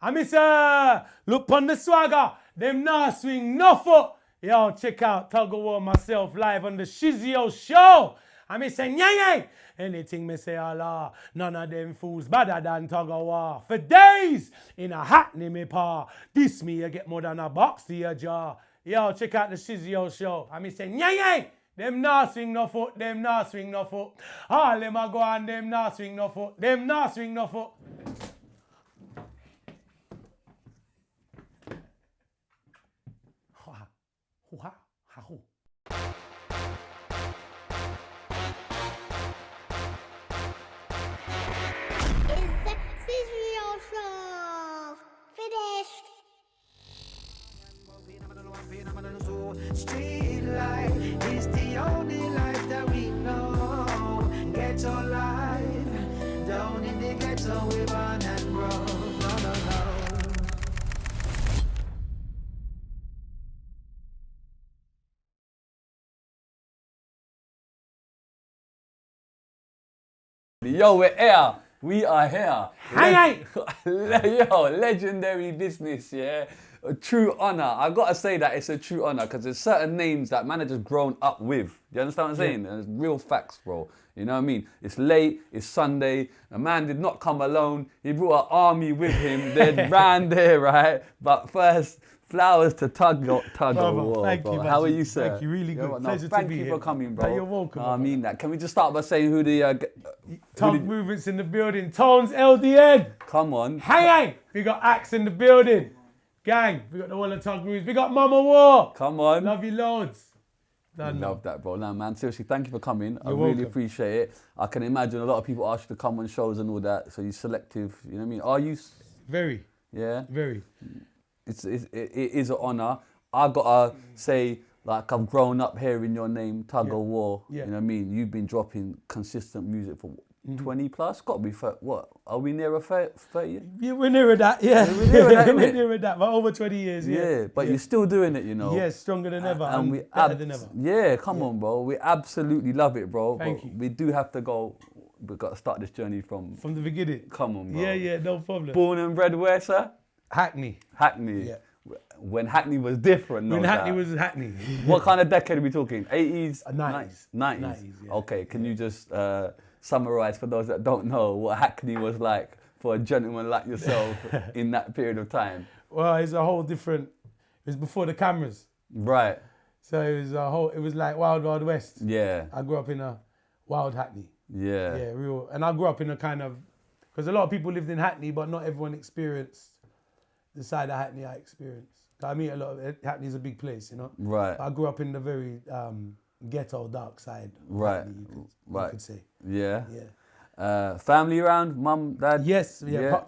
I miss look on the swagger. Them nah swing no foot. Yo, check out Tuggawar myself live on the Shizzio Show. I miss say nyang. Anything me say Allah, none of them fools better than Tuggawar. For days in a Hackney me pa. This me you get more than a box to your jaw. Yo, check out the Shizzio Show. I miss say nyang. Them nah swing no foot, them nah swing no foot. All them a go on, them nah swing no foot, them nah swing no foot. It's the Fitzroy Show. Finished. Street life is the only life that we know. Ghetto life, down in the ghetto we born and grow. No. Yo, we're here. We are here. Hey. Yo, legendary business, yeah. A true honor. I gotta say that it's a true honor because there's certain names that man have just grown up with. Do you understand what I'm saying? And it's real facts, bro. You know what I mean? It's late, it's Sunday. A man did not come alone. He brought an army with him. They ran there, right? But first, flowers to Tuggawar. Thank you, How are you, sir? Thank you, really good. No, Pleasure to thank be you here. for coming, bro. No, you're welcome. I mean that. Can we just start by saying who the... Tugg movements in the building. Tones LDN. Come on. Hey. We got Axe in the building. Gang. We got the one of Tugg moves. We got Mama War. Come on. Love you loads. I love that, bro. Nah, man, seriously, thank you for coming. I You're really welcome. appreciate it. I can imagine a lot of people ask you to come on shows and all that, so you're selective, you know what I mean? Are you? Very. Yeah? Very. It is an honour. I gotta say, like, I've grown up hearing your name, Tuggawar. Yeah. You know what I mean? You've been dropping consistent music for 20 plus? Got to be, what? Are we near a 30 years? Yeah, we're nearer that, yeah. We're nearer that, We're innit? nearer that, but over 20 years, yeah. Yeah, but you're still doing it, you know? Yeah, stronger than ever and we better than ever. Yeah, come on, bro. We absolutely love it, bro. Thank but you. We do have to go. We've got to start this journey from From the beginning. Come on, bro. Yeah, no problem. Born and bred where, sir? Hackney. Hackney. Yeah. When Hackney was different, no When Hackney doubt. was Hackney. What kind of decade are we talking? 80s? 90s. 90s. Yeah. Okay, can you just summarise for those that don't know what Hackney was like for a gentleman like yourself in that period of time? Well, it's a whole different, it was before the cameras. Right. So it was like Wild Wild West. Yeah. I grew up in a wild Hackney. Yeah. Yeah, real. And I grew up in a kind of, because a lot of people lived in Hackney, but not everyone experienced the side of Hackney I experienced. I mean, Hackney's a big place, you know? Right. I grew up in the very ghetto, dark side. Of Right. Hackney, you could say. Yeah. Yeah. Family around? Mum, dad? Yes, yeah.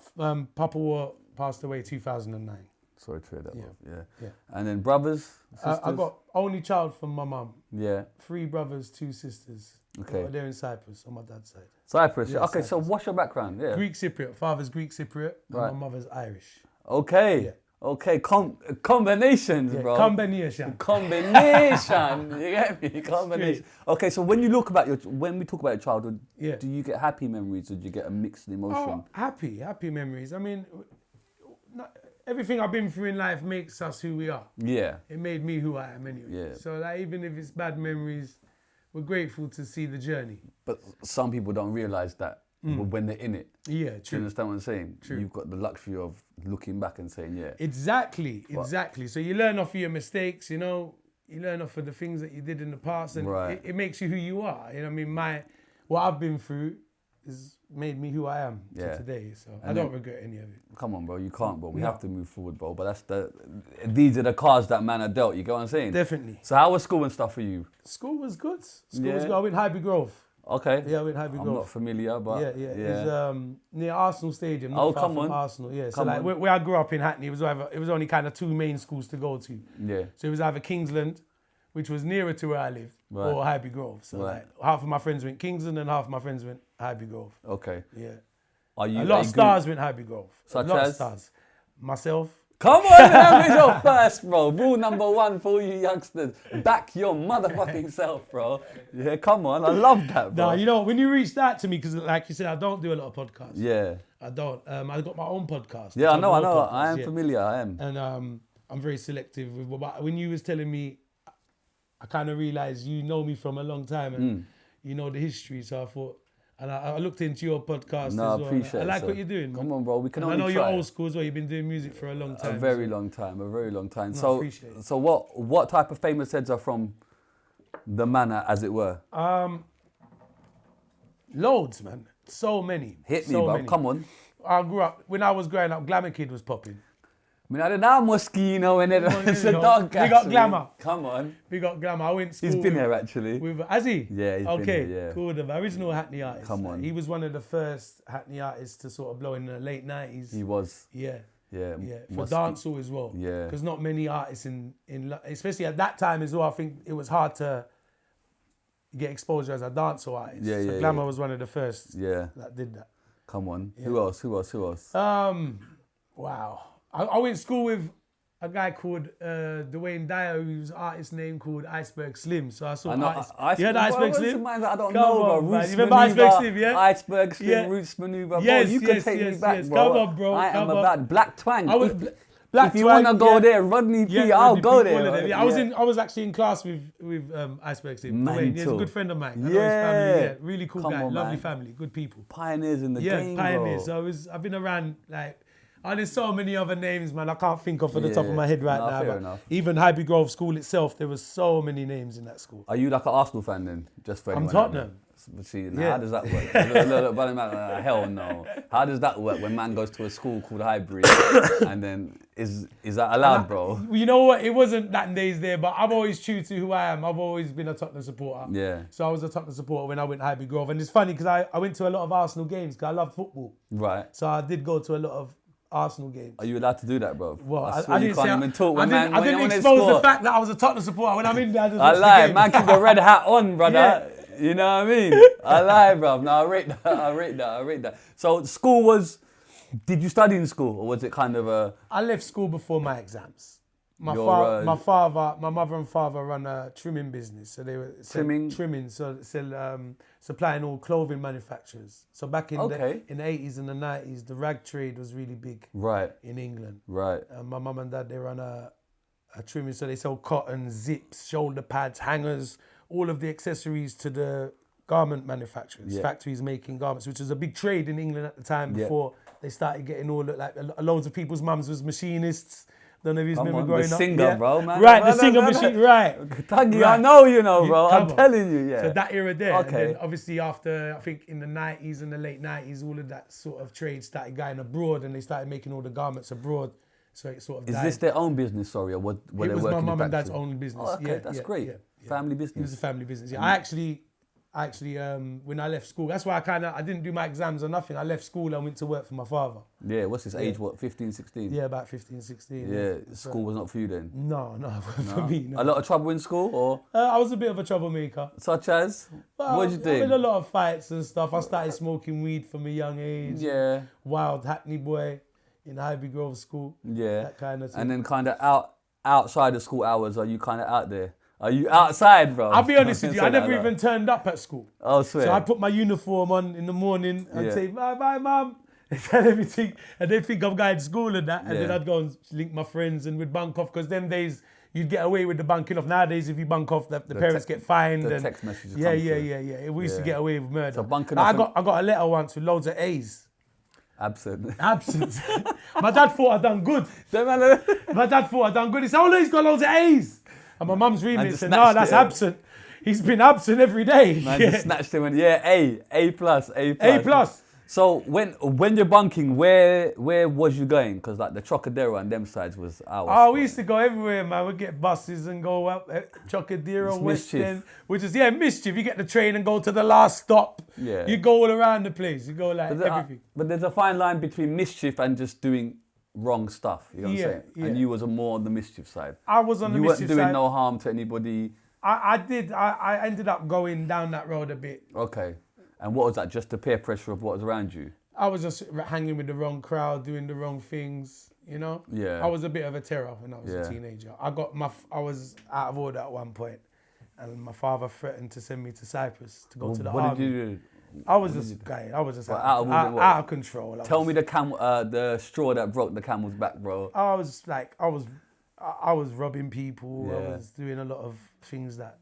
Papa War passed away 2009. Sorry to hear that. Yeah. Love. Yeah. And then brothers, sisters? I got only child from my mum. Yeah. 3 brothers, 2 sisters. Okay. They're in Cyprus on my dad's side. Cyprus. Yeah, okay, so Cyprus. what's your background? Yeah. Greek Cypriot. Father's Greek Cypriot, and Right. my mother's Irish. Okay. Yeah. Okay. Combinations, Yeah, bro. combination. Combination. You get me? Combination. Okay, so when we talk about your childhood, Yeah. do you get happy memories or do you get a mixed emotion? Oh, happy memories. I mean, everything I've been through in life makes us who we are. Yeah. It made me who I am anyway. Yeah. So like, even if it's bad memories, we're grateful to see the journey. But some people don't realise that when they're in it. Yeah, Do you true. understand what I'm saying? True. You've got the luxury of looking back and saying, yeah. Exactly. So you learn off of your mistakes, you know, you learn off of the things that you did in the past, and Right. it makes you who you are. You know what I mean? What I've been through has made me who I am Yeah. today. So I And don't then- regret any of it. Come on, bro, you can't, bro. We No. have to move forward, bro. But these are the cards that man are dealt. You get what I'm saying? Definitely. So how was school and stuff for you? School was good. School Yeah. was good. I went Highby Grove. Okay. Yeah, I went Highby I'm Grove. not familiar, but Yeah. It's near Arsenal Stadium. Not Oh, far come from on. Arsenal. Yeah. So Come like on. where I grew up in Hackney, it was only kind of 2 main schools to go to. yeah. So it was either Kingsland, which was nearer to where I lived, Right. or Highby Grove. So Right. like half of my friends went Kingsland and half of my friends went Highby Grove. Okay. Yeah. Are you A lot of good- stars went Highby Grove. Such a lot as? of stars. Myself. Come on, have it your first, bro. Rule number 1 for all you youngsters: back your motherfucking self, bro. Yeah, come on. I love that, bro. Nah, you know, when you reached out to me, because like you said, I don't do a lot of podcasts. Yeah. I don't. I got my own podcast. Yeah, I know. Podcast, I am yeah. familiar. I am. And I'm very selective with. But when you was telling me, I kind of realized you know me from a long time and you know the history. So I thought, and I looked into your podcast as well. I appreciate it. I like what you're doing. Come man. on, bro. We can And I only know try. you're old school as well. You've been doing music for a long time. A very long time. No, I So, appreciate it. so what type of famous heads are from the manor, as it were? Loads, man. So many. Hit me, so bro. many. Come on. I grew up, when I was growing up, Glamour Kid was popping. I mean, I don't know Moschino and it's a you know, dog. we got Glamour. Come on. We got Glamour. I went to school. He's been with, here actually. Has he? Yeah, he's been okay, here, yeah. cool. The original Hackney artist. Come on. He was one of the first Hackney artists to sort of blow in the late 90s. He was. Yeah. Yeah. Yeah, for Mosky. dancehall as well. Yeah. Because not many artists especially at that time as well, I think it was hard to get exposure as a dancehall artist. Yeah, so yeah, Glamour yeah. was one of the first Yeah. that did that. Come on. Yeah. Who else? Wow. I went to school with a guy called Dwayne Dyer, whose artist name called Iceberg Slim. So I saw I know. You heard Iceberg Slim? I don't Come know, bro. on, man. Roots You remember Maneuver, Iceberg Slim, yeah? Iceberg Slim, Yeah. Roots Maneuver. Yes, bro, you can yes, take me yes, back, yes. bro. Come on, bro. I am Come on. about Black Twang. I was- Black If you Twang, want to go yeah. there, Rodney P, Yeah, I'll Rodney go P, there. all of them. Yeah, Yeah. I was actually in class with Iceberg Slim. Dwayne. He's a Mental. good friend of mine. I know his Yeah. family. Yeah, really cool Come guy. on, Lovely man. family. Good people. Pioneers in the Yeah, game, pioneers. bro. So I've been around like. And there's so many other names, man. I can't think of the top of Yeah. my head right Nah, now. fair But enough. even Highbury Grove School itself, there was so many names in that school. Are you like an Arsenal fan then? Just for I'm anyone out Tottenham. there? See, Yeah. how does that work? look, but hell no. How does that work when man goes to a school called Highbury and then is that allowed, bro? You know what? It wasn't that days there, but I'm always true to who I am. I've always been a Tottenham supporter. Yeah. So I was a Tottenham supporter when I went to Highbury Grove. And it's funny because I went to a lot of Arsenal games because I love football. Right. So I did go to a lot of Arsenal games. Are you allowed to do that, bro? Well, I swear I you didn't can't say even talk when I man didn't when expose they the score. fact that I was a Tottenham supporter. When I'm in there, I just I watch lie, the game. man, keep the red hat on, brother. Yeah. You know what I mean? I lie, bro. No, I rate that. So school was, did you study in school or was it kind of a... I left school before my exams. My You're, mother and father run a trimming business. So they were trimming, so supplying all clothing manufacturers. So back in the 80s and the 90s, the rag trade was really big in England. Right. My mum and dad, they run a trimming, so they sell cotton, zips, shoulder pads, hangers, all of the accessories to the garment manufacturers, factories making garments, which was a big trade in England at the time before they started getting all loads of people's mums was machinists. Don't know if you remember growing the up. singer, bro, man. Right, the singer machine, right. Tuggy, Right. I know you know, bro. Come I'm on. telling you, yeah. So that era there. Okay. And then obviously after, I think in the 90s and the late 90s, all of that sort of trade started going abroad and they started making all the garments abroad. So it sort of Is died. this their own business, sorry, or were It they was working my in mum and dad's factory? own business. Oh, okay, that's great. Family business. It was a family business. Yeah, I actually, when I left school, that's why I didn't do my exams or nothing. I left school and went to work for my father. Yeah, what's his age, 15, 16? Yeah, about 15, 16. Yeah, school was not for you then? No, for me, no. A lot of trouble in school, or I was a bit of a troublemaker. such as? What did you I do? had a lot of fights and stuff. I started smoking weed from a young age. Yeah. Wild Hackney boy in Highbury Grove School. Yeah. That kind of thing. And then kind of outside of school hours, are you kind of out there? Are you outside, bro? I'll be honest with you, Say I that never a lot. even turned up at school. Oh, swear. So I put my uniform on in the morning and Yeah. say, bye, mum. And everything. And they think I'm going to school and that. And then Yeah. I'd go and link my friends and we'd bunk off because them days you'd get away with the bunking off. Nowadays, if you bunk off, the parents get fined. the and text messages Yeah. come through. We used to get away with murder. So bunking I off got a letter once with loads of A's. Absent. Absence. My dad thought I'd done good. Them man- My dad thought I'd done good. He said, oh, no, he's got loads of A's. And my mum's reading And it and just said, snatched no, that's it. absent. He's been absent every day. Man Yeah. just snatched him and A plus. A plus. So when you're bunking, where was you going? Because like the Trocadero and them sides was ours. Oh, we used to go everywhere, man. We'd get buses and go up Trocadero, It's West mischief. End, which is, mischief. You get the train and go to the last stop. Yeah. You go all around the place. You go like But everything. but there's a fine line between mischief and just doing wrong stuff. You know what I'm saying? Yeah. And you was more on the mischief side. I was on the You mischief weren't doing side. no harm to anybody. I did. I ended up going down that road a bit. Okay. And what was that? Just the peer pressure of what was around you? I was just hanging with the wrong crowd, doing the wrong things, you know? Yeah. I was a bit of a terror when I was Yeah. a teenager. I was out of order at one point, and my father threatened to send me to Cyprus to go to the What army. did you do? I was just Well, out out of control. Tell me the straw that broke the camel's back, bro. I was robbing people. I Yeah. was doing a lot of things that.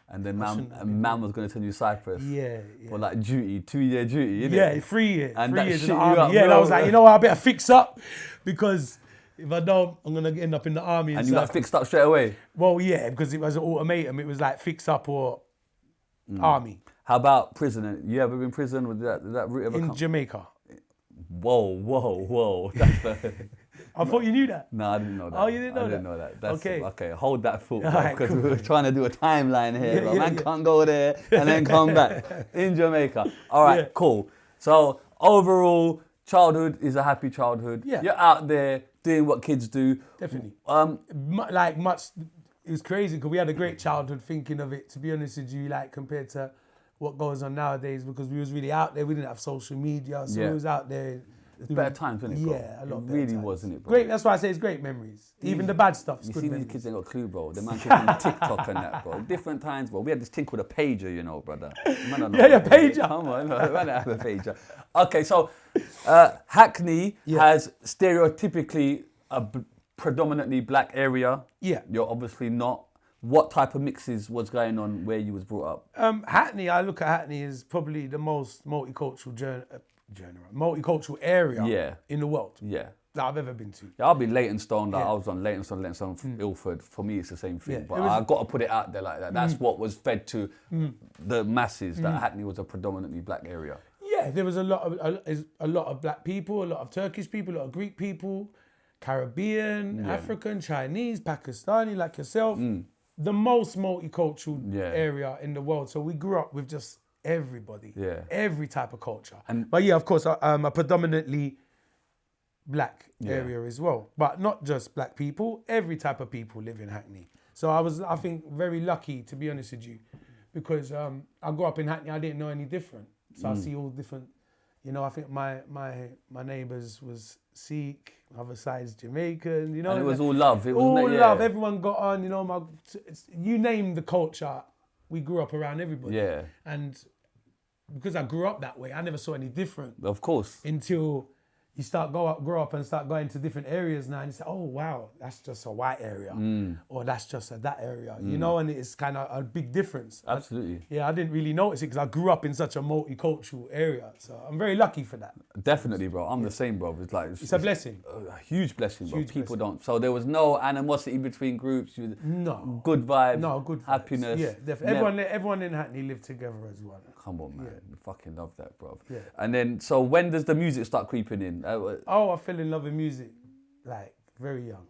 And then man was going to send you Cyprus. Yeah. For like duty, 2-year duty, innit? Yeah, 3 years. And 3 that years in shit the you army. up, Yeah, and I bro. was like, you know what, I better fix up because if I don't, I'm gonna end up in the army. And you got fixed up straight away. Well, yeah, because it was an ultimatum. It was like fix up or army How about prison? You ever been in prison? Was that route ever in come? Jamaica. Whoa. That's the... I thought you knew that. No, I didn't know that. Oh, you didn't know I that? didn't know that. That's, Okay. Okay, hold that thought, Alright, because cool. we were trying to do a timeline here. Yeah, but yeah, man yeah. can't go there and then come back in Jamaica. All right, Yeah. cool. So overall, childhood is a happy childhood. Yeah. You're out there doing what kids do. Definitely. Um, It was crazy because we had a great childhood thinking of it, to be honest with you, like compared to what goes on nowadays, because we was really out there. We didn't have social media, so Yeah. we was out there. It's better times, isn't it, bro? Yeah, a lot It better really times. was, isn't it, bro? Great, that's why I say it's great memories. Even the bad stuff's You good see, these memories. kids ain't got a clue, bro. The man on TikTok and that, bro. Different times, bro. We had this thing called a pager, you know, brother. Man don't know Yeah, what it is. pager. Come on, man don't have a pager. Okay, so Hackney has stereotypically a predominantly black area. Yeah. You're obviously not. What type of mixes was going on where you was brought up? Hackney, I look at Hackney as probably the most multicultural multicultural area Yeah. in the world Yeah. that I've ever been to. Yeah, I'll be Leytonstone. Like Yeah. I was on Leytonstone, Ilford. For me, it's the same thing. Yeah, But it was- I've got to put it out there like that. That's what was fed to the masses, that Hackney was a predominantly black area. Yeah, there was a lot of black people, a lot of Turkish people, a lot of Greek people, Caribbean, African, Chinese, Pakistani, like yourself. The most multicultural area in the world. So we grew up with just everybody, every type of culture. But yeah, of course, a predominantly black area as well. But not just black people, every type of people live in Hackney. So I was, I think, very lucky, to be honest with you, because I grew up in Hackney, I didn't know any different. So I see all different, you know, I think my neighbours was Sikh, other side's Jamaican, you know. And it was all love. It was all love, everyone got on, you know, you name the culture, we grew up around everybody. Yeah. And because I grew up that way, I never saw any different Of course. until you grow up and start going to different areas now and you say, oh wow, that's just a white area or that's just a that area, you know, and it's kind of a big difference. Absolutely. I didn't really notice it because I grew up in such a multicultural area. So I'm very lucky for that. Definitely, bro. I'm the same, bro. It's like It's a blessing. a huge blessing, bro. Huge People blessing. don't. So there was no animosity between groups. No. Good vibes. No, good vibes. Happiness. Yeah, definitely. Everyone in Hackney lived together as one. Come on, man. Fucking love that, bro. Yeah. And then, so when does the music start creeping in? Oh, I fell in love with music, like very young.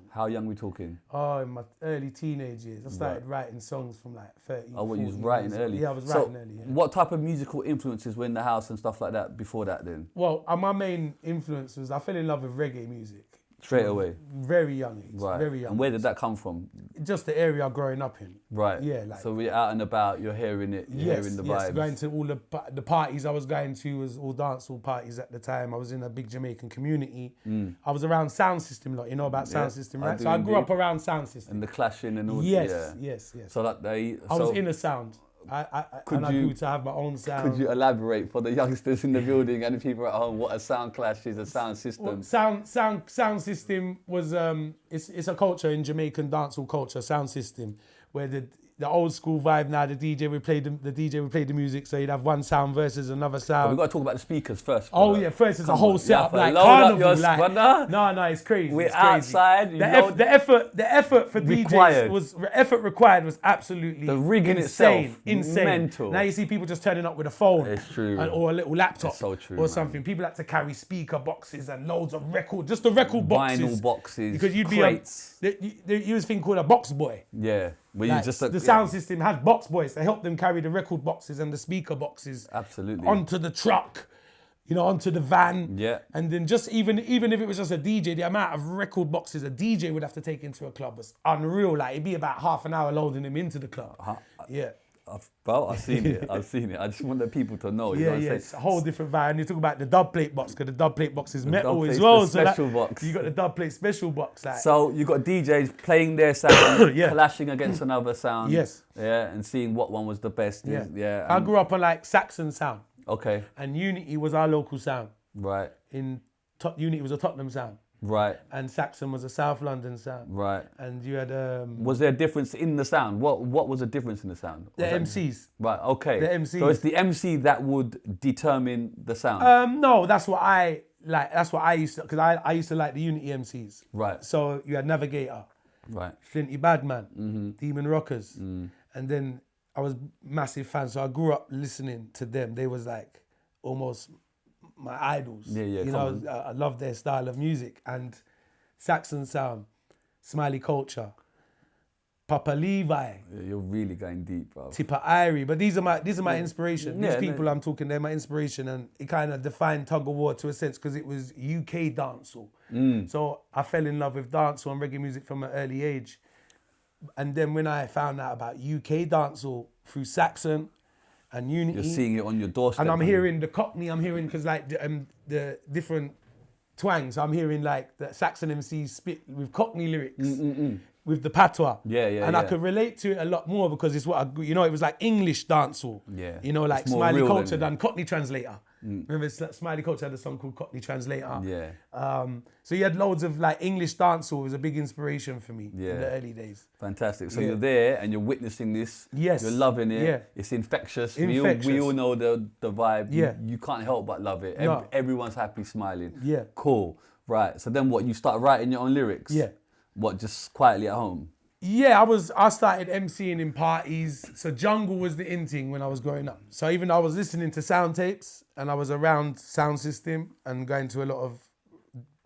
How young we talking? Oh, in my early teenage years. I started writing songs from like 13, Oh, what you was 14 writing years old. early? Yeah, I was So writing early, yeah. what type of musical influences were in the house and stuff like that before that then? Well, my main influence was I fell in love with reggae music. Straight away? Very young age, Right. very young. And where did that come from? Just the area growing up in. Right. Yeah, like. So we're out and about, you're hearing it, you're hearing the vibes. Going to all the parties I was going to was all dancehall parties at the time. I was in a big Jamaican community. I was around sound system, like you know about sound system, I right? do So I grew indeed. up around sound system. And the clashing and all Yes. So that they. I was in a sound. I grew to have my own sound. Could you elaborate for the youngsters in the building and the people at home what a sound clash is, a sound system? Sound system was it's a culture in Jamaican dancehall culture. Sound system where the old school vibe now. The DJ would play the music, so you'd have one sound versus another sound. We've got to talk about the speakers first. Oh brother. yeah, first it's a whole setup like load up carnival. your Like, brother. no, it's crazy. We're it's crazy. outside. The effort for Required. DJs required was absolutely The rigging insane. itself, mental. Now you see people just turning up with a phone, It's true. or a little laptop, It's so true, or man. something. People had to carry speaker boxes and loads of just the record boxes, Vinyl boxes, because you'd crates. you was thing called a box boy. Yeah. Where Like, you just the sound system had box boys to help them carry the record boxes and the speaker boxes Absolutely. onto the truck, you know, onto the van. Yeah. And then just even if it was just a DJ, the amount of record boxes a DJ would have to take into a club was unreal. Like it'd be about half an hour loading them into the club. Yeah. Bro, I've seen it. I just want the people to know. You know Yeah, what I'm yeah, saying? it's a whole different vibe. And you talk about the dub plate box, because the dub plate box is metal dub as plate's well. the So special box. You got the dub plate special box. Like, So you got DJs playing their sound, Yeah. clashing against another sound. Yes. Yeah, and seeing what one was the best. yeah. Yeah. I grew up on like Saxon sound, Okay. and Unity was our local sound. Right. Unity was a Tottenham sound, Right. and Saxon was a South London sound. Right. And you had Was there a difference in the sound? What was the difference in the sound? the Was that- MCs. Right. Okay. The MCs. So it's the MC that would determine the sound. No, that's what I like. That's what I used to, because I used to like the Unity MCs. Right. So you had Navigator, Right. Flinty Badman, Demon Rockers, and then I was massive fan. So I grew up listening to them. They was like almost my idols. Yeah, yeah, You come know, I love their style of music, and Saxon sound, Smiley Culture, Papa Levi, Yeah, you're really going deep, bro. Tipper Irie. But these are my inspiration. Yeah, These people I'm talking, they're my inspiration, and it kind of defined Tuggawar to a sense, because it was UK dancehall. So I fell in love with dancehall and reggae music from an early age. And then when I found out about UK dancehall through Saxon and Unity, You're seeing it on your doorstep. and I'm man. hearing the Cockney, I'm hearing, because like the different twangs, I'm hearing like the Saxon MCs spit with Cockney lyrics, with the patois. Yeah, yeah, And I yeah. could relate to it a lot more, because it's what it was like English dancehall. Yeah. You know, like It's more Smiley real Culture than- done Cockney Translator. Remember Smiley Culture had a song called Cockney Translator. Yeah. So you had loads of like English dancehall. It was a big inspiration for me Yeah. in the early days. Fantastic. So Yeah. you're there and you're witnessing this. Yes. You're loving it. Yeah. It's infectious. Infectious. We all know the vibe. Yeah. You can't help but love it. No. Everyone's happy, smiling. Yeah. Cool. Right. So then what? You start writing your own lyrics? Yeah. What? Just quietly at home? Yeah, I started MCing in parties. So jungle was the in thing when I was growing up. So even though I was listening to sound tapes and I was around sound system and going to a lot of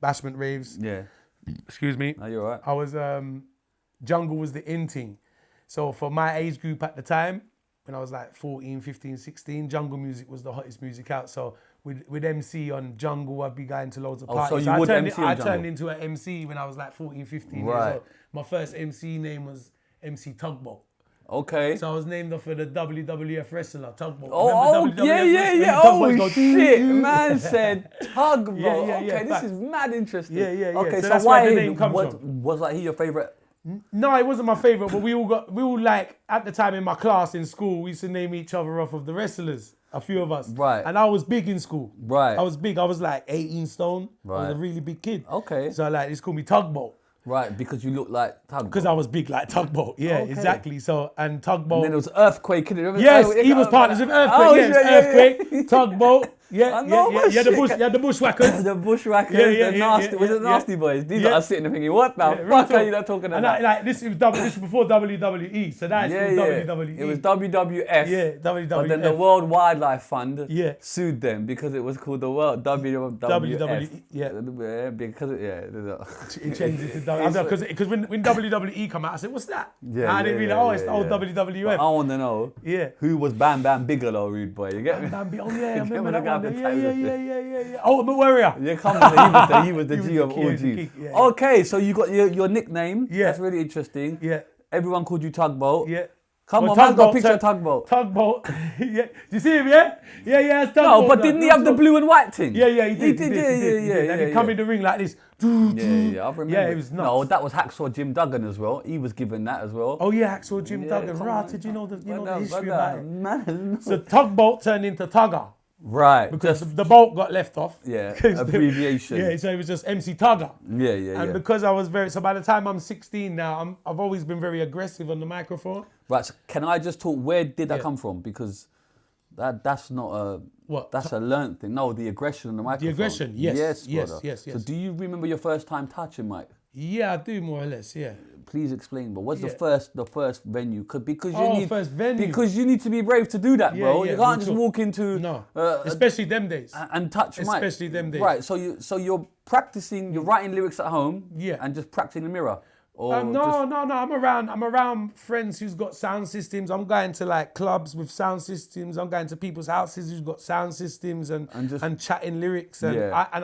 bashment raves. Yeah. Excuse me. No, you're all right. I was jungle was the in thing. So for my age group at the time, when I was like 14, 15, 16, jungle music was the hottest music out. So with MC on jungle, I'd be going to loads of Oh, parties. so you would turned MC on I jungle? turned into an MC when I was like 14, 15 years Right. old. My first MC name was MC Tugboat. Okay. So I was named after the WWF wrestler, Tugboat. Oh, Remember yeah, WWF yeah, wrestling? yeah. Tugboat Oh, go, shit. doo, doo. Man said Tugg, bro. Yeah, yeah, Okay, this facts. is mad interesting. Yeah, yeah, yeah. Okay, So so, that's why where the name comes was like he your favourite? No, it wasn't my favourite, but we all like, at the time in my class in school, we used to name each other off of the wrestlers, a few of us. Right. And I was big in school. Right. I was big. I was like 18 stone. I was Right. a really big kid. Okay. So like, it's called me Tugboat. Right, because you look like Tugg. Because I was big like Tugboat. Yeah, Okay. exactly. So, and Tugboat. And then it was Earthquake. Can you remember? Yes, Oh, he was partners with Earthquake. Oh, Yes, yeah, Earthquake, Tugboat. Yeah, I know yeah, my yeah. You shit. had the bushwhackers. The Bushwhackers, Yeah, yeah, the yeah, nasty, yeah, was it yeah, Nasty Boys? These yeah. are sitting there thinking, what the real fuck talk. are you not talking And about? this was before WWE, so that's Yeah, called yeah. WWE. It was WWF. Yeah, WWF. But then the World Wildlife Fund Yeah. sued them because it was called the World WWF. WWE, yeah. Because It changed it to WWE. Because when WWE come out, I said, what's that? Yeah, I didn't yeah, really, yeah, it's the yeah, old yeah. WWF. I want to know Yeah. who was Bam Bam Bigelow, rude boy. You get me? Bambi, oh yeah, I remember Remember that the guy one. with Yeah, the yeah, yeah. Ultimate Warrior. Yeah, come on. He was the He was G the of key, all he was the G's. key, yeah. Okay, so you got your nickname. Yeah. That's really interesting. Yeah. Everyone called you Tugboat. Yeah. Come Well, on, man's got a Tugboat, picture of Tugboat. Tugboat. Yeah. Do you see him, yeah? Yeah, it's Tugboat. No, but didn't he have the blue and white thing? Yeah, he did. Yeah. And he'd come in the ring like this. Yeah, I remember. Yeah, it was nuts. No, that was Hacksaw Jim Duggan as well. He was given that as well. Oh yeah, Hacksaw Jim Yeah, Duggan. come Right, on. did you know the Brother, history brother, about it? Man. So Tugboat turned into Tugger Right. because the bolt got left off. Yeah, 'Cause abbreviation. Yeah, so it was just MC Tugger. Yeah. And because I was so by the time I'm 16 now, I've always been very aggressive on the microphone. Right, so can I just talk, where did that Yeah. come from? Because that's not a... What? That's a learnt thing. No, the aggression on the microphone. aggression, yes, brother. yes. So do you remember your first time touching mic? Yeah, I do more or less, yeah. Please explain, but what's Yeah. the first venue? Because you need first venue. because you need to be brave to do that, Yeah, bro. yeah, You can't me just too. walk into No, especially them days. and touch mic. Especially them days. Right. So you're practicing. You're writing lyrics at home. Yeah. And just practicing in the mirror. Or No. I'm around friends who's got sound systems. I'm going to like clubs with sound systems. I'm going to people's houses who's got sound systems and just- chatting lyrics. And Yeah.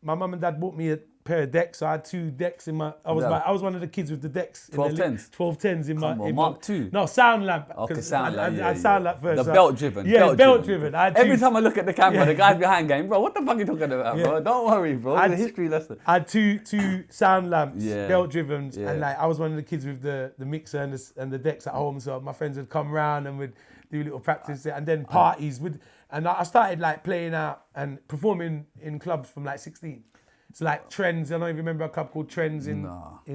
my mum and dad bought me a pair of decks. So I had 2 decks in my. I was one of the kids with the decks. 1210s? 1210s in Come my. on, in Mark my, II. No, sound lamp. Okay, sound lamp. I sound lamp first. The belt driven. Yeah, belt driven. Every time I look at the camera, the guy's behind going, bro, what the fuck are you talking about, bro? Don't worry, bro. It's a history lesson. I had two sound lamps, belt driven, Yeah. and like I was one of the kids with the mixer and the decks at home. So my friends would come round and would do little practice, and then parties would. And I started like playing out and performing in clubs from like 16. So like Trends, I don't even remember a club called Trends in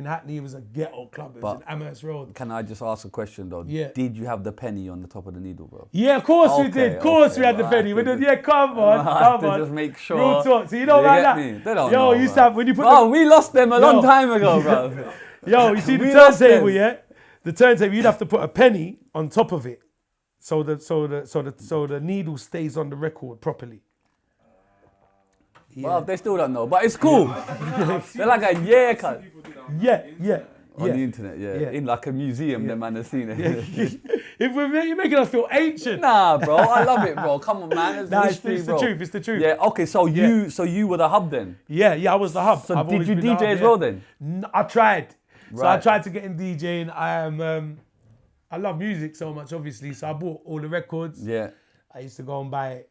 Hackney. It was a ghetto club. It was in Amherst Road. Can I just ask a question though? Yeah. Did you have the penny on the top of the needle, bro? Yeah, of course we did. Of course we had the penny. We did. Yeah, come on. Just make sure. Real talk. So you know about that? They don't Yo, know, you used bro. to have when you put. Oh, we lost them a long time ago, bro. Yo, you see the We lost turntable, them. yeah? The turntable, you'd have to put a penny on top of it, so the needle stays on the record properly. Well, they still don't know, but it's cool. They're like a cut. Yeah. On the internet, Yeah. in like a museum, the man has seen it. You're making us feel ancient. Nah, bro, I love it, bro. Come on, man. It's history, it's the bro. truth. It's the truth. Yeah. Okay, so you were the hub then. Yeah, I was the hub. So I've did always you been the DJ hub, as well then? I tried. So I Right. tried to get in DJing. I love music so much, obviously. So I bought all the records. Yeah. I used to go and buy.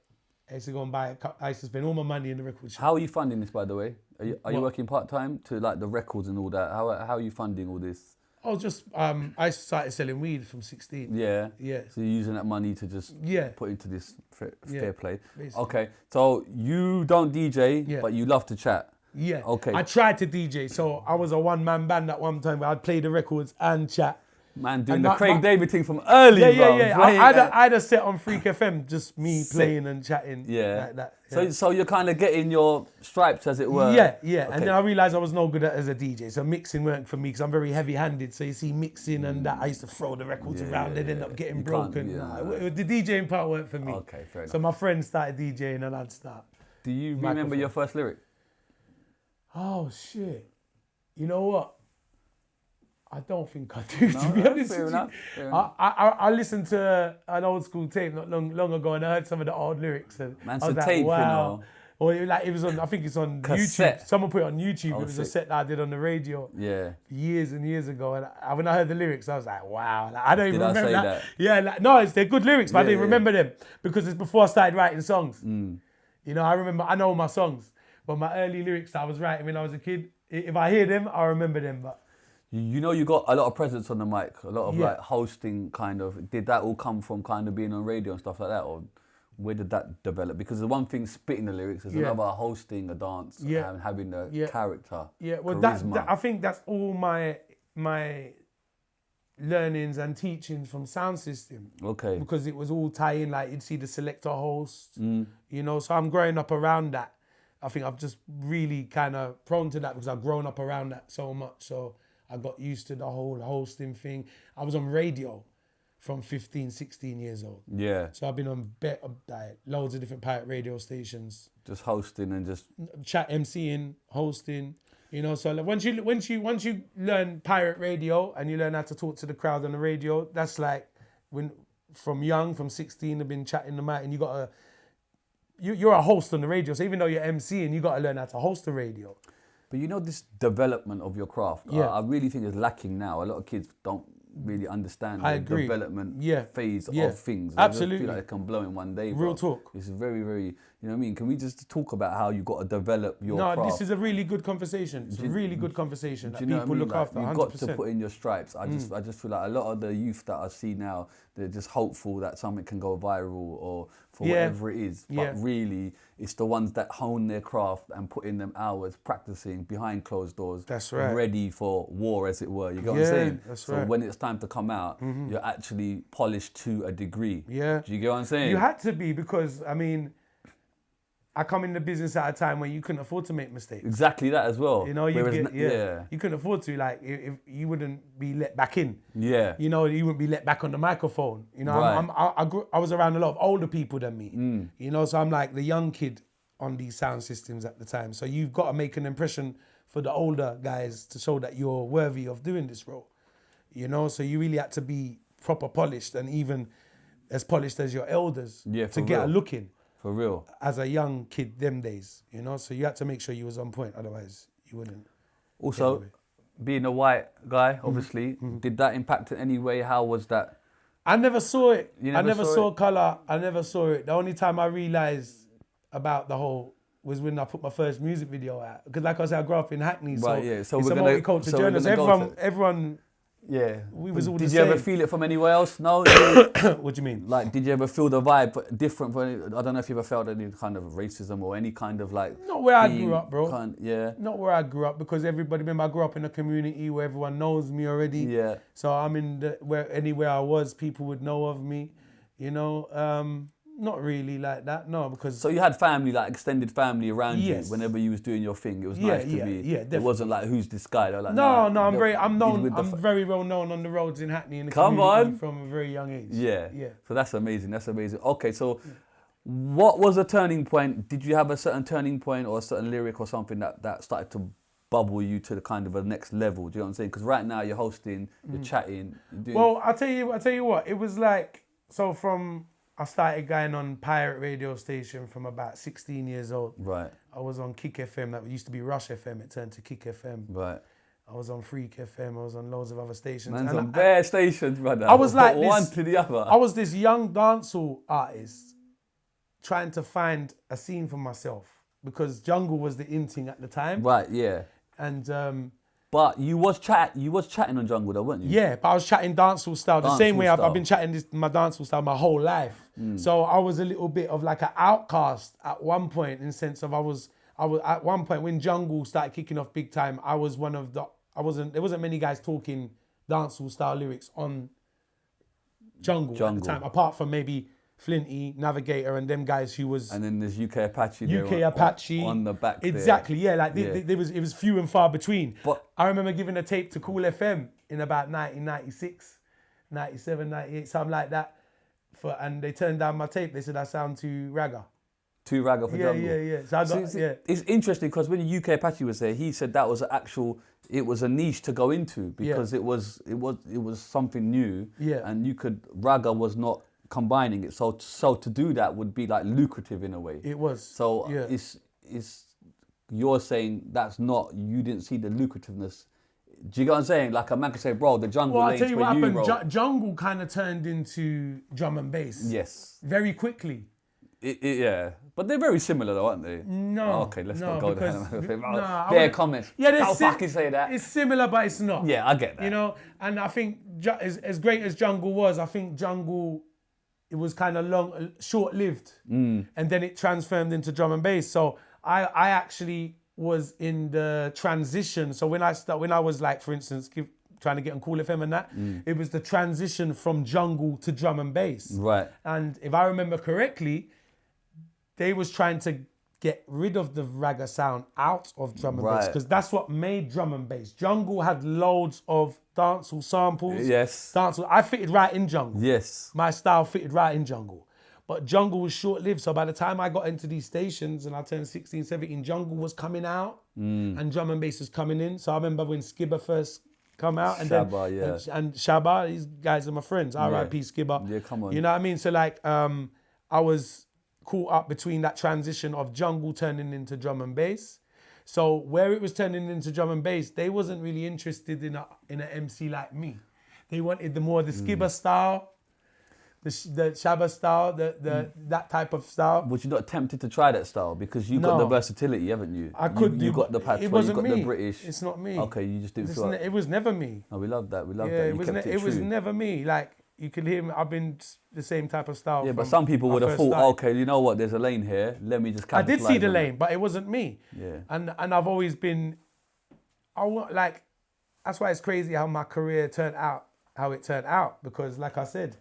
I used to spend all my money in the record shop. How are you funding this, by the way? Are you What? working part time to like the records and all that? How are you funding all this? I was just I started selling weed from 16. Yeah. Yeah. So you're using that money to just put into this fair play. Basically. Okay. So you don't DJ, Yeah. but you love to chat. Yeah. Okay. I tried to DJ, so I was a one-man band at one time where I'd play the records and chat. Man, doing And the my- Craig my- David thing from early, bro. I had a set on Freak FM, just me playing and chatting. Yeah. Like that. Yeah. So you're kind of getting your stripes, as it were. Yeah. Okay. And then I realised I was no good as a DJ, so mixing worked for me because I'm very heavy-handed. So you see, mixing and that, I used to throw the records around. They'd end up getting You can't- broken. yeah. The DJing part worked for me. Okay, fair enough. So my friends started DJing and I'd start. Do you remember Microphone. your first lyric? Oh shit! You know what? I don't think I do. To be honest fair with enough, you, fair enough. I listened to an old school tape not long ago, and I heard some of the old lyrics, and Man, I was so like, tape, you wow. know. Or it was on. I think it's on Cassette. YouTube. Someone put it on YouTube. Oh, It was a sick. set that I did on the radio Yeah. years and years ago, and when I heard the lyrics, I was like, wow. Like, I don't even Did I remember say that. that? Yeah, no, they're good lyrics, but I Yeah, didn't yeah. remember them because it's before I started writing songs. You know, I know my songs, but my early lyrics that I was writing when I was a kid, if I hear them, I remember them. But You know, you got a lot of presence on the mic, a lot of Yeah. like hosting kind of. Did that all come from kind of being on radio and stuff like that, or where did that develop? Because the one thing spitting the lyrics, there's Yeah. another hosting a dance Yeah. and having the Yeah. character. yeah, well, charisma. I think that's all my learnings and teachings from sound system. Okay. Because it was all tying, like you'd see the selector host, you know. So I'm growing up around that. I think I've just really kind of prone to that because I've grown up around that so much. So I got used to the whole hosting thing. I was on radio from 15, 16 years old. Yeah. So I've been on loads of different pirate radio stations, Just hosting and just. chat MCing, hosting. You know, so like once you learn pirate radio and you learn how to talk to the crowd on the radio, that's like from 16, I've been chatting the mic, and you're a host on the radio. So even though you're MCing, you got to learn how to host the radio. But you know, this development of your craft, Yeah. I really think is lacking now. A lot of kids don't really understand I the agree. development Yeah. phase Yeah. of things. They just Absolutely. feel like they can blow in one day. Real bro. talk. It's very, very, you know what I mean? Can we just talk about how you got to develop your No, craft? this is a really good conversation. It's a really good conversation that Do you know people what I mean? look Like, after you've 100%. got to put in your stripes. I just feel like a lot of the youth that I see now, they're just hopeful that something can go viral or for Yeah. whatever it is. But Yeah. really, it's the ones that hone their craft and put in them hours practicing behind closed doors. That's right. Ready for war, as it were. You get what Yeah, I'm saying? that's so right. when it's time to come out, you're actually polished to a degree. Yeah. Do you get what I'm saying? You had to be because, I mean, I come in the business at a time where you couldn't afford to make mistakes. Exactly that as well. You know, you Whereas get, yeah. you couldn't afford to, like, if you wouldn't be let back in. Yeah. You know, you wouldn't be let back on the microphone. You know, Right. I was around a lot of older people than me. Mm. You know, so I'm like the young kid on these sound systems at the time. So you've got to make an impression for the older guys to show that you're worthy of doing this role. You know, so you really had to be proper polished and even as polished as your elders Yeah, to for get a real. look in For real. as a young kid them days. You know, so you had to make sure you was on point. Otherwise, You wouldn't. Also, Anyway. being a white guy, obviously, did that impact in any way? How was that? I never saw it. You I never never saw saw it? colour. I never saw it. The only time I realised about the whole was when I put my first music video out. Because like I said, I grew up in Hackney, so, Right, yeah. So it's we're a gonna- multicultural so we're journey. So gonna go everyone, Yeah. we was all Did the you ever same. feel it from anywhere else? No. What do you mean? Like, did you ever feel the vibe different from? I don't know if you ever felt any kind of racism or any kind of like. Not where I being grew up, bro. Yeah. Not where I grew up, because everybody, remember I grew up in a community where everyone knows me already. Yeah. So I'm in where anywhere I was, people would know of me. You know, not really like that. No, because So you had family, like extended family around Yes. you whenever you was doing your thing. It was Yeah, nice to yeah, be. yeah, It definitely. wasn't like who's this guy. They're like, no, I'm he's known. with the I'm very well known on the roads in Hackney in the Come community on. from a very young age. Yeah. Yeah. So that's amazing. That's amazing. Okay, so what was a turning point? Did you have a certain turning point or a certain lyric or something that started to bubble you to the kind of a next level? Do you know what I'm saying? Because right now you're hosting, you're chatting, you're doing. Well, I tell you what. It was like, so I started going on pirate radio station from about 16 years old. Right. I was on Kick FM, that used to be Rush FM. It turned to Kick FM. Right. I was on Freak FM. I was on loads of other stations. Man's And on bare stations, brother. I was like one this- to the other. I was this young dancehall artist trying to find a scene for myself, because jungle was the in thing at the time. Right. Yeah. And But you was chatting on Jungle though, weren't you? yeah, but I was chatting dancehall style the same Dancehall way I've style. been chatting my dancehall style my whole life. So I was a little bit of like an outcast at one point, in the sense of I was at one point when jungle started kicking off big time. I was one of the there wasn't many guys talking dancehall style lyrics on jungle at the time, apart from maybe Flinty, Navigator, and them guys who was. And then there's UK Apache. there UK Apache on the back. there. Exactly, yeah. Like Yeah. it was few and far between. But- I remember giving a tape to Cool FM in about 1996, 97, 98, something like that. And they turned down my tape. They said I sound too ragga. Too ragga for Yeah, Jungle. yeah. So I got It's interesting because when UK Apache was there, he said that was it was a niche to go into because it was something new. Yeah. And ragga was not combining it. So to do that would be like lucrative in a way. It was. So yeah. it's you're saying you didn't see the lucrativeness. Do you get what I'm saying? Like a man could say, bro, the jungle Well, I'll lanes tell you for what you, happened. bro. Jungle kind of turned into drum and bass. Yes. Very quickly. Yeah. But they're very similar though, aren't they? No. Oh, okay, let's not go there. I Their wouldn't- comments. Yeah, Don't fucking say that. It's similar, but it's not. Yeah, I get that. You know, and I think as great as Jungle was, I think Jungle, it was kind of short-lived, and then it transformed into drum and bass. So I actually was in the transition. So when I was like, for instance, trying to get on Cool FM and that, it was the transition from jungle to drum and bass. Right. And if I remember correctly, they was trying to get rid of the ragga sound out of drum and bass, because that's what made drum and bass. Jungle had loads of dancehall samples. Yes. Dancehall. I fitted right in jungle. Yes. My style fitted right in jungle. But jungle was short-lived. So by the time I got into these stations and I turned 16, 17, jungle was coming out and drum and bass was coming in. So I remember when Skibber first come out. And Shabba, yeah. and Shabba, these guys are my friends. R.I.P. Skibber. Yeah, come on. You know what I mean? So like, I was caught up between that transition of jungle turning into drum and bass. So where it was turning into drum and bass, they wasn't really interested in an MC like me. They wanted the Skibber style, the Shabba style, that type of style. Was you not tempted to try that style because you got the versatility, haven't you? I could. You got the Patois, It wasn't you got me. the British. It's not me. Okay, you just didn't feel. It was never me. Oh, we love that. We love Yeah, that. it You was. kept It was true. never me. Like you could hear me. I've been the same type of style. Yeah, but from some people my would have first thought, start. okay, you know what? There's a lane here. Let me just. I did see capitalize the on lane, it. but it wasn't me. Yeah. And I've always been. That's why it's crazy how my career turned out how it turned out, because like I said,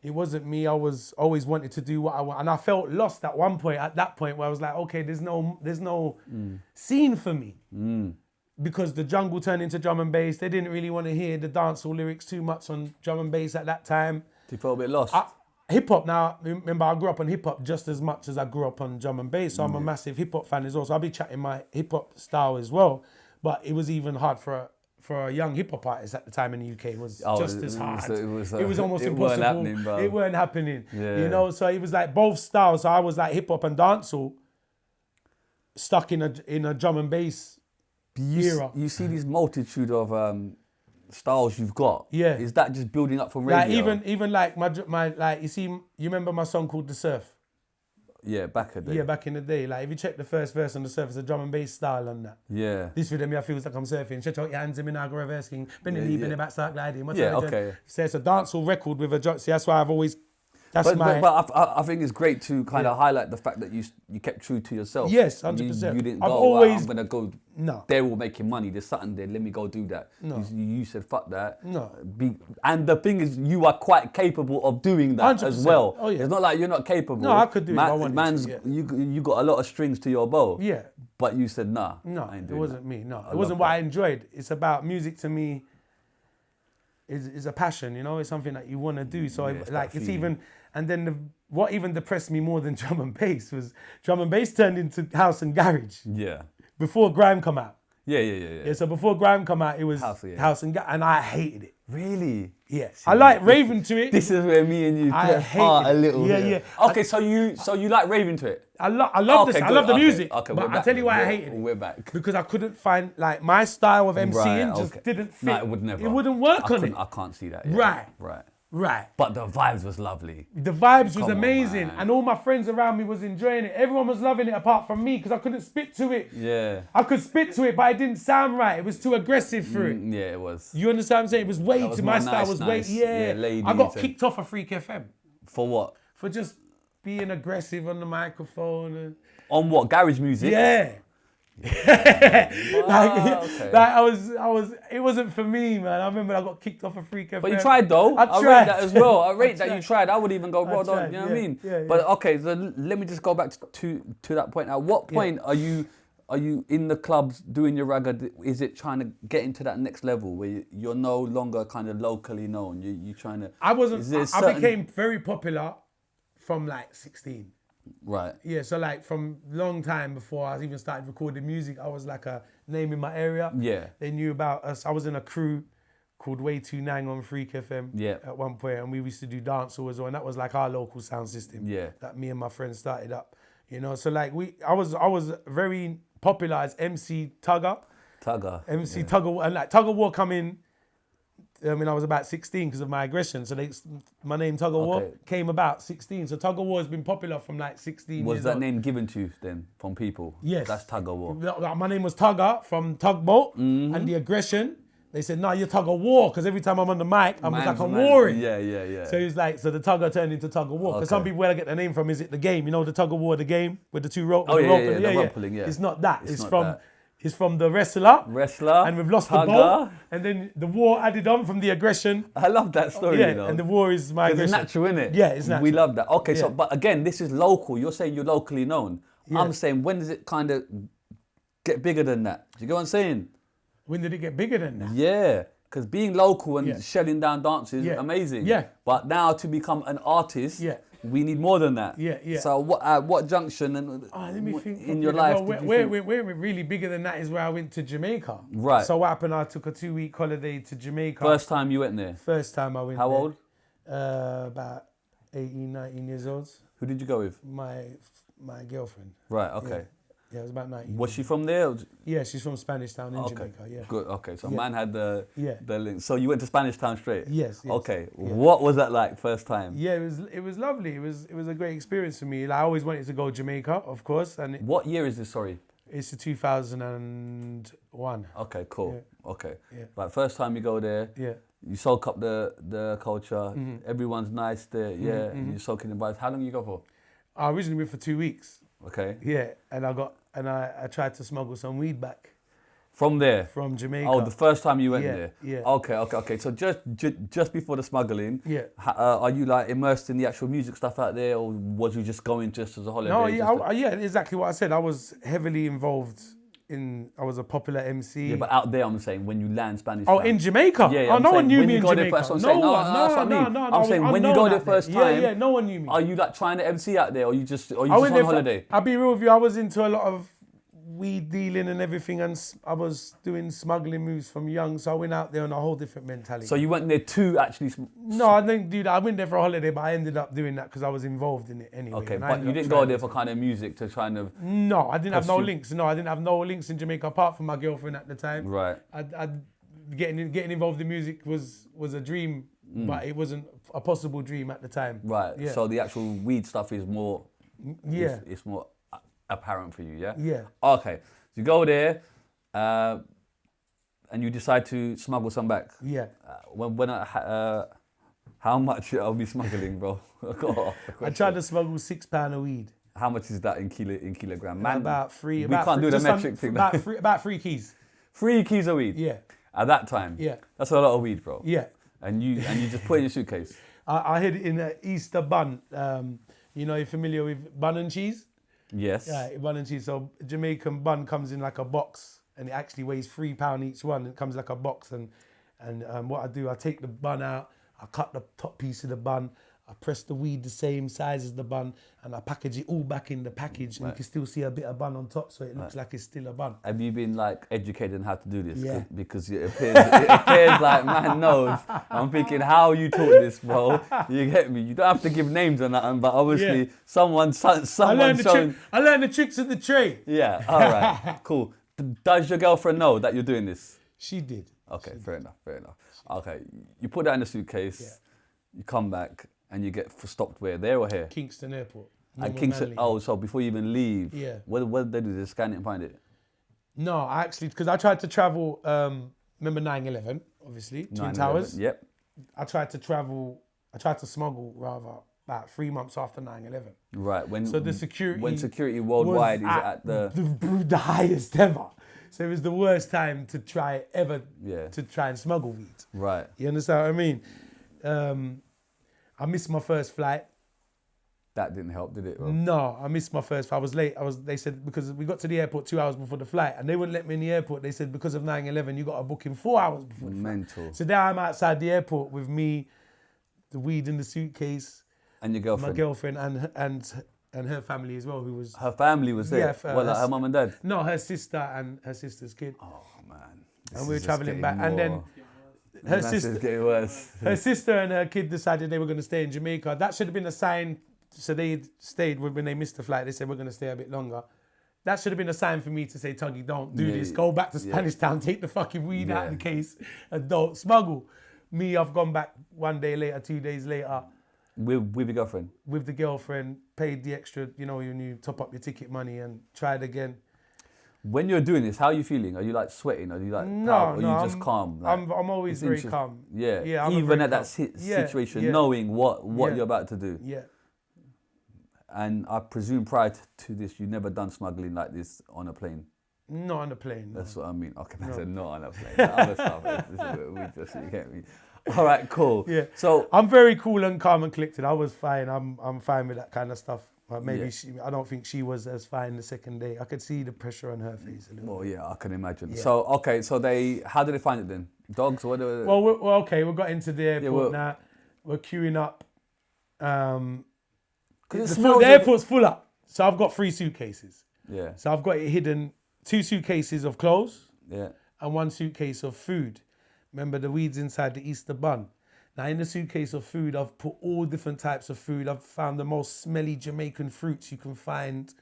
it wasn't me. I was always wanted to do what I want, and I felt lost at that point where I was like, okay, there's no scene for me. Because the jungle turned into drum and bass. They didn't really want to hear the dancehall lyrics too much on drum and bass at that time. You felt a bit lost. Hip hop now, remember I grew up on hip hop just as much as I grew up on drum and bass. So I'm a massive hip hop fan as well. So I'll be chatting my hip hop style as well. But it was even hard for a young hip hop artist at the time in the UK. It was just as hard. It was almost it impossible. weren't happening, bro. It weren't happening. Yeah. You know, so it was like both styles. So I was like hip hop and dancehall stuck in a drum and bass era. You see these multitude of styles you've got. Yeah. Is that just building up from radio? Like even like my like you see, you remember my song called The Surf? Yeah, back in the day. Yeah, back in the day. Like if you check the first verse on The Surf, it's a drum and bass style on that. Yeah. This rhythm here feels like I'm surfing. Stretch out your hands and me now go reversing. Bend the knee, bend the back, start gliding. What's Yeah, that again? okay. So it's a dancehall record with a drum. See, that's why I've always. But I think it's great to kind of highlight the fact that you kept true to yourself. Yes, 100%. You didn't I've go, always- I'm going to go, No. they're all making money, there's something there, let me go do that. No. You said, fuck that. No. And the thing is, you are quite capable of doing that as 100%. well. Oh, yeah. It's not like you're not capable. No, I could do it if I wanted to, yeah. You got a lot of strings to your bow. Yeah. But you said, nah. No, I ain't it doing wasn't that. me. No, I it wasn't love what that. I enjoyed. It's about music to me. Is a passion, you know. It's something that you want to do. So it's like that it's feeling. even, and then what even depressed me more than drum and bass was drum and bass turned into house and garage Yeah. before grime come out. Yeah. Yeah, so before grime come out, it was House, yeah. house and garage, and I hated it. Really? Yes, I like raving to it. This is where me and you I play apart hated a it. little Yeah, bit. yeah. Okay, so you like raving to it? I love Okay, this. I good. love the Okay, music, okay, but we're I back tell you then. why I We're- hated it. we're back. Because I couldn't find like my style of MCing just okay. didn't fit. No, it would never. It wouldn't work on it. I can't see that. Yeah. Right. Right. Right. But the vibes was lovely. The vibes was Come on, amazing, man. and all my friends around me was enjoying it. Everyone was loving it apart from me because I couldn't spit to it. Yeah. I could spit to it, but it didn't sound right. It was too aggressive for it. Yeah, it was. You understand what I'm saying? It was way That was too. more My style nice, was nice. way. Yeah, Yeah. ladies I got and- kicked off of Freak FM For what? for just being aggressive on the microphone. And, On what? Garage music? yeah. okay. Like I was. It wasn't for me, man. I remember I got kicked off of Freak FM. But you tried though. I rate tried. that as well. I rate that you tried. tried. I would even go, well done. tried, You know what I yeah, mean? yeah, But okay, so let me just go back to that point. At what point are you in the clubs doing your ragga? Is it trying to get into that next level where you're no longer kind of locally known? You trying to? I wasn't. Is there I certain- became very popular from like 16. Right. Yeah, so like from long time before I even started recording music, I was like a name in my area. Yeah. They knew about us. I was in a crew called Way 29 on Freak FM Yeah. at one point, and we used to do dancehall as well, and that was like our local sound system. Yeah. That me and my friends started up. You know, so like I was very popular as MC Tugger. Tugger. MC Tuggawar, and like Tuggawar come in. I mean, I was about 16 because of my aggression. So my name Tuggawar Okay. came about 16. So Tuggawar has been popular from like 16 Was years that old. name given to you then from people? Yes. That's Tuggawar. My name was Tugger from Tugboat Mm-hmm. and the aggression. They said, no, you're Tuggawar because every time I'm on the mic, I'm like Man's I'm man. warring. Yeah. So it's like, so the Tugger turned into Tuggawar. Because some Okay. people, where I get the name from, is it the game? You know, the Tugawar, the game with the two rope. Oh, with the yeah, rope yeah, and- the rope pulling, yeah. It's not that. It's It's not from. that. It's from the wrestler. Wrestler. And we've lost Tugger. the ball. And then the war added on from the aggression. I love that story, Yeah, you know. and the war is my Because aggression. it's natural, innit? Yeah, it's natural. We love that. Okay, so, Yeah. but again, this is local. You're saying you're locally known. Yeah. I'm saying, when does it kind of get bigger than that? Do you get what I'm saying? When did it get bigger than that? Yeah. Because being local and Yeah. shelling down dances is Yeah. amazing. Yeah. But now to become an artist, Yeah. we need more than that. Yeah. So what junction and Let me think in your properly. life Well, did you where think- we're really bigger than that is where I went to Jamaica. Right. So what happened? I took a 2-week holiday to Jamaica. First time you went there? First time I went How there. old? About 18, 19 years old. Who did you go with? My girlfriend. Right, okay. Yeah, it was about 19. Was she from there? Yeah, she's from Spanish Town in Okay, Jamaica. Yeah. good. Okay, so Yeah. man had the Yeah. link. So you went to Spanish Town straight? Yes. Okay, Yeah. what was that like first time? Yeah, it was lovely. It was a great experience for me. Like, I always wanted to go Jamaica, of course, and What year is this? Sorry. it's 2001. Okay, cool. Yeah. Okay. Yeah. Like first time you go there, Yeah. you soak up the culture. Mm-hmm. Everyone's nice there. Yeah, and you're soaking the vibes. How long you go for? I originally went for 2 weeks. Okay. Yeah, and I tried to smuggle some weed back From there. from Jamaica. Oh, the first time you went Yeah, there. yeah. Okay. So just before the smuggling, Yeah. Are you like immersed in the actual music stuff out there, or was you just going just as a holiday? No, just yeah, exactly what I said. I was heavily involved I was a popular MC. yeah, but out there, I'm saying when you land Spanish. Oh, Town. in Jamaica? Yeah, Oh, I'm no one saying knew when me you in go there Jamaica. first, I'm No saying, one. that's what I mean. No. I'm saying when you unknown go there out first time, Yeah, no one knew me. are you like trying to MC out there, or you just I on went there holiday? I'll be real with you. I was into a lot of weed dealing and everything, and I was doing smuggling moves from young, so I went out there on a whole different mentality. So you went there to actually... No, I didn't do that. I went there for a holiday, but I ended up doing that because I was involved in it anyway. Okay, and I but ended you up didn't go trying there to- for kind of music to try and... No, I didn't have no pursue- links. No, I didn't have no links in Jamaica apart from my girlfriend at the time. Right. Getting involved in music was a dream, but it wasn't a possible dream at the time. Right, Yeah. so the actual weed stuff is more... Yeah. It's more apparent for you, yeah? Yeah. Okay, so you go there and you decide to smuggle some back. Yeah. How much are we smuggling, bro? I tried to smuggle £6 of weed. How much is that in kilogram? Man, About three. We can't do the metric thing. About 3 keys. 3 keys of weed. Yeah. At that time. Yeah. That's a lot of weed, bro. Yeah. And you just put it in your suitcase. I hid it in an Easter bun. You know, you're familiar with bun and cheese? Yes. Yeah, bun and cheese. So Jamaican bun comes in like a box, and it actually weighs £3 each one. It comes like a box, and what I do, I take the bun out, I cut the top piece of the bun, I press the weed the same size as the bun, and I package it all back in the package, and you can still see a bit of bun on top, so it looks like it's still a bun. Have you been like educated on how to do this? Yeah. Because it appears like man knows. I'm thinking, how you taught this, bro? You get me? You don't have to give names or nothing, but obviously Yeah. someone I learned showing. I learned the tricks of the trade. Yeah. All right. Cool. Does your girlfriend know that you're doing this? She did. Okay. Fair enough. Okay. You put that in the suitcase. Yeah. You come back and you get stopped where? There or here? Kingston Airport. And Northern Kingston. Manly. Oh, so before you even leave. Yeah. What did they do? They scan it and find it. No, I actually, because I tried to travel, remember 9/11, obviously, Twin 9/11, Towers? Yep. I tried to smuggle rather, about 3 months after 9/11. Right. So the security... When security worldwide is was at the... the highest ever. So it was the worst time to try to try and smuggle weed. Right. You understand what I mean? I missed my first flight. That didn't help, did it? Bro? No, I missed my first flight. I was late. They said, because we got to the airport 2 hours before the flight, and they wouldn't let me in the airport. They said, because of 9/11, you got to book in 4 hours before the flight. Mental. So there I'm outside the airport with me, the weed in the suitcase, And your girlfriend? my girlfriend, and her family as well, who was... Her family was there? Yeah, Well, like her mum and dad? No, her sister and her sister's kid. Oh, man. And we were travelling back. And then her sister... It's getting worse. Her sister and her kid decided they were going to stay in Jamaica. That should have been a sign. So they stayed when they missed the flight. They said, we're going to stay a bit longer. That should have been a sign for me to say, Tuggy, don't do this. Go back to Spanish Town, take the fucking weed out of the case, and don't smuggle. Me, I've gone back 1 day later, 2 days later. With your girlfriend? With the girlfriend, paid the extra, you know, when you top up your ticket money, and tried again. When you're doing this, how are you feeling? Are you like sweating? Are you like No, proud? Or no, are you just calm? Like, I'm always very calm. Yeah, Yeah, I'm even very at that calm. situation, knowing what you're about to do. Yeah. And I presume prior to this, you've never done smuggling like this on a plane. Not on a plane. No. That's what I mean. Okay, that's not on a plane. The other stuff, we just, you get me. All right, cool. Yeah. So I'm very cool and calm and collected. I was fine. I'm fine with that kind of stuff. But maybe I don't think she was as fine the second day. I could see the pressure on her face a little. well, yeah, I can imagine. Yeah. So okay, so how did they find it then? Dogs? What? Well, okay. We got into the airport now. We're queuing up. The airport's full up. So I've got 3 suitcases. Yeah. So I've got it hidden, 2 suitcases of clothes. Yeah. And 1 suitcase of food. Remember, the weed's inside the Easter bun. Now, in the suitcase of food, I've put all different types of food. I've found the most smelly Jamaican fruits you can find.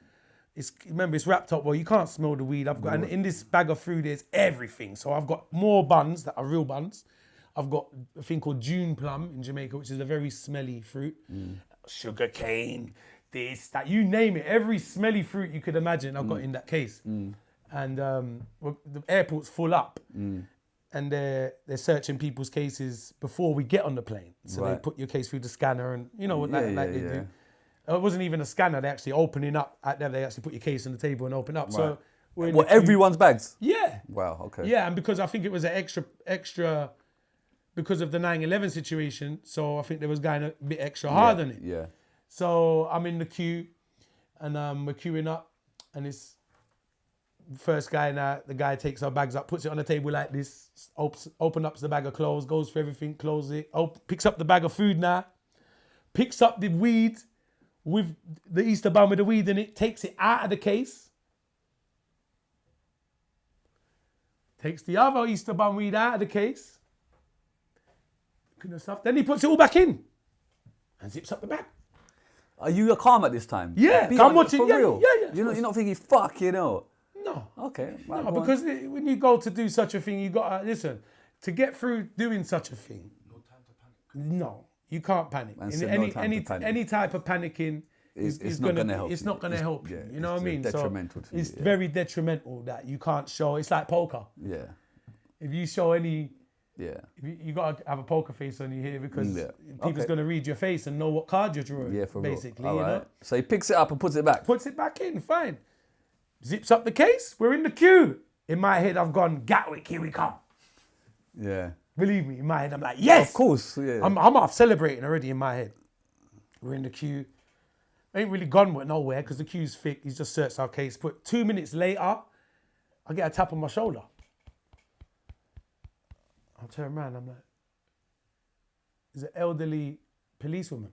Remember, it's wrapped up well. You can't smell the weed. And in this bag of food, there's everything. So I've got more buns that are real buns. I've got a thing called June plum in Jamaica, which is a very smelly fruit. Sugar cane, this, that, you name it. Every smelly fruit you could imagine, I've got in that case. And the airport's full up. And they're searching people's cases before we get on the plane. So they put your case through the scanner, and you know what they do. It wasn't even a scanner. They actually opening up at them. They actually put your case on the table and open up. Right. So we're in the queue. Everyone's bags? Yeah. Wow. Okay. Yeah, and because I think it was an extra because of the 9/11 situation. So I think they was going a bit extra hard on it. Yeah. So I'm in the queue, and we're queuing up, and it's first guy now. The guy takes our bags up, puts it on the table like this, open up the bag of clothes, goes for everything, closes it, picks up the bag of food now, picks up the weed with the Easter bun with the weed in it, takes it out of the case, Takes the other Easter bun weed out of the case. Looking at stuff. Then he puts it all back in and zips up the bag. Are you calm at this time? Yeah, Be I'm honest, watching. for Yeah, real. yeah. You're not thinking, fuck, you know. No. Okay. Right, No, go on. because when you go to do such a thing, you got to, listen, to get through doing such a thing. No time to panic. No, you can't panic. Man said no time to panic. Any type of panicking It's not going to help It's you. not going to help you. Yeah, You know what I mean? detrimental to you, It's yeah. very detrimental that you can't show. It's like poker. Yeah. If you show any, Yeah. you got to have a poker face on you here because Yeah. people's Okay. going to read your face and know what card you're drawing. Yeah, for basically, real. All you right. know? So he picks it up and puts it back. Puts it back in, fine. Zips up the case. We're in the queue. In my head, I've gone, Gatwick, here we come. Yeah. Believe me, in my head, I'm like, yes. Of course. Yeah. I'm half celebrating already in my head. We're in the queue. Ain't really gone nowhere because the queue's thick. He's just searched our case. But 2 minutes later, I get a tap on my shoulder. I turn around, I'm like, there's an elderly policewoman.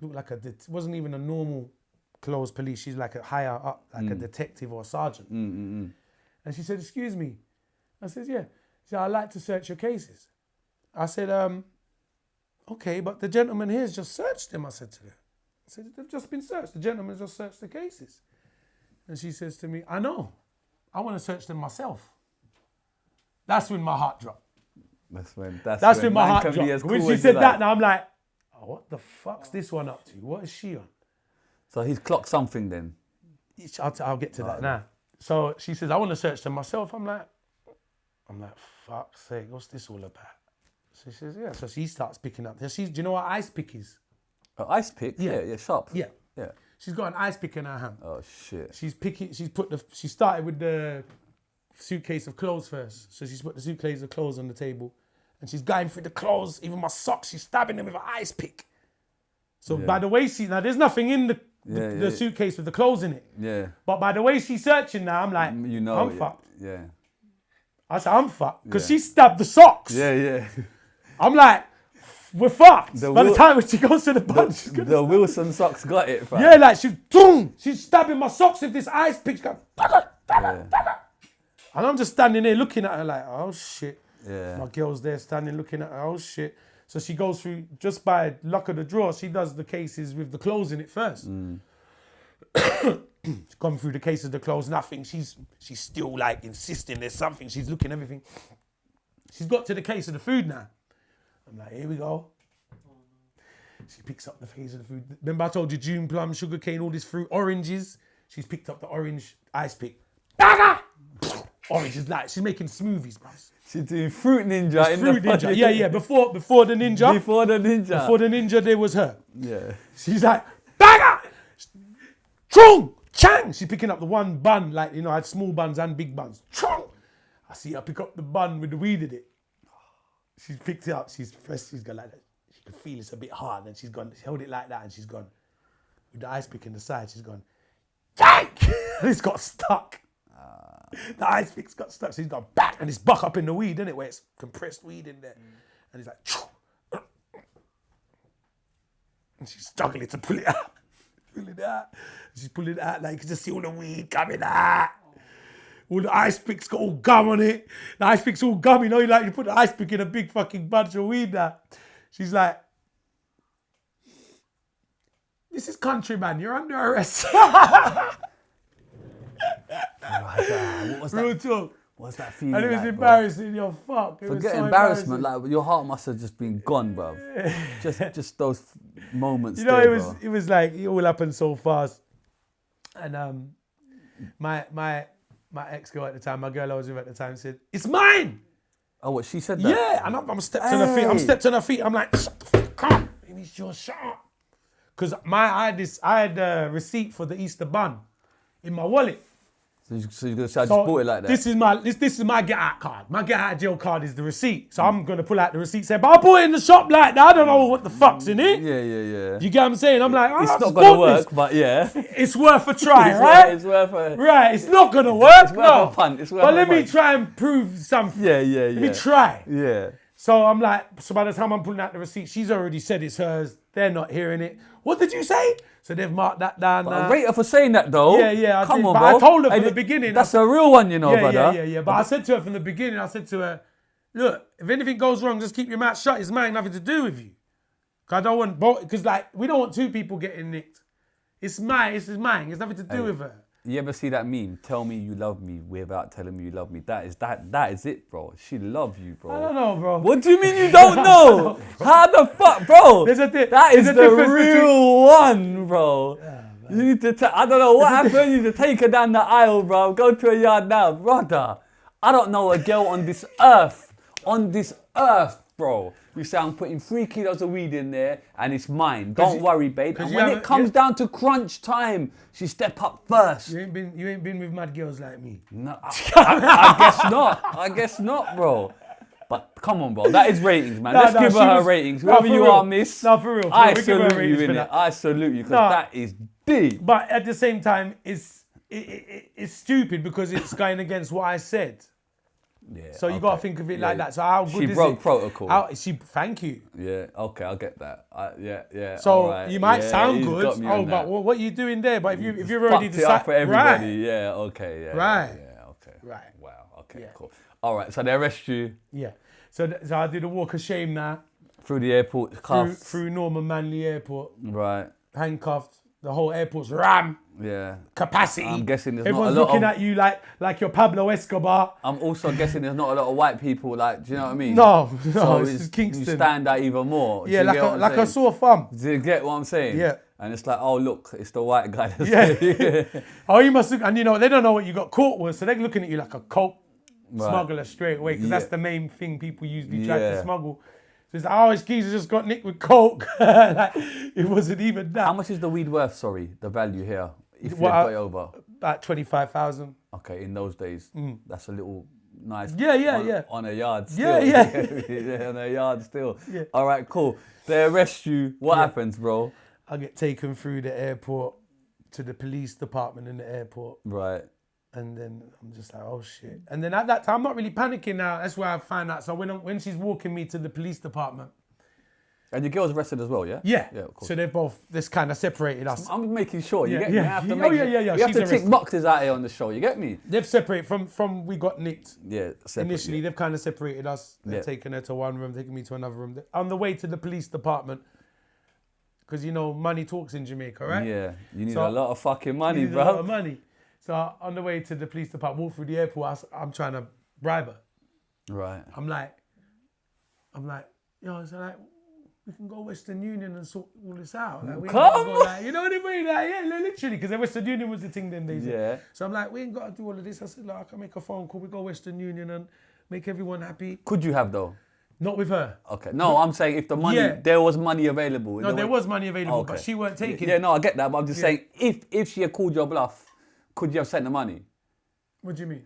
Looked like wasn't even a normal clothes police. She's like a higher up, like a detective or a sergeant. And she said, excuse me. I said, yeah. She said, I'd like to search your cases. I said, okay, but the gentleman here's just searched them, I said to her. I said, they've just been searched. The gentleman just searched the cases. And she says to me, I know. I want to search them myself. That's when my heart dropped. That's when My man heart can be dropped. as When cool she as said you that, like. now I'm like, oh, what the fuck's this one up to? What is she on? So he's clocked something then. I'll get to that now. So she says, I want to search them myself. I'm like, fuck's sake, what's this all about? So she says, yeah. So she starts picking up. Do you know what ice pick is? An ice pick? Yeah. Yeah, sharp. Yeah. Yeah. She's got an ice pick in her hand. Oh shit. She started with the suitcase of clothes first. So she's put the suitcase of clothes on the table and she's going through the clothes, even my socks, she's stabbing them with an ice pick. So by the way now there's nothing in the suitcase with the clothes in it. Yeah. But by the way she's searching now, I'm like, You know. I'm fucked. Yeah. I said, I'm fucked. Because Yeah. she stabbed the socks. Yeah, yeah. I'm like, we're fucked. The By the Wil- time when she goes to the bun, she's gonna The Wilson socks got it, fam. yeah, like she's stabbing my socks with this ice pick. She's going, Yeah. and I'm just standing there looking at her like, oh shit. Yeah. My girl's there standing looking at her, oh shit. So she goes through, just by luck of the draw, she does the cases with the clothes in it first. She's gone through the cases of the clothes, nothing. She's still like insisting there's something. She's looking everything. She's got to the case of the food now. I'm like, here we go. She picks up the case of the food. Remember I told you June plum, sugar cane, all this fruit, oranges. She's picked up the orange ice pick. Bagger! Oranges, like she's making smoothies, bro. She's doing Fruit Ninja in Fruit the ninja. fucking- Yeah. Before the ninja. Before the ninja. Before the ninja, there was her. Yeah. She's like, bagger! Chung! Chang! She's picking up the one bun, like, I had small buns and big buns. Chung! I see her pick up the bun with the weed in it. She's picked it up, she's gone like that. She can feel it's a bit hard, and she held it like that, and she's gone, with the ice pick in the side, she's gone, yank! And it's got stuck. The ice pick's got stuck, so he's gone back, and it's buck up in the weed, isn't it, where it's compressed weed in there. And he's like, Choo! And she's struggling to pull it out. She's pulling it out, like you can just see all the weed coming out. All the ice picks got all gum on it. The ice pick's all gum, you put the ice pick in a big fucking bunch of weed now. She's like, this is country, man, you're under arrest. What was Real that? talk. What's that feeling And it was like, bro? embarrassing, yo, fuck. It was Forget so embarrassment, embarrassing. like your heart must have just been gone, bro. just those moments. You know, there, it was like, it all happened so fast. And my ex-girl at the time, my girl I was with at the time said, it's mine! Oh, what, she said that? Yeah, and I'm stepped on her feet. I'm stepped on her feet. I'm like, shut the fuck up. Baby, shut up. Because I had a receipt for the Easter bun in my wallet. So you're gonna say I just bought it like that? This is my get out card. My get out of jail card is the receipt. So I'm gonna pull out the receipt, say, but I bought it in the shop like that. I don't know what the fuck's in it. Yeah. You get what I'm saying? I'm like, It's I've not bought gonna work, this. but yeah. It's worth a try, right? It's worth a... Right, it's not gonna work. worth no. a punt, it's worth but a let me punt. try and prove something. Yeah. Let me try. Yeah. So I'm like, so by the time I'm pulling out the receipt, she's already said it's hers. They're not hearing it. What did you say? So they've marked that down But now. I rate her for saying that though. Yeah, I Come did. on, But bro. I told her from Hey, the beginning. That's a real one, you know, brother. Yeah. But I said to her from the beginning, I said to her, look, if anything goes wrong, just keep your mouth shut. It's mine, nothing to do with you. Cause I don't want both. Because like we don't want two people getting nicked. It's mine. It's mine. It's nothing to do with her. You ever see that meme? Tell me you love me without telling me you love me. That is it, bro. She loves you, bro. I don't know, bro. What do you mean you don't know? How the fuck, bro? There's a that is the difference real one, bro. You need to. I don't know what happened. You need to take her down the aisle, bro. Go to a yard now, brother. I don't know a girl on this earth, bro. You say I'm putting 3 kilos of weed in there and it's mine. Don't worry, babe. And when it comes down to crunch time, she step up first. You ain't been with mad girls like me. No, I guess not. I guess not, bro. But come on, bro. That is ratings, man. Let's give her ratings. Whoever you are, miss. No, for real. I salute you in it. I salute you because that is deep. But at the same time, it's stupid because it's going against what I said. Yeah, so you got to think of it like that. So how good is it? She broke protocol. Thank you. Yeah, okay, I'll get that. Yeah. So right. you might sound good. Oh, but what are you doing there? But if you've already decided, it up for everybody. Right. Yeah, okay, yeah. Right. Yeah, okay. Right. Wow. Okay, cool. All right, so they arrest you. Yeah. So I did a walk of shame now. Through the airport, cuffed. Through Norman Manley Airport. Right. Handcuffed. The whole airport's ram. Yeah. Capacity. I'm guessing there's Everyone's not a lot looking at you like you're Pablo Escobar. I'm also guessing there's not a lot of white people, like, do you know what I mean? No, so it's Kingston. You stand out even more. Yeah, like a sore thumb. Do you get what I'm saying? Yeah. And it's like, oh, look, it's the white guy. Yeah. Oh, you must look, and they don't know what you got caught with, so they're looking at you like a coke smuggler straight away, because that's the main thing people usually try to smuggle. So it's like, oh, his geezer just got nicked with coke. Like, it wasn't even that. How much is the weed worth, sorry, the value here, if you got it over? About 25,000. Okay, in those days, that's a little nice. Yeah. On a yard still. Yeah. On a yard still. Yeah. All right, cool. They arrest you. What happens, bro? I get taken through the airport to the police department in the airport. Right. And then I'm just like, oh shit. And then at that time, I'm not really panicking now. That's where I find out. So when she's walking me to the police department. And your girl's arrested as well, yeah? Yeah. Yeah, of course. So they're both, this kind of separated us. I'm making sure, you get me? Yeah. You have to Oh, make yeah. You have She's to tick arrested. boxes out here on the show, you get me? They've separated from we got nicked. Yeah, separate, Initially, they've kind of separated us. They've taken her to one room, taken me to another room. On the way to the police department, because money talks in Jamaica, right? Yeah, you need a lot of fucking money, bro. A lot of money. So on the way to the police department, walk through the airport, I'm trying to bribe her. Right. I'm like, so like, we can go Western Union and sort all this out. Like, we ain't gotta go, like, you know what I mean? Like, yeah, literally, because Western Union was the thing then days. Yeah. So I'm like, we ain't got to do all of this. I said, like, I can make a phone call. We go Western Union and make everyone happy. Could you have though? Not with her. Okay. No, I'm saying if the money, there was money available. No, there was money available, but she weren't taking it. Yeah, no, I get that, but I'm just saying, if she had called your bluff, could you have sent the money? What do you mean?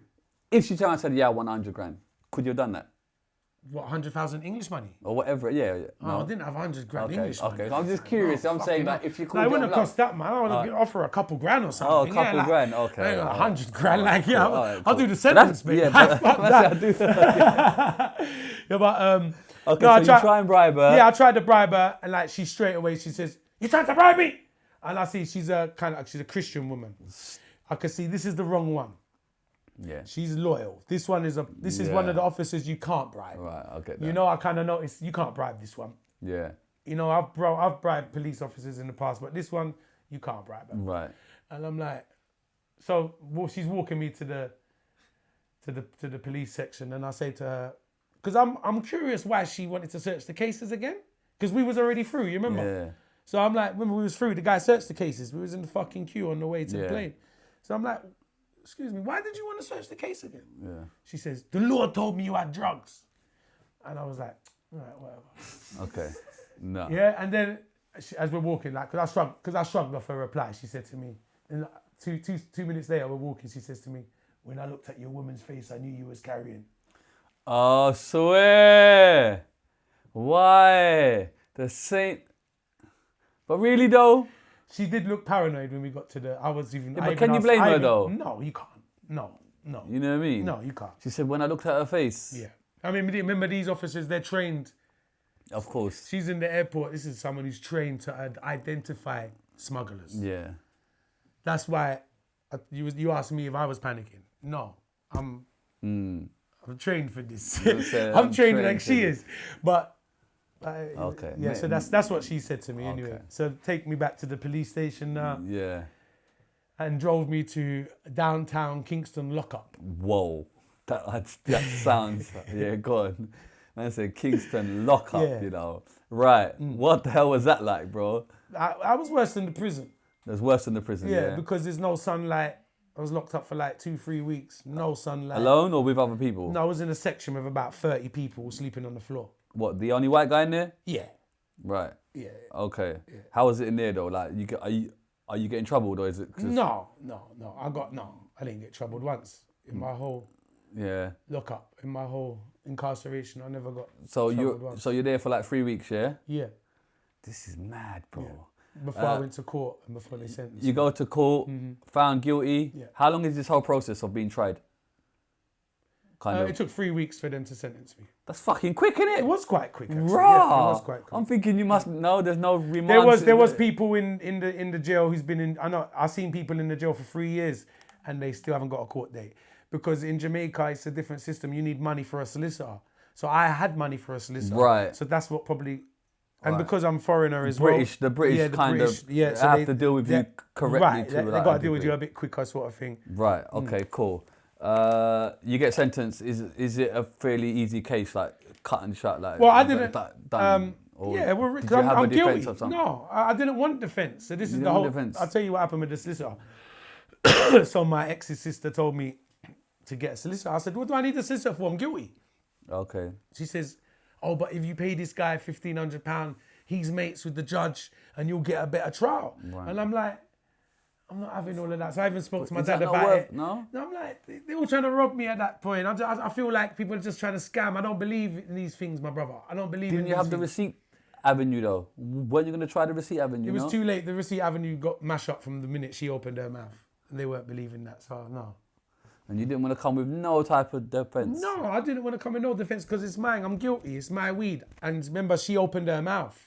If she turned around and said, yeah, I want 100 grand, could you have done that? What, 100,000 English money? Or whatever, yeah. No, I didn't have 100 grand English money. Okay, I'm just curious. I'm saying that if you called it your wouldn't bluff. have cost that, man. I want to offer a couple grand or something. Oh, a couple grand, okay. 100 grand, like, yeah, Alright, I'll do the sentence, mate. Yeah, Fuck that. Yeah, but, okay, no, so you try and bribe her. Yeah, I tried to bribe her, and like she straight away she says, "You trying to bribe me?" And I see she's a Christian woman. I can see this is the wrong one. Yeah. She's loyal. This one is one of the officers you can't bribe. Right, I'll get that. I kind of noticed you can't bribe this one. Yeah. I've bribed police officers in the past, but this one you can't bribe her. Right. And I'm like, so she's walking me to the police section, and I say to her, because I'm curious why she wanted to search the cases again, because we was already through. You remember? Yeah. So I'm like, remember we was through. The guy searched the cases. We was in the fucking queue on the way to the plane. So I'm like, excuse me, why did you want to search the case again? Yeah. She says, the Lord told me you had drugs. And I was like, all right, whatever. Okay. No. Yeah, and then as we're walking, like, because I shrugged off her reply, she said to me, and like, 2 minutes later we're walking, she says to me, when I looked at your woman's face, I knew you was carrying. Oh, swear. Why? The same. But really though? She did look paranoid when we got to the, but can you blame her though? No, you can't. No. You know what I mean? No, you can't. She said when I looked at her face. Yeah. I mean, remember these officers, they're trained. Of course. She's in the airport. This is someone who's trained to identify smugglers. Yeah. That's why you asked me if I was panicking. No, I'm trained for this. I'm trained like she is. But Okay. yeah, so that's what she said to me anyway. Okay. So take me back to the police station now Yeah. and drove me to downtown Kingston lockup. Whoa. That sounds, yeah, go on. Man said Kingston lockup, Yeah. you know. Right. What the hell was that like, bro? I was worse than the prison. That's worse than the prison, yeah. Because there's no sunlight. I was locked up for like 2-3 weeks. No sunlight. Alone or with other people? No, I was in a section with about 30 people sleeping on the floor. What, the only white guy in there? Yeah. Right. Yeah. Okay. How was it in there though? Like, are you getting troubled or is it? No. I didn't get troubled once in my whole lockup, in my whole incarceration. I never got troubled once. So you're there for like 3 weeks, yeah? Yeah. This is mad, bro. Yeah. Before I went to court and before they sentenced me. You go to court, found guilty. Yeah. How long is this whole process of being tried? It took 3 weeks for them to sentence me. That's fucking quick, innit? It was quite quick, actually. Raw. Yeah, it was quite quick. I'm thinking you must know there's no remand. There was people in the jail who's been in. I've seen people in the jail for 3 years and they still haven't got a court date because in Jamaica it's a different system. You need money for a solicitor. So I had money for a solicitor. Right. So that's what probably. And because I'm foreigner as the British kind of so have to deal with you correctly. Right, to they like got to deal with you a bit quicker, sort of thing. Right. Okay. Cool. You get sentenced. Is it a fairly easy case, like cut and shut? Like, well, I didn't. Done, Because did you have I'm a guilty. defense of something? No, I didn't want defense. So this is the whole. Defense. I'll tell you what happened with the solicitor. So my ex's sister told me to get a solicitor. I said, "What do I need a solicitor for? I'm guilty." Okay. She says, "Oh, but if you pay this guy £1,500, he's mates with the judge, and you'll get a better trial." Right. And I'm like, I'm not having all of that. So I even spoke to my Is dad that not about worth- it. no? I'm like, they're all trying to rob me at that point. I feel like people are just trying to scam. I don't believe in these things, my brother. I don't believe in Didn't these you have the things. receipt avenue though? Weren't you going to try the receipt avenue? It was too late. The receipt avenue got mashed up from the minute she opened her mouth. And they weren't believing that, so no. And you didn't want to come with no type of defense? No, I didn't want to come in no defense because it's mine. I'm guilty. It's my weed. And remember, she opened her mouth.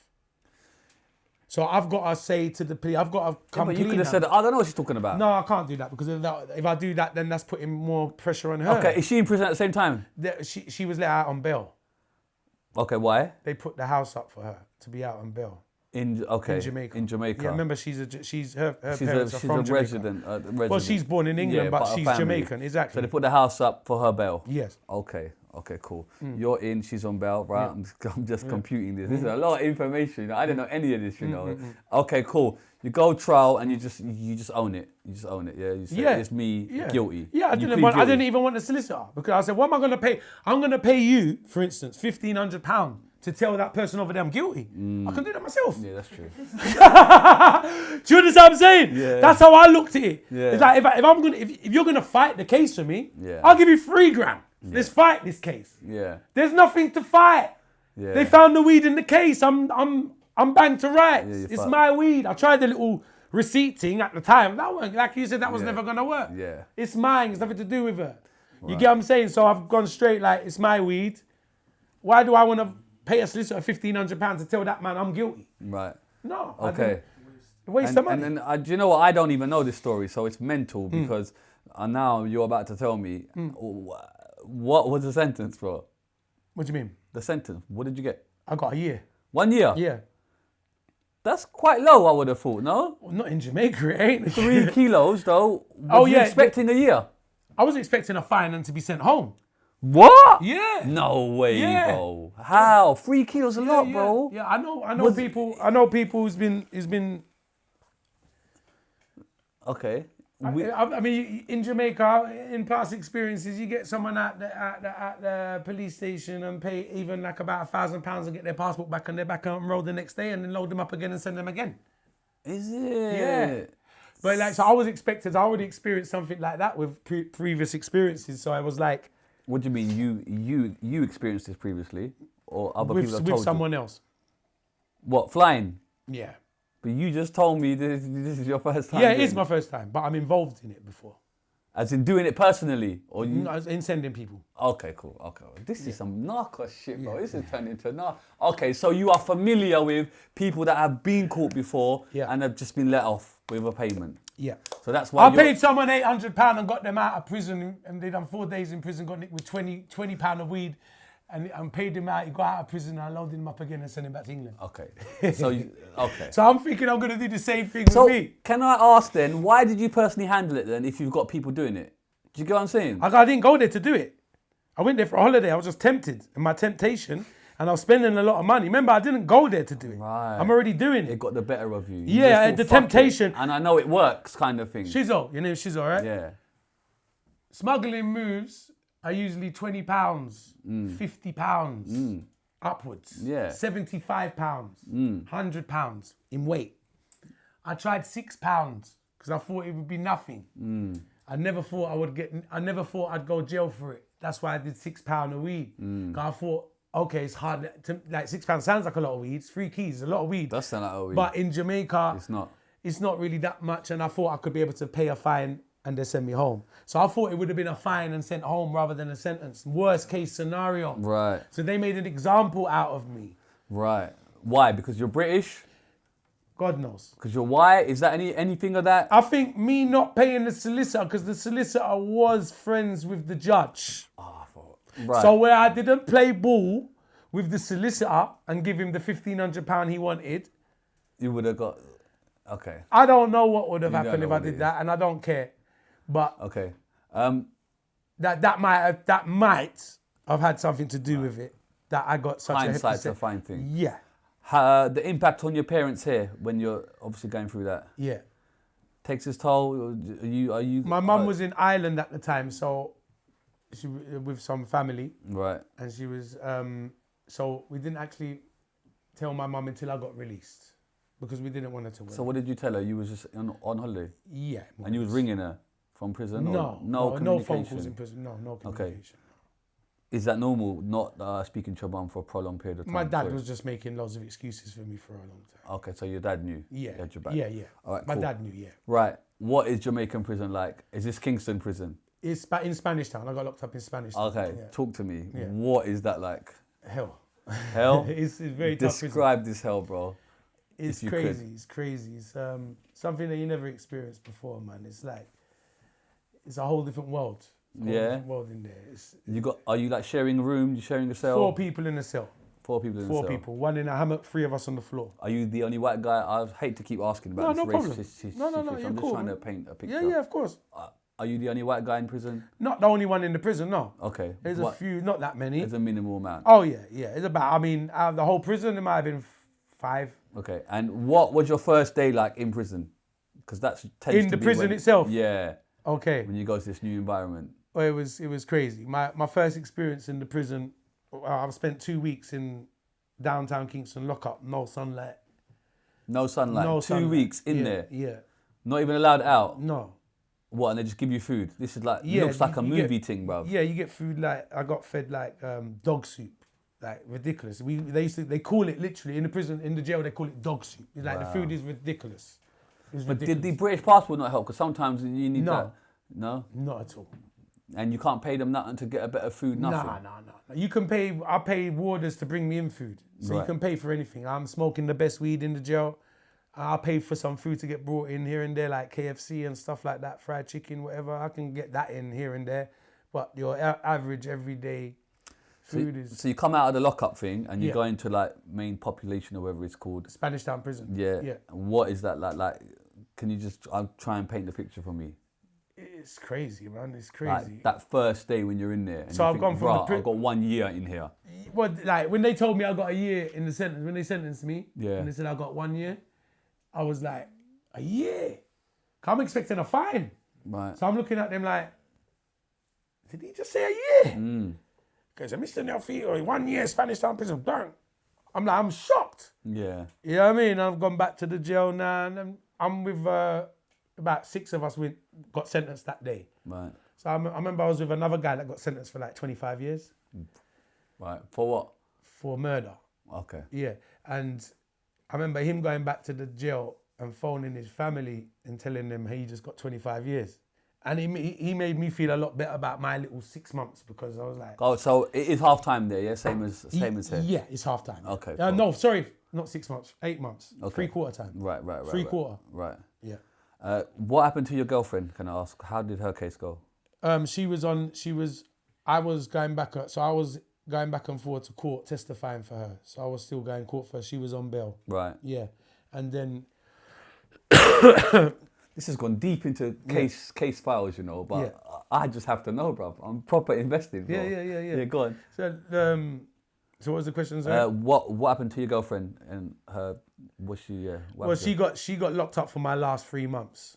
So I've got to say to the police, I've got to come But you clean could have now. said, I don't know what she's talking about. No, I can't do that because if I do that, then that's putting more pressure on her. Okay, is she in prison at the same time? She was let out on bail. Okay, why? They put the house up for her to be out on bail. In Jamaica. In Jamaica. Yeah, remember she's her she's parents are from a Jamaica. resident. Well, she's born in England, but her she's family. Jamaican, exactly. So they put the house up for her bail. Yes. Okay, cool. You're in, she's on bail, right? I'm just computing this. This is a lot of information. I didn't know any of this, you know. Okay, cool. You go trial and you just own it. You just own it, yeah. You say, it's me guilty. Yeah, I You didn't plead even guilty. want a solicitor because I said, what am I going to pay? I'm going to pay you, for instance, £1,500 to tell that person over there I'm guilty. I can do that myself. Yeah, that's true. Do you understand what I'm saying? Yeah. That's how I looked at it. Yeah. It's like if you're gonna fight the case for me, Yeah. I'll give you £3,000. Let's fight this case. Yeah. There's nothing to fight. Yeah. They found the weed in the case. I'm banged to rights. Yeah, you're It's fucked. my weed. I tried the little receipt thing at the time. That one, like you said, that was never gonna work. Yeah. It's mine. It's nothing to do with her. You get what I'm saying? So I've gone straight like it's my weed. Why do I want to pay a solicitor £1,500 to tell that man I'm guilty? Right. No. Okay. Waste of money. And then, do you know what? I don't even know this story, so it's mental because now you're about to tell me what was the sentence, bro? What do you mean? The sentence. What did you get? I got a year. 1 year? Yeah. That's quite low, I would have thought, no? Well, not in Jamaica, it ain't. 3 kilos, though. Was you expecting a year? I was expecting a fine and to be sent home. What? Yeah. No way, Yeah. bro. How? 3 kilos a lot, yeah, bro. Yeah, I know people. I know people who's been. Okay. I mean, in Jamaica, in past experiences, you get someone at the police station and pay even like about £1,000 and get their passport back and they're back on road the next day and then load them up again and send them again. Is it? Yeah. But like, so I was expected. I already experienced something like that with previous experiences. So I was like, What do you mean? You experienced this previously, or other people have with told someone else. What, flying? Yeah. But you just told me this is your first time. Yeah, it doing is my first time, but I'm involved in it before. As in doing it personally, or you? No, I was in sending people. Okay, cool. Okay, this is some narco shit, bro. This is turned into narco. Okay, so you are familiar with people that have been caught before and have just been let off with a payment. Yeah. So that's why I paid someone £800 and got them out of prison, and they done 4 days in prison, got nicked with £20 of weed, and paid him out. He got out of prison, and I loaded him up again and sent him back to England. Okay. So okay. So I'm thinking I'm gonna do the same thing So with me. can I ask then, why did you personally handle it then if you've got people doing it? Do you get what I'm saying? I didn't go there to do it. I went there for a holiday. I was just tempted, and my temptation, and I was spending a lot of money. Remember, I didn't go there to do it. Right. I'm already doing It it. got the better of you. You Yeah, just the thought, "Fuck temptation." it," and I know it works, kind of thing. Shizzo, your name's Shizzo, right? Yeah. Smuggling moves are usually £20, £50 upwards. Yeah. £75, £100 in weight. I tried £6 because I thought it would be nothing. I never thought I'd go jail for it. That's why I did £6 of weed. 'Cause I thought, okay, it's hard. Like £6 sounds like a lot of weed. It's 3 keys, a lot of weed. That's not like a weed. But in Jamaica, It's not. really that much, and I thought I could be able to pay a fine and they send me home. So I thought it would have been a fine and sent home rather than a sentence. Worst case scenario. Right. So they made an example out of me. Right. Why? Because you're British? God knows. Because you're white? Is that anything of that? I think me not paying the solicitor, because the solicitor was friends with the judge. Right. So where I didn't play ball with the solicitor and give him the £1,500 he wanted, You would have got... Okay. I don't know what would have You don't happened know if I what it did is. that, and I don't care. But Okay. that might have had something to do with it. That I got such Hindsight's a a fine thing. Yeah, The impact on your parents here when you're obviously going through that yeah. takes its toll. Are you? My mum was in Ireland at the time, so she with some family, right. and she was. So we didn't actually tell my mum until I got released because we didn't want her to work. So what did you tell her? You was just on holiday, Yeah. more and you or was less. ringing her from prison. No, no no phone communication. calls in prison. No communication. Is that normal? Not speaking to your mum for a prolonged period of time. My dad Sorry. was just making loads of excuses for me for a long time. Okay, so your dad knew. Yeah, He had your back. yeah. All right, My cool. dad knew. Yeah. Right. What is Jamaican prison like? Is this Kingston prison? It's in Spanish Town. I got locked up in Spanish Town. Okay, Yeah. talk to me. Yeah. What is that like? Hell. Hell? it's very tough. prison. Describe this hell, bro. It's if you crazy. could. It's crazy. It's something that you never experienced before, man. It's like it's a whole different world. Whole different world in there. It's Are you like sharing a room? You sharing a cell? 4 people in a cell. 4 people in a 4 cell. people. 1 in a hammock. 3 of us on the floor. Are you the only white guy? I hate to keep asking about No, this no problem. racist No, situation. you're I'm just cool, trying to man. paint a picture. Yeah, of course. Are you the only white guy in prison? Not the only one in the prison. No. Okay. There's a few. Not that many. There's a minimal amount. Oh yeah. It's about. I mean, out of the whole prison, there might have been 5. Okay. And what was your first day like in prison? Because that's tends In to the be prison when- itself? Yeah. Okay. When you go to this new environment. Well, it was crazy. My first experience in the prison. I've spent 2 weeks in downtown Kingston lockup. No sunlight. No sunlight. No 2 sunlight. weeks in there. Yeah. Not even allowed out. No. What? And they just give you food. This is like Yeah, looks like a you movie get- thing, bro. Yeah, you get food like I got fed like dog soup, like ridiculous. They call it literally in the prison, in the jail they call it dog soup. It's like the food is ridiculous. It's But ridiculous. did the British passport not help? Because sometimes you need No. that. No. Not at all. And you can't pay them nothing to get a better food. Nothing. Nah. You can pay. I pay warders to bring me in food, so you Right. can pay for anything. I'm smoking the best weed in the jail. I'll pay for some food to get brought in here and there, like KFC and stuff like that, fried chicken, whatever. I can get that in here and there. But your average everyday food is So you come out of the lockup thing and you Yeah. go into like main population or whatever it's called. Spanish Town prison. Yeah. Yeah. What is that like? Like, can you just try and paint the picture for me? It's crazy, man. It's crazy. Like that first day when you're in there. And So you I've think, gone from the "Bruh, I've got 1 year in here. Well, like when they told me I got a year in the sentence, when they sentenced me, Yeah. and they said I got 1 year, I was like, a year? 'Cause I'm expecting a fine. Right. So I'm looking at them like, did he just say a year? Because Mr. Nelfi, or 1 year Spanish Town prison, dang. I'm like, I'm shocked. Yeah. You know what I mean? I've gone back to the jail now, and I'm with about 6 of us got sentenced that day. Right. So I remember I was with another guy that got sentenced for like 25 years Right. For what? for murder. Okay. Yeah, and I remember him going back to the jail and phoning his family and telling them, hey, he just got 25 years. And he made me feel a lot better about my little 6 months because I was like, Oh, so it is half time there, yeah? Same as here. yeah, it's half time. Okay, cool. No, sorry, not 6 months, 8 months. Okay. 3/4 time. Right. Three-quarter. Right. Yeah. What happened to your girlfriend, can I ask? How did her case go? I was going back and forth to court testifying for her. So I was still going court for her. She was on bail. Right. Yeah. And then This has gone deep into case files, you know, but I just have to know, bruv. I'm proper invested, bro. Yeah. Yeah, go on. So what was the question, sir? What happened to your girlfriend and her? Was she? Well, she got locked up for my last 3 months.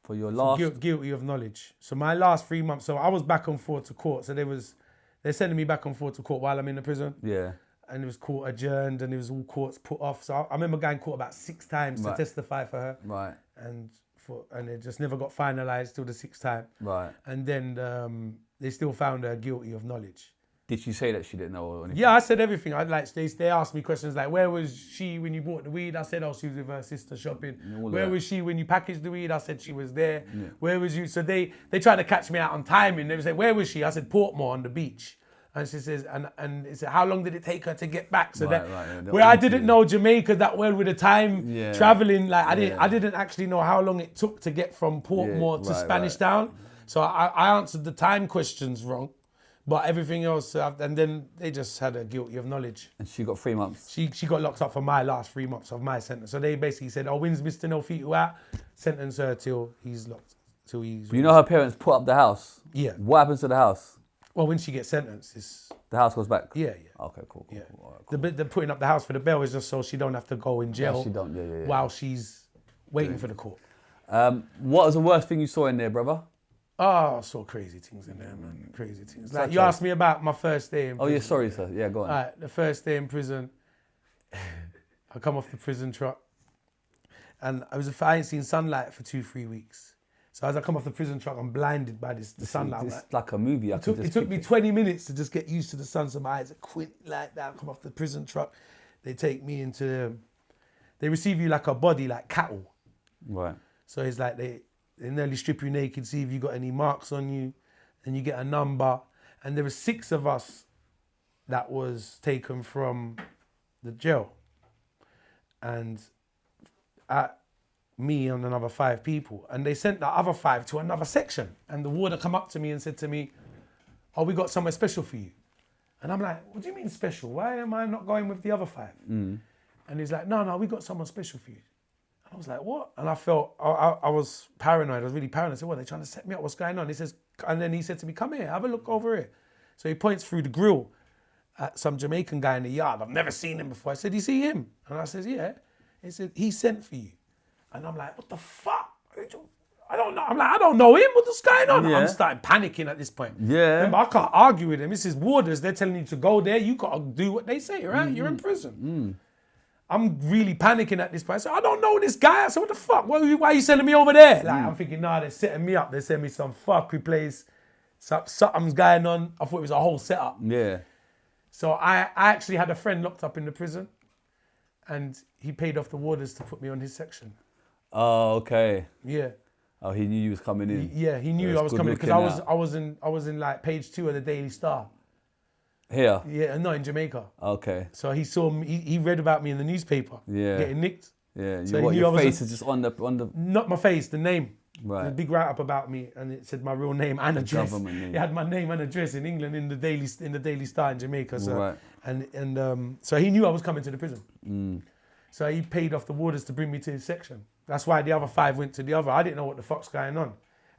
For your last. Guilty of knowledge. So my last 3 months. So I was back and forth to court. So they're sending me back and forth to court while I'm in the prison. Yeah. And it was court adjourned, and it was all courts put off. So I remember going court about 6 times to testify for her. Right. And it just never got finalised till the 6th time. Right. And then they still found her guilty of knowledge. Did she say that she didn't know or anything? Yeah, I said everything. They asked me questions like, where was she when you bought the weed? I said, she was with her sister shopping. Where was she when you packaged the weed? I said she was there. Yeah. Where was you? So they tried to catch me out on timing. They said, where was she? I said, Portmore on the beach. And she says, and it said, how long did it take her to get back? So where I didn't know Jamaica that well with the time traveling, like I didn't actually know how long it took to get from Portmore to Spanish Town. So I answered the time questions wrong, but everything else, and then they just had her guilty of knowledge. And she got 3 months. She got locked up for my last 3 months of my sentence. So they basically said, when's Mr. No Feetu out? Sentence her till he's locked, till he's. You know her parents put up the house. Yeah. What happens to the house? Well, when she gets sentenced, the house goes back. Yeah. Okay, cool. Yeah. Cool. All right, cool. The putting up the house for the bail is just so she don't have to go in jail. She don't. Yeah. While she's waiting for the court. What was the worst thing you saw in there, brother? I saw crazy things in there, man. Crazy things. Like you asked me about my first day in prison. Oh yeah, sorry, sir. Yeah, go on. All right, the first day in prison, I come off the prison truck, and I ain't seen sunlight for 2-3 weeks. So as I come off the prison truck, I'm blinded by the sunlight. It's like a movie. It took me 20 minutes to just get used to the sun, so my eyes are quick like that. I come off the prison truck, they take me into, they receive you like a body, like cattle. Right. So it's like they nearly strip you naked, see if you got any marks on you, and you get a number. And there were 6 of us that was taken from the jail. And me and another 5 people, and they sent the other 5 to another section, and the warder come up to me and said to me, we got somewhere special for you. And I'm like, what do you mean special? Why am I not going with the other 5? And he's like, no, we got someone special for you. And I was like, what? And I felt, I was paranoid, I was really paranoid. I said, what, they're trying to set me up, what's going on? He says, and then he said to me, come here, have a look over here. So he points through the grill at some Jamaican guy in the yard. I've never seen him before. I said, you see him? And I said, yeah. He said, he sent for you. And I'm like, what the fuck? I don't know. I'm like, I don't know him. What's going on? Yeah. I'm starting panicking at this point. Yeah. Remember, I can't argue with him. This is warders. They're telling you to go there. You got to do what they say, right? You're in prison. I'm really panicking at this point. I said, I don't know this guy. I said, what the fuck? Why are you sending me over there? Like, I'm thinking, they're setting me up. They send me some fuckery place. Something's going on. I thought it was a whole setup. Yeah. So I actually had a friend locked up in the prison, and he paid off the warders to put me on his section. Oh, okay. Yeah. Oh, he knew you was coming in. Yeah, he knew I was coming because I was in like page 2 of the Daily Star. Here? Yeah, no, in Jamaica. Okay. So he saw me. He read about me in the newspaper. Yeah. Getting nicked. Yeah. So your face is just on the. Not my face, the name. Right. A big write up about me, and it said my real name and address. Government name. It had my name and address in England in the Daily Star in Jamaica. So, right. And so he knew I was coming to the prison. So he paid off the warders to bring me to his section. That's why the other 5 went to the other. I didn't know what the fuck's going on.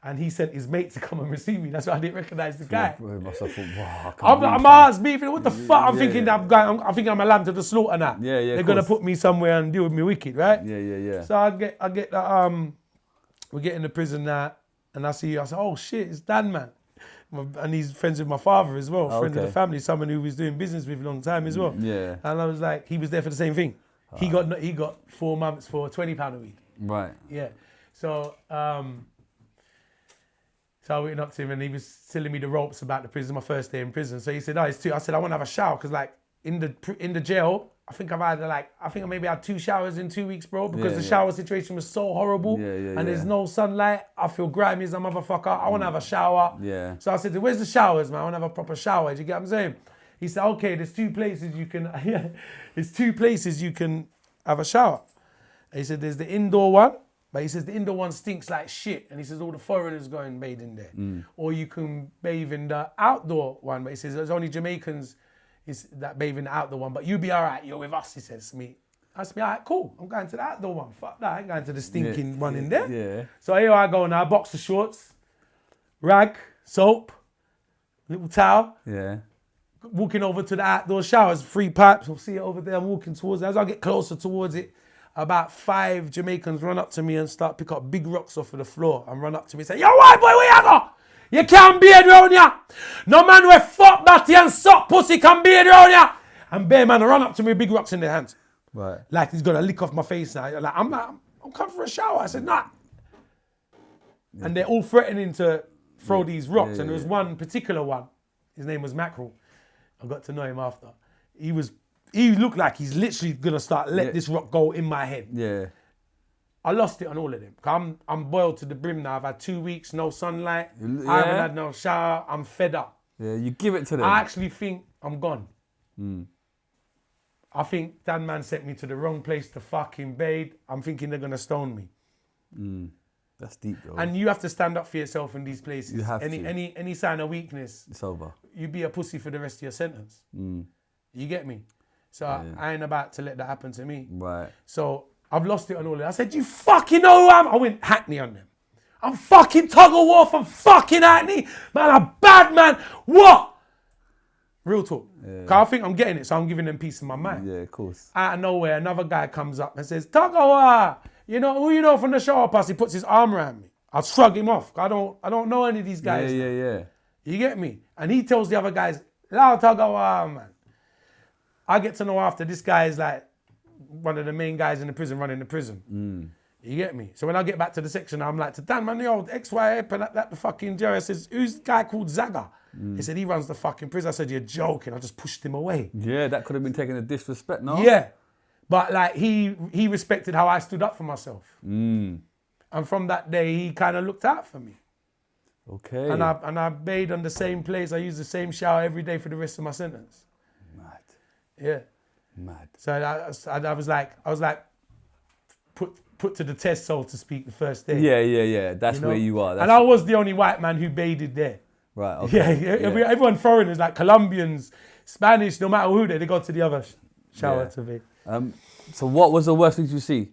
And he sent his mate to come and receive me. That's why I didn't recognise the guy. My heart's beating. What the fuck? I'm thinking I'm a lamb to the slaughter now. Yeah, yeah. They're gonna put me somewhere and deal with me wicked, right? Yeah. So I get the we get in the prison now, and I see you. I say, oh shit, it's Dan, man. And he's friends with my father as well, friends of the family, someone who was doing business with a long time as well. Yeah. And I was like, he was there for the same thing. He got 4 months for £20 a week. Right. Yeah. So so I went up to him and he was telling me the ropes about the prison, my first day in prison. So he said, it's too. I said, I want to have a shower because like in the jail, I think I maybe had 2 showers in 2 weeks, bro, because Yeah, the yeah. shower situation was so horrible. And there's no sunlight. I feel grimy as a motherfucker. I want to have a shower. Yeah. So I said, where's the showers, man? I want to have a proper shower. Do you get what I'm saying? He said, okay, there's 2 places you can, there's 2 places you can have a shower. And he said, there's the indoor one, but he says the indoor one stinks like shit. And he says all the foreigners go and bathe in there. Or you can bathe in the outdoor one, but he says there's only Jamaicans that bathe in the outdoor one, but you be all right, you're with us, he says to me. I said, all right, cool, I'm going to the outdoor one. Fuck that, I ain't going to the stinking one in there. Yeah. So here I go now, boxer shorts, rag, soap, little towel. Yeah. Walking over to the outdoor showers, 3 pipes. I'll see it over there. I'm walking towards it. As I get closer towards it, about 5 Jamaicans run up to me and start pick up big rocks off of the floor and run up to me and say, yo, white boy, where you go? You can't be around here. No man with fuck batty and suck pussy can be around here. And bear man run up to me with big rocks in their hands. Right. Like he's gonna lick off my face now. Like, I'm coming for a shower. I said, nah. Yeah. And they're all threatening to throw these rocks. And there was one particular one. His name was Mackerel. I got to know him after. He looked like he's literally gonna let this rock go in my head. Yeah. I lost it on all of them. I'm boiled to the brim now. I've had 2 weeks, no sunlight. Yeah. I haven't had no shower. I'm fed up. Yeah, you give it to them. I actually think I'm gone. I think that man sent me to the wrong place to fucking bathe. I'm thinking they're gonna stone me. That's deep, though. And you have to stand up for yourself in these places. You have to. Any sign of weakness, It's over. you be a pussy for the rest of your sentence. You get me? So I ain't about to let that happen to me. Right. So I've lost it on all of it. I said, you fucking know who I am? I went Hackney on them. I'm fucking Tuggawar from fucking Hackney. Man, I'm bad, man. What? Real talk. Because I think I'm getting it, so I'm giving them peace of my mind. Yeah, of course. Out of nowhere, another guy comes up and says, Tuggawar, you know who you know from the shower pass? He puts his arm around me. I'll shrug him off. I don't know any of these guys. Yeah. You get me? And he tells the other guys, loud Tuggawar, man. I get to know after this guy is like one of the main guys in the prison running the prison. You get me? So when I get back to the section, I'm like, to Dan, man, the old XY, and that the fucking Jerry says, who's the guy called Zaga? He said, he runs the fucking prison. I said, you're joking. I just pushed him away. Yeah, that could have been taken as disrespect, no? Yeah. But like, he respected how I stood up for myself. And from that day, he kind of looked out for me. Okay. And I bathed on the same place. I used the same shower every day for the rest of my sentence. Mad. Yeah. Mad. So I was like, put to the test, so to speak, the first day. Yeah. That's where you are. And I was the only white man who bathed there. Right, okay. Yeah. Everyone foreigners, like Colombians, Spanish, no matter who they go to the other shower to bathe. So what was the worst thing you see?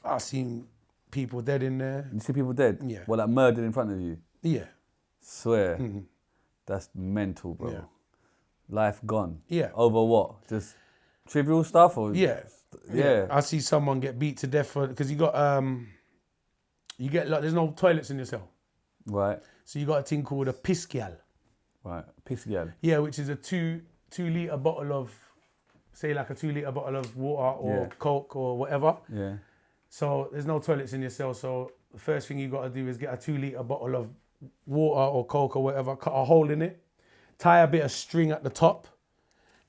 I seen people dead in there. You see people dead? Yeah. Well, like murdered in front of you? Yeah. Swear. That's mental, bro. Yeah. Life gone. Yeah. Over what? Just trivial stuff or? Yeah. I see someone get beat to death because there's no toilets in your cell. Right. So you got a thing called a piss gal. Right. Piss gal. Yeah, which is a 2 litre bottle of, say like a 2 litre bottle of water or Coke or whatever. Yeah. So there's no toilets in your cell. So the first thing you got to do is get a 2 litre bottle of water or Coke or whatever, cut a hole in it, tie a bit of string at the top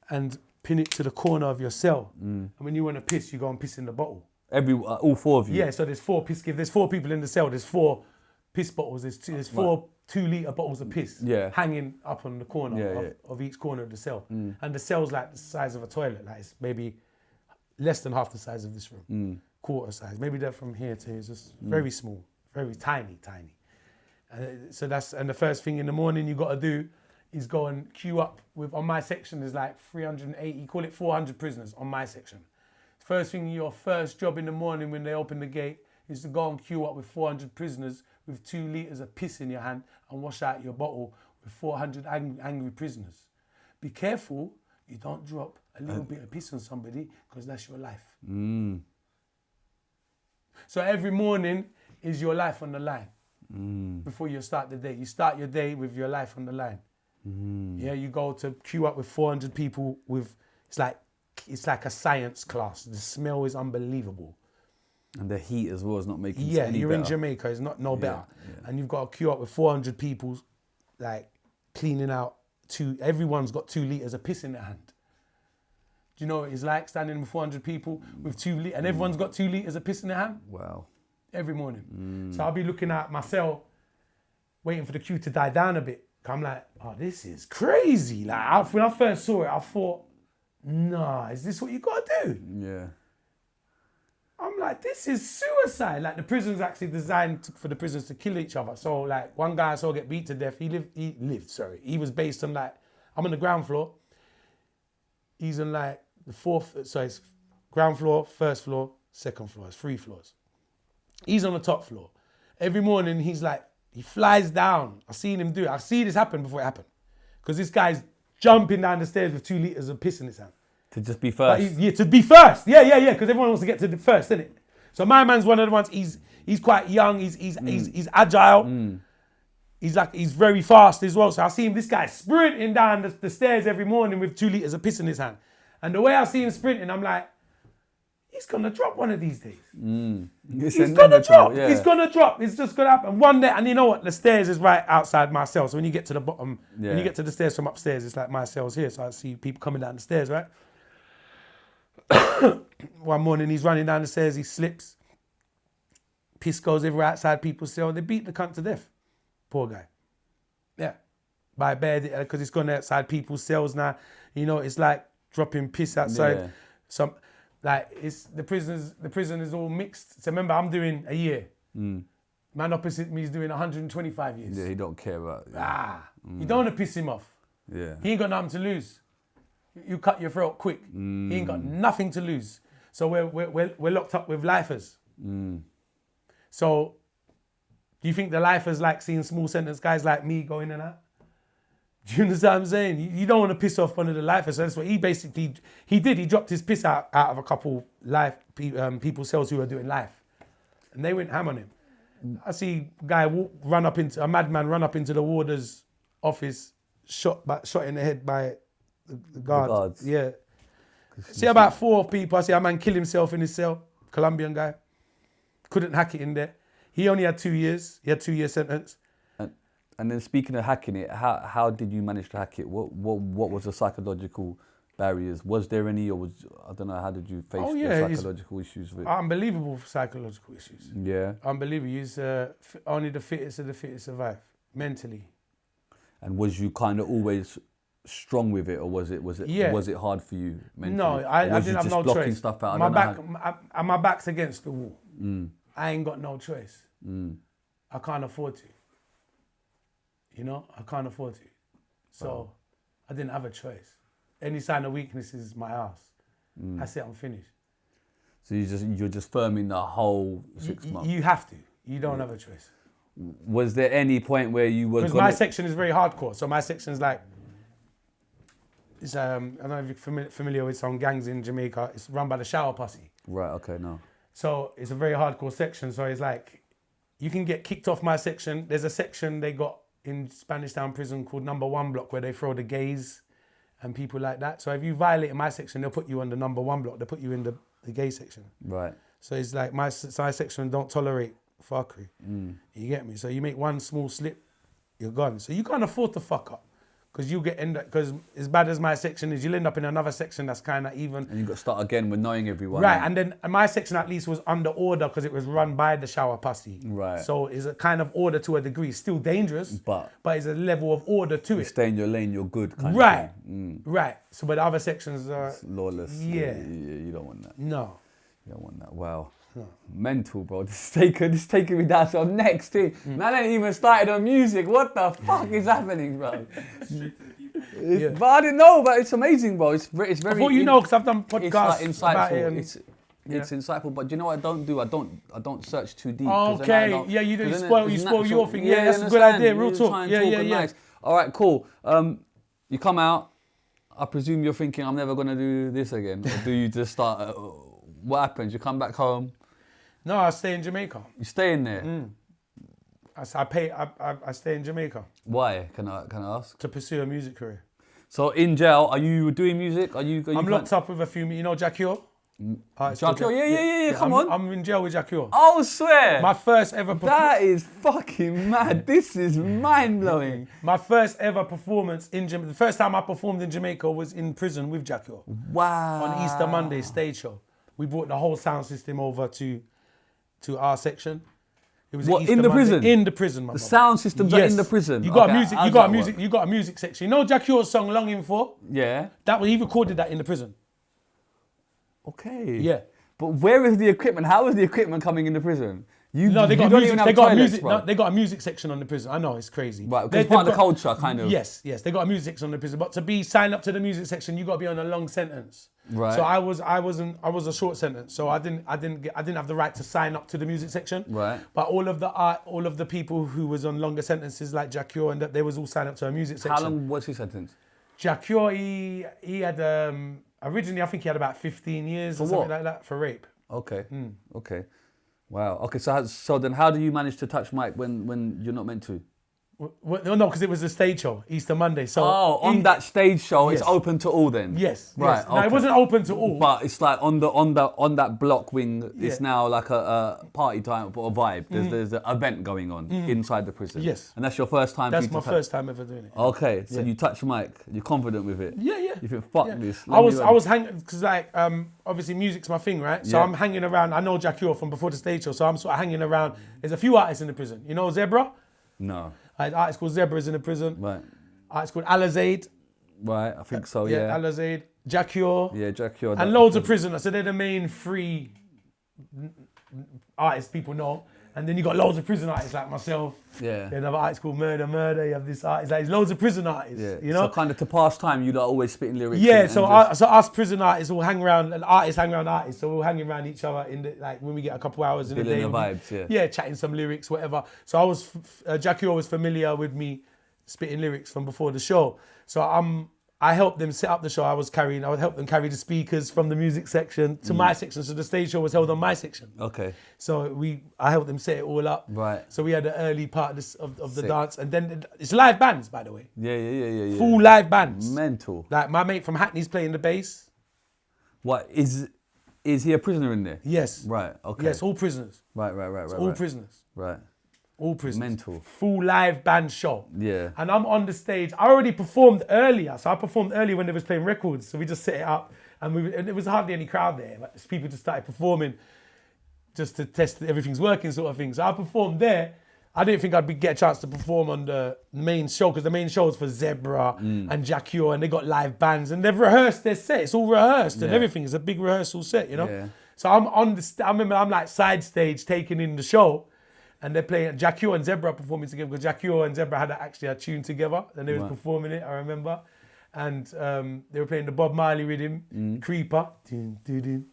and pin it to the corner of your cell. And when you want to piss, you go and piss in the bottle. All 4 of you? Yeah, so there's 4 piss. If there's 4 people in the cell, there's 4 piss bottles. There's 4 2 litre bottles of piss hanging up on the corner of each corner of the cell. And the cell's like the size of a toilet. Like it's maybe less than half the size of this room. Quarter size. Maybe they're from here to here. It's just very small, very tiny. So and the first thing in the morning you got to do is go and queue up on my section there's like 380, call it 400 prisoners on my section. First thing, your first job in the morning when they open the gate is to go and queue up with 400 prisoners with 2 litres of piss in your hand and wash out your bottle with 400 angry prisoners. Be careful you don't drop a little bit of piss on somebody because that's your life. So every morning is your life on the line before you start the day. You start your day with your life on the line. Yeah, you go to queue up with 400 people it's like a science class. The smell is unbelievable. And the heat as well is not making it any you're better. in Jamaica, it's no better. And you've got to queue up with 400 people, like cleaning out everyone's got 2 litres of piss in their hand. Do you know what it's like standing with 400 people with 2 litres, and everyone's got 2 litres of piss in their hand? Wow. Every morning. So I'll be looking at my cell, waiting for the queue to die down a bit. I'm like, oh, this is crazy. Like, when I first saw it, I thought, nah, is this what you gotta do? Yeah. I'm like, this is suicide. Like, the prison's actually designed for the prisoners to kill each other. So, like, one guy I saw get beat to death. He was based on, like, I'm on the ground floor. He's on, like, the fourth, so it's ground floor, first floor, second floor. It's 3 floors. He's on the top floor. Every morning, he's like, he flies down. I've seen him do it. I see this happen before it happened. Because this guy's jumping down the stairs with 2 litres of piss in his hand. To just be first. To be first. Yeah. Because everyone wants to get to the first, isn't it? So my man's one of the ones. He's quite young. He's agile. He's very fast as well. So I see him. This guy sprinting down the stairs every morning with 2 litres of piss in his hand. And the way I see him sprinting, I'm like, he's gonna drop one of these days. He's gonna drop. Yeah. He's gonna drop. It's just gonna happen one day. And you know what? The stairs is right outside my cell. So when you get to the bottom, when you get to the stairs from upstairs, it's like my cell's here. So I see people coming down the stairs, right? One morning he's running down the stairs, he slips. Piss goes everywhere outside people's cell. They beat the cunt to death. Poor guy. Yeah. By bed, because it's gone outside people's cells now. You know, it's like dropping piss outside. It's the prison is all mixed. So remember, I'm doing a year. Man opposite me is doing 125 years. Yeah, he don't care about it. You don't want to piss him off. Yeah. He ain't got nothing to lose. You cut your throat quick. He ain't got nothing to lose. So we're locked up with lifers. So do you think the lifers like seeing small sentence guys like me go in and out? Do you understand what I'm saying? You don't want to piss off one of the lifers. So that's what he basically, he did. He dropped his piss out of a couple people's cells who were doing life. And they went ham on him. I see a guy a madman run up into the warder's office, shot in the head by the guards. Yeah. See about 4 people. I see a man kill himself in his cell, Colombian guy. Couldn't hack it in there. He only had 2 years. He had 2-year sentence. And then speaking of hacking it, how did you manage to hack it? What was the psychological barriers? Was there any, or I don't know, how did you face the psychological issues with it? Unbelievable psychological issues. Yeah. Unbelievable. Only the fittest of the fittest survive, mentally. And was you kind of always strong with it, or was it hard for you mentally? No, I didn't have no blocking choice. Stuff out? My back's against the wall. I ain't got no choice. I can't afford to. You know, I can't afford to. So I didn't have a choice. Any sign of weakness is my ass. I say I'm finished. So you're just firming the whole 6 months. You have to. You don't have a choice. Was there any point where you were? Because my section is very hardcore. So my section is like, it's I don't know if you're familiar with some gangs in Jamaica. It's run by the shower posse. Right. Okay. No. So it's a very hardcore section. So it's like, you can get kicked off my section. There's a section they got in Spanish Town prison called number 1 block where they throw the gays and people like that. So if you violate my section, they'll put you on the number 1 block. They'll put you in the gay section. Right. So it's like my section don't tolerate fuckery. You get me? So you make one small slip, you're gone. So you can't afford to fuck up. Because because as bad as my section is, you'll end up in another section that's kind of even. And you've got to start again with knowing everyone. Right, and then my section at least was under order because it was run by the shower posse. Right. So it's a kind of order to a degree. It's still dangerous, but it's a level of order to it. Stay in your lane, you're good. Kind right, of thing. Right. So but the other sections are... It's lawless. Yeah. You don't want that. No. You don't want that. Wow. No. Mental, bro. This is taking me down to the next thing. Man, I ain't even started on music. What the fuck is happening, bro? But I didn't know, but it's amazing, bro. It's very. I thought you know, because I've done podcasts it's like insightful. About it. It's insightful, but do you know what I don't do? I don't search too deep. Okay, yeah, you do. You spoil your thing. Yeah, that's a good idea. Real talk. Yeah. Nice. All right, cool. You come out. I presume you're thinking I'm never gonna do this again, or do you just start? What happens? You come back home. No, I stay in Jamaica. You stay in there. I stay in Jamaica. Why? Can I ask? To pursue a music career. So in jail, are you doing music? I'm locked up with a few. You know Jah Cure? Jah Cure, yeah, come on. I'm in jail with Jah Cure. Oh, swear. My first ever That is fucking mad. This is mind-blowing. My first ever performance in Jamaica. The first time I performed in Jamaica was in prison with Jah Cure. Wow. On Easter Monday stage show. We brought the whole sound system over to our section. It was What, Easter in the Monday. prison? In the prison, my The brother. sound systems are in the prison. You got Okay, music. how's You got that a music. work? You got a music section. You know Jah Cure's song "Longing For"? Yeah. He recorded that in the prison. Okay. Yeah. But where is the equipment? How is the equipment coming in the prison? No, they you got don't music. even have They got toilets, music. bro. No, they got a music section on the prison. I know it's crazy. Right, because They've part of the got- culture, kind of. Yes, they got a music section on the prison. But to be signed up to the music section, you got to be on a long sentence. Right. So I was a short sentence. So I didn't have the right to sign up to the music section. Right. But all of the people who was on longer sentences like Jah Cure and that, they was all signed up to a music section. How long was his sentence? Jah Cure, he had originally I think he had about 15 years or something what? like that for rape. Okay. Okay. Wow. Okay. So then, how do you manage to touch mic when you're not meant to? No, because it was a stage show, Easter Monday. So on that stage show, Yes. it's open to all then. Yes. Right. Yes. No, okay. it wasn't open to all. But it's like on that block wing, it's Yeah. now like a party time or a vibe. There's an event going on inside the prison. Yes. And that's your first time. That's for you my to touch. first time ever doing it. Okay, so you touch mic. You're confident with it. Yeah. You think, fuck Yeah. this. I was hanging because obviously music's my thing, right? So Yeah. I'm hanging around. I know Jah Cure from before the stage show, so I'm sort of hanging around. There's a few artists in the prison. You know Zebra? No. An artist called Zebra is in the prison. Right. Artist called Alizade. Right. I think so. Yeah. Alizade. Jah Cure. Yeah. Jah Cure. And loads of prisoners. So they're the main three artists people know. And then you got loads of prison artists like myself. Yeah. Then another artist called Murder. You have this artist. Like, there's loads of prison artists. Yeah. You know? So kind of to pass time, you lot always spitting lyrics. Yeah, and so just- us prison artists all hang around, and artists hang around artists, so we'll hang around each other in the, like when we get a couple hours in the Building day. the we'll be- vibes, Yeah, chatting some lyrics, whatever. So Jah Cure was familiar with me spitting lyrics from before the show. So I helped them set up the show. I would help them carry the speakers from the music section to my section. So the stage show was held on my section. Okay. So I helped them set it all up. Right. So we had the early part of the Sick. dance, and then it's live bands, by the way. Yeah. Full live bands. Mental. Like my mate from Hackney's playing the bass. What is he a prisoner in there? Yes. Right. Okay. Yes, all prisoners. Right. All prisoners. Right. All prisoners. Mental. Full live band show. Yeah. And I'm on the stage. I already performed earlier. So I performed earlier when they was playing records. So we just set it up. And it was hardly any crowd there. Like, people just started performing just to test that everything's working sort of thing. So I performed there. I didn't think I'd get a chance to perform on the main show because the main show is for Zebra and Jah Cure, and they got live bands and they've rehearsed their set. It's all rehearsed and Yeah. everything. It's a big rehearsal set, you know? Yeah. So I'm on I remember I'm like side stage taking in the show, and they're playing Jah Cure and Zebra performing together because Jah Cure and Zebra had actually a tune together and they was performing it, I remember. And they were playing the Bob Marley rhythm, Creeper. Dun, dun, dun,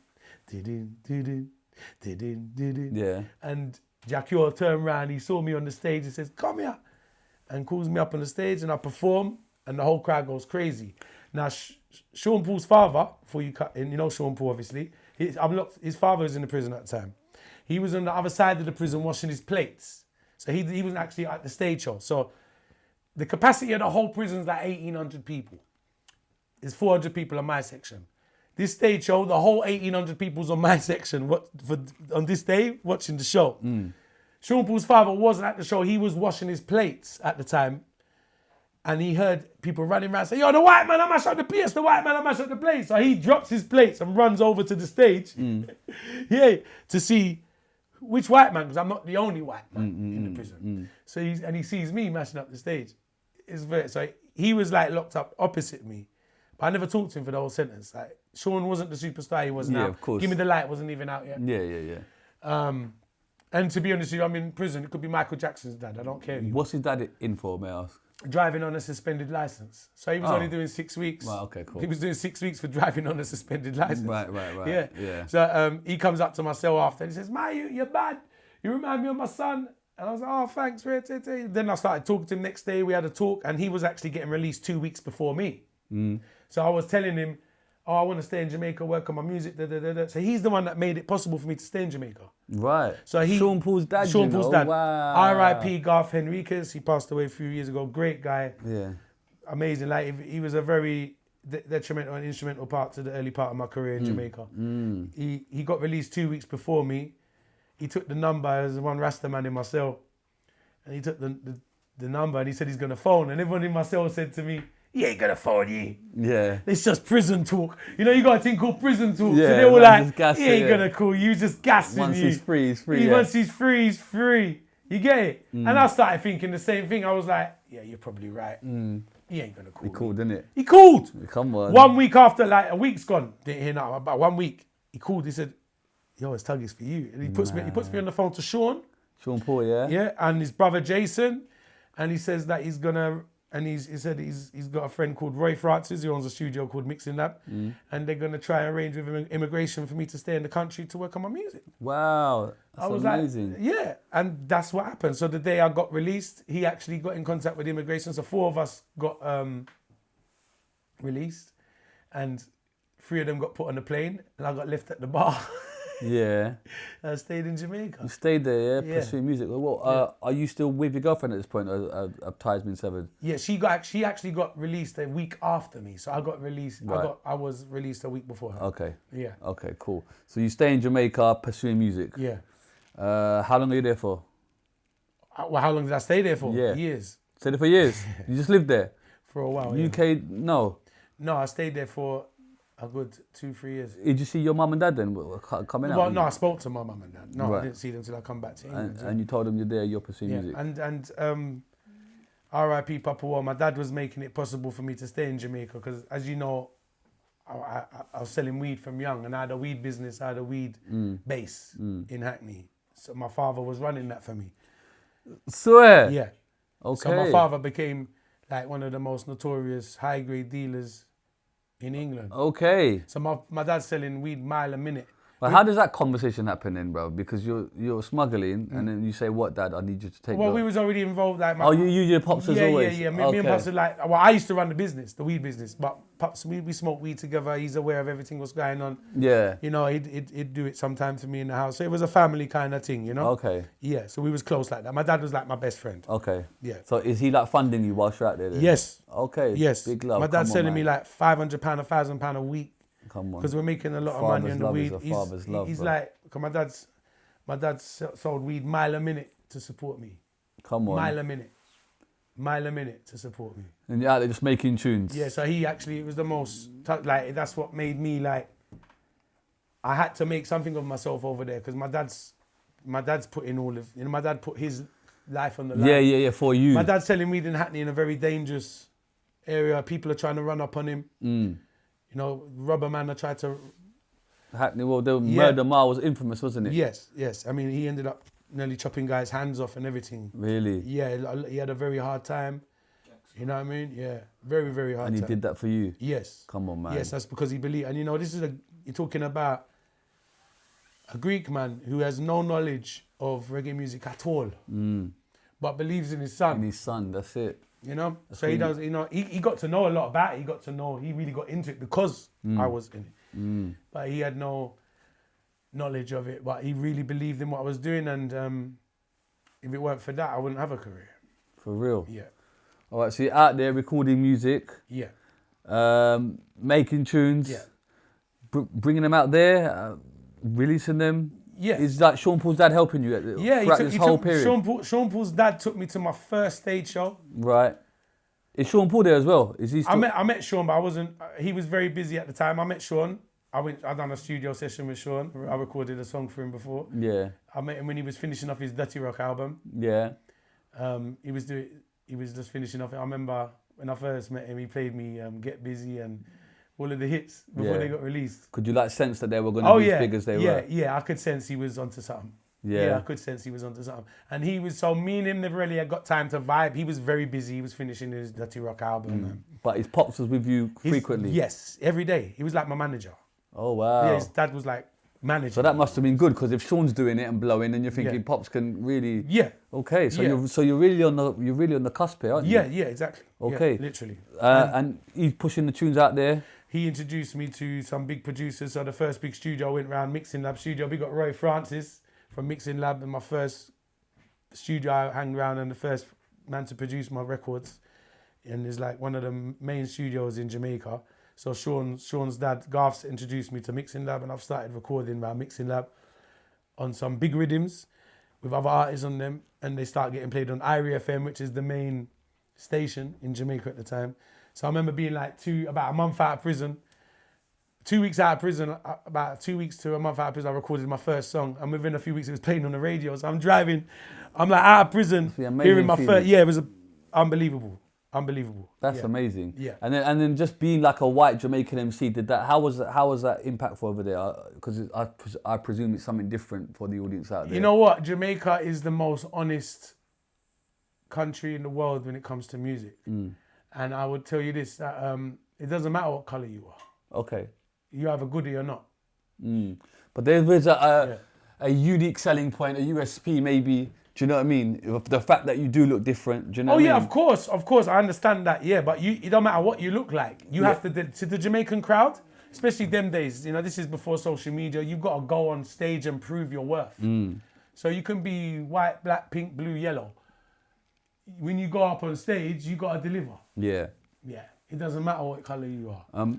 dun, dun, dun, dun, dun, dun, dun. Yeah. And Jah Cure turned around, he saw me on the stage and says, "Come here," and calls me up on the stage and I perform and the whole crowd goes crazy. Now, Sean Paul's father, before you cut in, you know Sean Paul obviously, his father was in the prison at the time. He was on the other side of the prison washing his plates. So he wasn't actually at the stage show. So the capacity of the whole prison is like 1,800 people. There's 400 people on my section. This stage show, the whole 1,800 people's on my section on this day watching the show. Sean Paul's father wasn't at the show. He was washing his plates at the time. And he heard people running around saying, "Yo, the white man, I mash up the place. The white man, I mash up the place." So he drops his plates and runs over to the stage to see which white man, because I'm not the only white man in the prison. So he sees me mashing up the stage. So he was like locked up opposite me. But I never talked to him for the whole sentence. Like, Sean wasn't the superstar he was now. Yeah, of course. Give Me the Light wasn't even out yet. Yeah. And to be honest with you, I'm in prison. It could be Michael Jackson's dad. I don't care. What's his dad in for, may I ask? Driving on a suspended license. So he was only doing 6 weeks. Right, okay, cool. He was doing 6 weeks for driving on a suspended license. Right. Yeah. So he comes up to my cell after and he says, "Ma, you're bad. You remind me of my son." And I was like, "Oh, thanks." Then I started talking to him next day. We had a talk and he was actually getting released 2 weeks before me. So I was telling him, "Oh, I want to stay in Jamaica, work on my music." So he's the one that made it possible for me to stay in Jamaica. Right. So Sean Paul's dad. Sean Paul's dad. Wow. R.I.P. Garth Henriquez. He passed away a few years ago. Great guy. Yeah. Amazing. Like he was a very detrimental and instrumental part to the early part of my career in Jamaica. He got released 2 weeks before me. He took the number as one Rasta man in my cell, and he took the number and he said he's gonna phone, and everyone in my cell said to me, "He ain't gonna phone you. Yeah. It's just prison talk. You know, you got a thing called prison talk." Yeah, so they were man, like, just gassing, "He ain't yeah. gonna call you. Just gassing Once you. he's free, he's free. Yeah. Once he's free, he's free." You get it? And I started thinking the same thing. I was like, "Yeah, you're probably right. He ain't gonna call He me." called, didn't it? He called. Come on. 1 week after, like a week's gone. Didn't hear nothing. About 1 week, he called. He said, "Yo, it's Tugg, it's for you." And he puts me on the phone to Sean. Sean Paul, yeah? Yeah, and his brother Jason, and he says that he's gonna, and he said he's got a friend called Roy Francis who owns a studio called Mixing Lab, and they're gonna try and arrange with immigration for me to stay in the country to work on my music. Wow. That's I was amazing. like, yeah, and that's what happened. So the day I got released, he actually got in contact with immigration. So 4 of us got released, and 3 of them got put on the plane, and I got left at the bar. Yeah. I stayed in Jamaica. You stayed there, yeah, Yeah. pursuing music. Well, are you still with your girlfriend at this point, or have ties been severed? Yeah, she actually got released a week after me. So I got released. Right. I was released a week before her. Okay. Yeah. Okay, cool. So you stay in Jamaica pursuing music. Yeah. How long are you there for? Well, how long did I stay there for? Yeah. Years. Stayed there for years? You just lived there? For a while. Yeah. UK, no. No, I stayed there for a good 2-3 years. Did you see your mum and dad then coming out? Well, no, I spoke to my mum and dad. No, Right. I didn't see them till I come back to England. And you told them you're there, you're pursuing yeah. music. And R.I.P. Papa War, my dad was making it possible for me to stay in Jamaica because, as you know, I was selling weed from young, and I had a weed business, I had a weed base in Hackney. So my father was running that for me. Swear? Yeah. Okay. So my father became like one of the most notorious high-grade dealers in England. Okay. So my dad's selling weed mile a minute. But how does that conversation happen then, bro? Because you're smuggling, and then you say, "What, Dad? I need you to take." Well, we was already involved. Like Oh, you your pops as always. Yeah. Me and Pops are like. Well, I used to run the business, the weed business, but Pops, we smoke weed together. He's aware of everything what's going on. Yeah. You know, he'd do it sometimes for me in the house. So it was a family kind of thing, you know. Okay. Yeah. So we was close like that. My dad was like my best friend. Okay. Yeah. So is he like funding you whilst you're out there then? Yes. Okay. Yes. Big love. My dad's Come on, selling me man. like £500, £1,000 a week. Come on. Because we're making a lot of money on the Father's love weed. is a father's love, he's bro. like, because my dad sold weed mile a minute to support me. Come on. Mile a minute to support me. And you're out there just making tunes. Yeah, so it was the most, like, that's what made me like, I had to make something of myself over there because my dad's putting all of, my dad put his life on the line. Yeah, for you. My dad's selling weed in Hackney in a very dangerous area. People are trying to run up on him. You know, Rubber Man, I tried to... Hackney, well, the murder mile was infamous, wasn't it? Yes. I mean, he ended up nearly chopping guys' hands off and everything. Really? Yeah, he had a very hard time. You know what I mean? Yeah, very, very hard time. And he did that for you? Yes. Come on, man. Yes, that's because he believed. And you know, you're talking about a Greek man who has no knowledge of reggae music at all, but believes in his son. In his son, that's it. You know? So he does, you know, he got to know a lot about it. He really got into it because I was in it. But he had no knowledge of it. But he really believed in what I was doing. And if it weren't for that, I wouldn't have a career. For real? Yeah. All right, so you're out there recording music. Yeah. Making tunes. Yeah. Bringing them out there, releasing them. Yeah. Is that Sean Paul's dad helping you throughout this whole period? Sean Paul's dad took me to my first stage show. Right. Is Sean Paul there as well? Is he still... I met Sean, but I wasn't. He was very busy at the time. I met Sean. I done a studio session with Sean. I recorded a song for him before. Yeah. I met him when he was finishing off his Dirty Rock album. Yeah. He was just finishing off it. I remember when I first met him, he played me Get Busy and all of the hits before they got released. Could you like sense that they were going to be as big as they were? Yeah, I could sense he was onto something. Yeah. I could sense he was onto something. And me and him never really had got time to vibe. He was very busy. He was finishing his Dirty Rock album. But his pops was with you frequently? Yes, every day. He was like my manager. Oh, wow. Yeah, his dad was like manager. So that must have been good because if Sean's doing it and blowing, then you're thinking Yeah. pops can really... Yeah. Okay, so you're really on the cusp here, aren't you? Yeah, exactly. Okay. Yeah, literally. And he's pushing the tunes out there. He introduced me to some big producers. So the first big studio I went around, Mixing Lab studio. We got Roy Francis from Mixing Lab, and my first studio I hung around and the first man to produce my records. And it's like one of the main studios in Jamaica. So Sean's dad, Garth's introduced me to Mixing Lab, and I've started recording my Mixing Lab on some big rhythms with other artists on them, and they start getting played on IRI FM, which is the main station in Jamaica at the time. So I remember being like about a month out of prison, 2 weeks out of prison, about 2 weeks to a month out of prison, I recorded my first song, and within a few weeks it was playing on the radio. So I'm driving, I'm like out of prison, hearing my first, it was unbelievable. That's amazing. Yeah. And then just being like a white Jamaican MC, how was that impactful over there? Because I presume it's something different for the audience out there. You know what? Jamaica is the most honest country in the world when it comes to music. And I would tell you this, that it doesn't matter what colour you are. Okay. You have a goodie or not. But there is a unique selling point, a USP maybe. Do you know what I mean? The fact that you do look different. Do you know what I mean? Of course, I understand that. Yeah, but it don't matter what you look like. You have to the Jamaican crowd, especially them days. You know, this is before social media. You've got to go on stage and prove your worth. So you can be white, black, pink, blue, yellow. When you go up on stage, you got to deliver. Yeah. It doesn't matter what colour you are.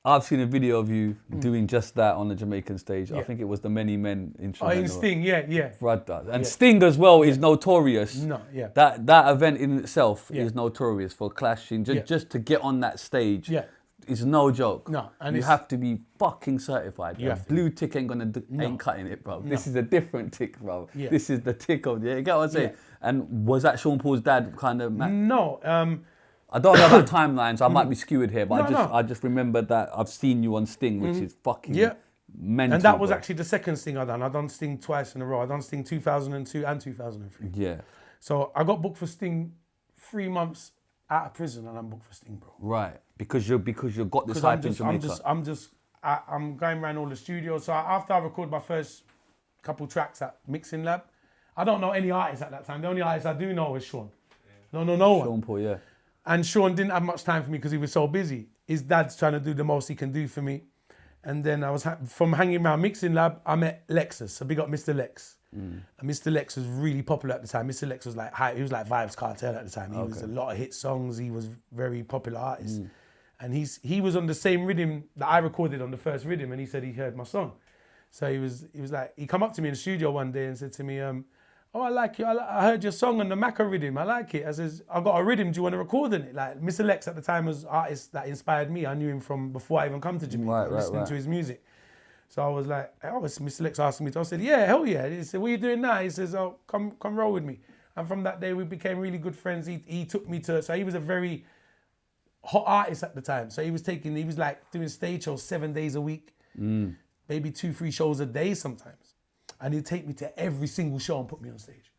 I've seen a video of you doing just that on the Jamaican stage. I think it was the Many Men instrumental. In Sting, yeah. Brother. And Sting as well is notorious. No, yeah. That event in itself is notorious for clashing. Just to get on that stage is no joke. No, and you have to be fucking certified. You have to. Blue tick ain't ain't cutting it, bro. This is a different tick, bro. Yeah. This is the tick of you get what I'm saying? Yeah. And was that Sean Paul's dad kind of? No. I don't know about timelines. I might be skewed here, but I just remember that I've seen you on Sting, which is fucking mental. And that was actually the second Sting I done. I done Sting twice in a row. I done Sting 2002 and 2003. Yeah. So I got booked for Sting 3 months out of prison, and I'm booked for Sting, bro. Right, because you've got this hype in Jamaica. I'm going around all the studios. So after I recorded my first couple tracks at Mixing Lab, I don't know any artists at that time. The only artist I do know is Sean. No one. Sean Paul, yeah. And Sean didn't have much time for me because he was so busy. His dad's trying to do the most he can do for me. And then I was from hanging around Mixing Lab, I met Lexx. So big up Mr. Lexx. And Mr. Lexx was really popular at the time. Mr. Lexx was like he was like Vibes Cartel at the time. He was a lot of hit songs. He was very popular artist. And he was on the same rhythm that I recorded on the first rhythm, and he said he heard my song. So he was like, he come up to me in the studio one day and said to me, oh, I like you. I heard your song on the Macca rhythm. I like it. I says, I got a rhythm. Do you want to record on it? Like, Mr. Lexx at the time was an artist that inspired me. I knew him from before I even come to Jamaica, listening to his music. So I was like, oh, it's Mr. Lexx asking me to. I said, yeah, hell yeah. He said, what are you doing now? He says, oh, come roll with me. And from that day, we became really good friends. He took me to, so he was a very hot artist at the time. So he was like doing stage shows 7 days a week, maybe 2-3 shows a day sometimes. And he'd take me to every single show and put me on stage.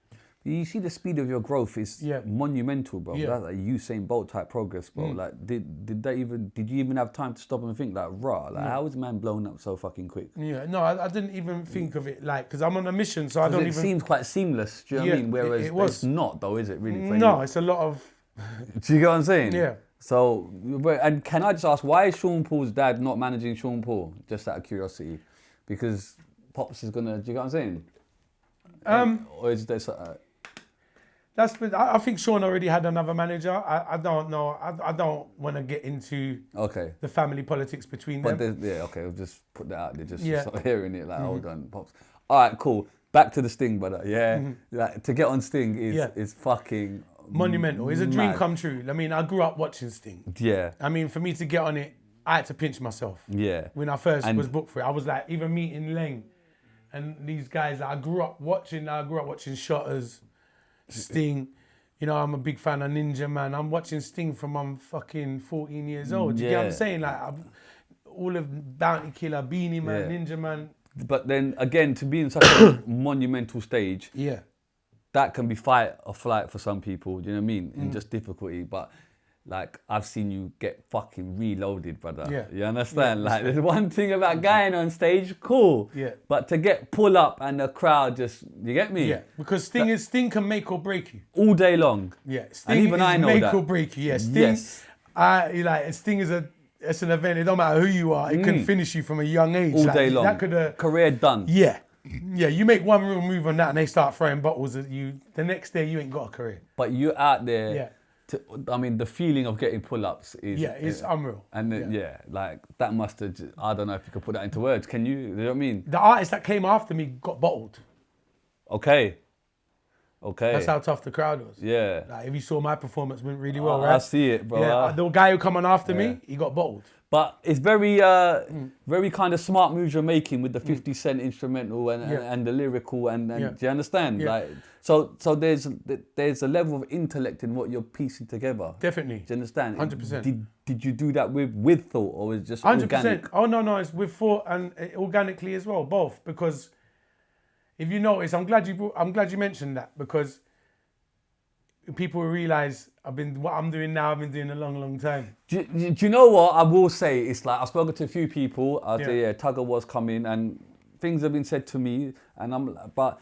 You see the speed of your growth is monumental, bro. Yeah. That's like Usain Bolt type progress, bro. Like, did you even have time to stop and think like, how is man blown up so fucking quick? Yeah, no, I didn't even think of it like, because I'm on a mission, so I don't even... It seems quite seamless, do you know what I mean? Whereas it's not though, is it really? No, it's a lot of... Do you get what I'm saying? Yeah. So, and can I just ask, why is Sean Paul's dad not managing Sean Paul? Just out of curiosity. Because Pops is gonna, do you get what I'm saying? Or is there... I think Sean already had another manager. I don't know. I don't want to get into the family politics between them. We'll just put that out there. Just sort of hearing it, like, hold on, Pops. All right, cool. Back to the Sting, brother. Yeah, like, to get on Sting is fucking monumental. It's a dream come true. I mean, I grew up watching Sting. Yeah. I mean, for me to get on it, I had to pinch myself. Yeah. When I first was booked for it, I was like, even meeting Leng and these guys that I grew up watching Shotters, Sting. You know, I'm a big fan of Ninja Man. I'm watching Sting from I'm fucking 14 years old. Do you get what I'm saying? Like, all of Bounty Killer, Beanie Man, Ninja Man. But then again, to be in such a monumental stage, that can be fight or flight for some people. Do you know what I mean? And just difficulty. But like, I've seen you get fucking reloaded, brother. Yeah. You understand? Like, there's one thing about going on stage, cool. Yeah. But to get pull up and the crowd just, you get me? Yeah. Because Sting can make or break you. All day long. Yeah. Sting and even I know make that. or break you. Yeah. Sting, Sting is it's an event. It don't matter who you are. It can finish you from a young age. All day long. That could career done. Yeah. Yeah, you make one real move on that and they start throwing bottles at you. The next day, you ain't got a career. But you're out there I mean, the feeling of getting pull-ups is... Yeah, it's unreal. And like, that must have... I don't know if you could put that into words. Can you? You know what I mean? The artist that came after me got bottled. Okay. That's how tough the crowd was. Yeah. Like, if you saw my performance, went really well, right? I see it, bro. Yeah, the guy who come on after me, he got bottled. But it's very kind of smart moves you're making with the 50 Cent instrumental and the lyrical and do you understand? Yeah. Like, so there's a level of intellect in what you're piecing together. Definitely. Do you understand? 100%. Did you do that with thought, or was it just 100%? Organic? Oh no, it's with thought and organically as well, both. Because if you notice, I'm glad you mentioned that, because people will realise what I'm doing now, I've been doing a long, long time. Do you know what I will say? It's like, I've spoken to a few people. I'll say, Tuggawar's coming, and things have been said to me, and but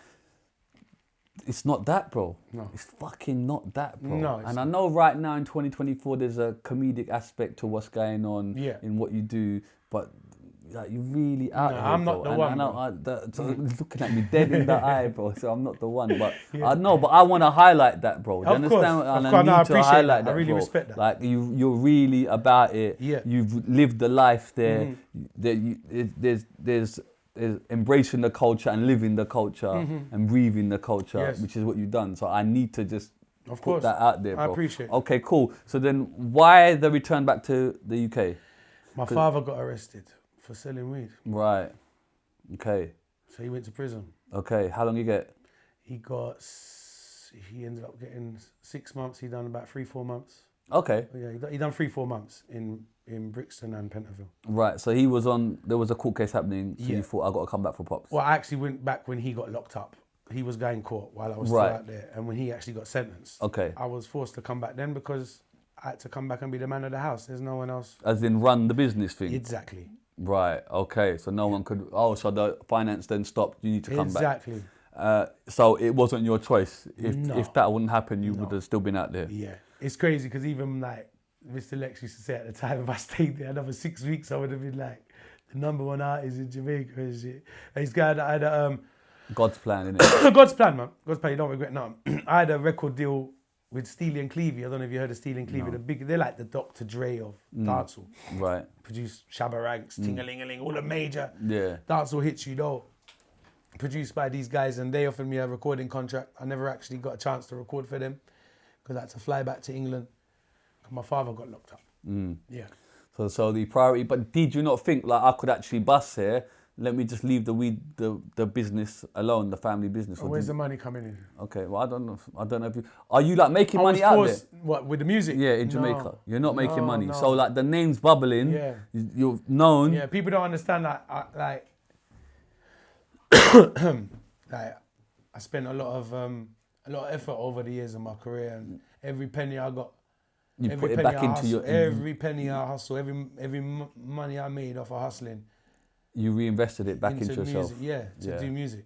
it's not that, bro. No. It's fucking not that, bro. No, and I know right now in 2024, there's a comedic aspect to what's going on in what you do, but like, you're really out here, I'm not bro. the one. So looking at me dead in the eye, bro. So I'm not the one, but I know. But I want to highlight that, bro. Do you understand? And I need to highlight that, I really bro. Respect that. Like you're really about it. Yeah. You've lived the life there. There's embracing the culture and living the culture and breathing the culture, which is what you've done. So I need to just put that out there, bro. I appreciate it. Okay, cool. So then, why the return back to the UK? My father got arrested for selling weed. Right. Okay. So he went to prison. Okay. How long you get? He ended up getting 6 months. He done about 3-4 months. Okay. Yeah, he done 3-4 months in Brixton and Pentonville. Right. So he was on. There was a court case happening. So you thought, I got to come back for pops. Well, I actually went back when he got locked up. He was going court while I was still out there, and when he actually got sentenced. Okay. I was forced to come back then because I had to come back and be the man of the house. There's no one else. As in run the business thing. Exactly. Right, okay, so no one could, so the finance then stopped, you need to come back. Exactly. So it wasn't your choice. If that wouldn't happen, you would have still been out there. Yeah, it's crazy because even like Mr. Lexx used to say at the time, if I stayed there another 6 weeks, I would have been like the #1 artist in Jamaica and shit. And this guy that had God's plan, innit? God's plan, man. God's plan, you don't regret nothing. I had a record deal with Steely and Clevie. I don't know if you heard of Steely and Clevie. No. They're like the Dr. Dre of dancehall. Right. Produced Shabba Ranks, Ting-a-ling-a-ling, all the major dancehall hits, you know. Produced by these guys, and they offered me a recording contract. I never actually got a chance to record for them because I had to fly back to England because my father got locked up. Yeah. So the priority, but did you not think like I could actually bust here? Let me just leave the business alone, the family business. Well, where's the money coming in? Okay, well I don't know if you are you like making money out there? What, with the music? Yeah, in Jamaica. No. You're not making money. No. So like the name's bubbling. Yeah. You're known. Yeah, people don't understand that. Like I spent a lot of effort over the years of my career, and every penny I got, you put it back into your. Every penny I hustle, every money I made off of hustling. You reinvested it back into yourself. Music, to do music.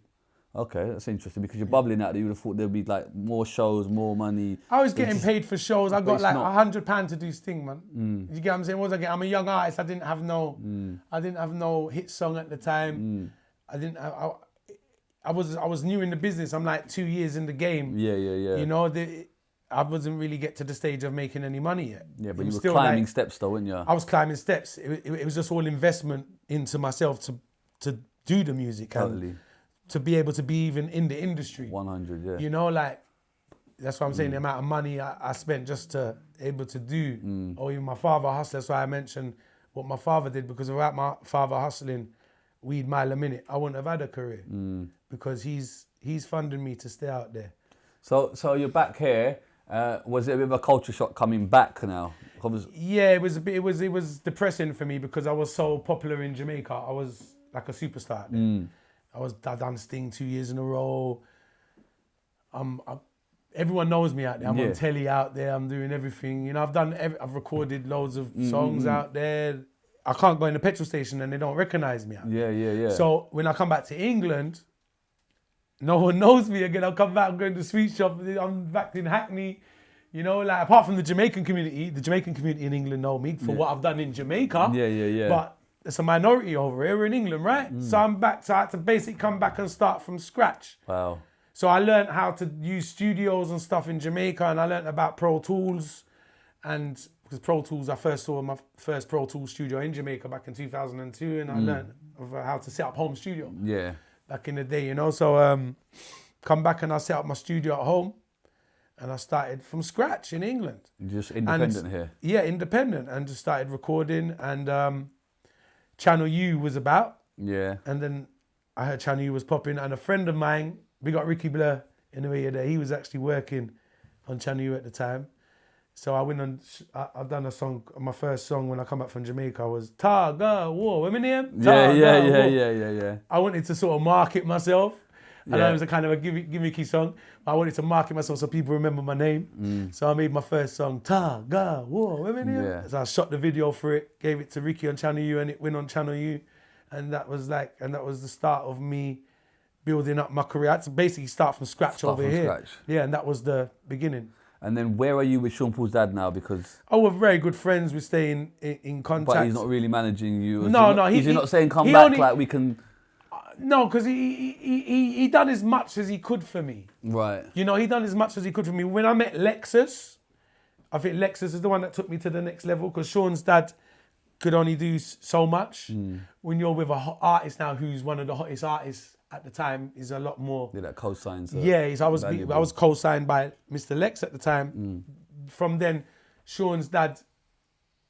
Okay, that's interesting because you're bubbling out there. You would have thought there'd be like more shows, more money. I was getting paid for shows. I got like £100 to do Sting, man. You get what I'm saying? What was I getting? I'm a young artist. I didn't have no hit song at the time. I was new in the business. I'm like 2 years in the game. Yeah. You know, I wasn't really get to the stage of making any money yet. Yeah, but you were climbing steps though, weren't you? I was climbing steps. It was just all investment into myself to do the music. Totally. And to be able to be even in the industry. 100, yeah. You know, like, that's what I'm saying, the amount of money I spent just to able to do. Or even my father hustled. That's why I mentioned what my father did, because without my father hustling weed mile a minute, I wouldn't have had a career. Because he's funding me to stay out there. So you're back here. Was it a bit of a culture shock coming back now? Yeah, it was a bit. It was depressing for me because I was so popular in Jamaica. I was like a superstar out there. I done Sting 2 years in a row. Everyone knows me out there. I'm on telly out there. I'm doing everything. You know, I've recorded loads of songs out there. I can't go in the petrol station and they don't recognize me out there. Yeah. So when I come back to England, no one knows me again. I'll come back, I'm going to the sweet shop. I'm back in Hackney. You know, like apart from the Jamaican community in England know me for what I've done in Jamaica. Yeah. But it's a minority over here in England, right? So I'm back. So I had to basically come back and start from scratch. Wow. So I learned how to use studios and stuff in Jamaica, and I learned about Pro Tools. And because Pro Tools, I first saw my first Pro Tools studio in Jamaica back in 2002, and I learned of how to set up home studio Yeah. back in the day, you know. So come back and I set up my studio at home, and I started from scratch in England. Just independent here. Yeah, independent, and just started recording. And Channel U was about, Yeah. and then I heard Channel U was popping, and a friend of mine, we got Ricky Blur in the way there. He was actually working on Channel U at the time. So I went on, I've done a song, my first song when I come back from Jamaica was Tuggawar, remember him? Yeah. I wanted to sort of market myself. I know Yeah. it was a kind of a gimmicky song, but I wanted to market myself so people remember my name. So I made my first song, Tuggawar, remember him? Yeah. So I shot the video for it, gave it to Ricky on Channel U, and it went on Channel U. And that was the start of me building up my career. I had to basically start from scratch over here. Scratch. Yeah, and that was the beginning. And then where are you with Sean Paul's dad now? Because We're very good friends. We stay in contact. but he's not really managing you. Is No, he no, not, he- is he not he- saying come he back only- like we can? No, because he done as much as he could for me. Right. You know, he done as much as he could for me. When I met Lexus, I think Lexus is the one that took me to the next level, because Sean's dad could only do so much. When you're with a hot artist now who's one of the hottest artists at the time, is a lot more. Yeah, that co-signs. I was valuable. co-signed by Mr. Lexx at the time. From then, Sean's dad,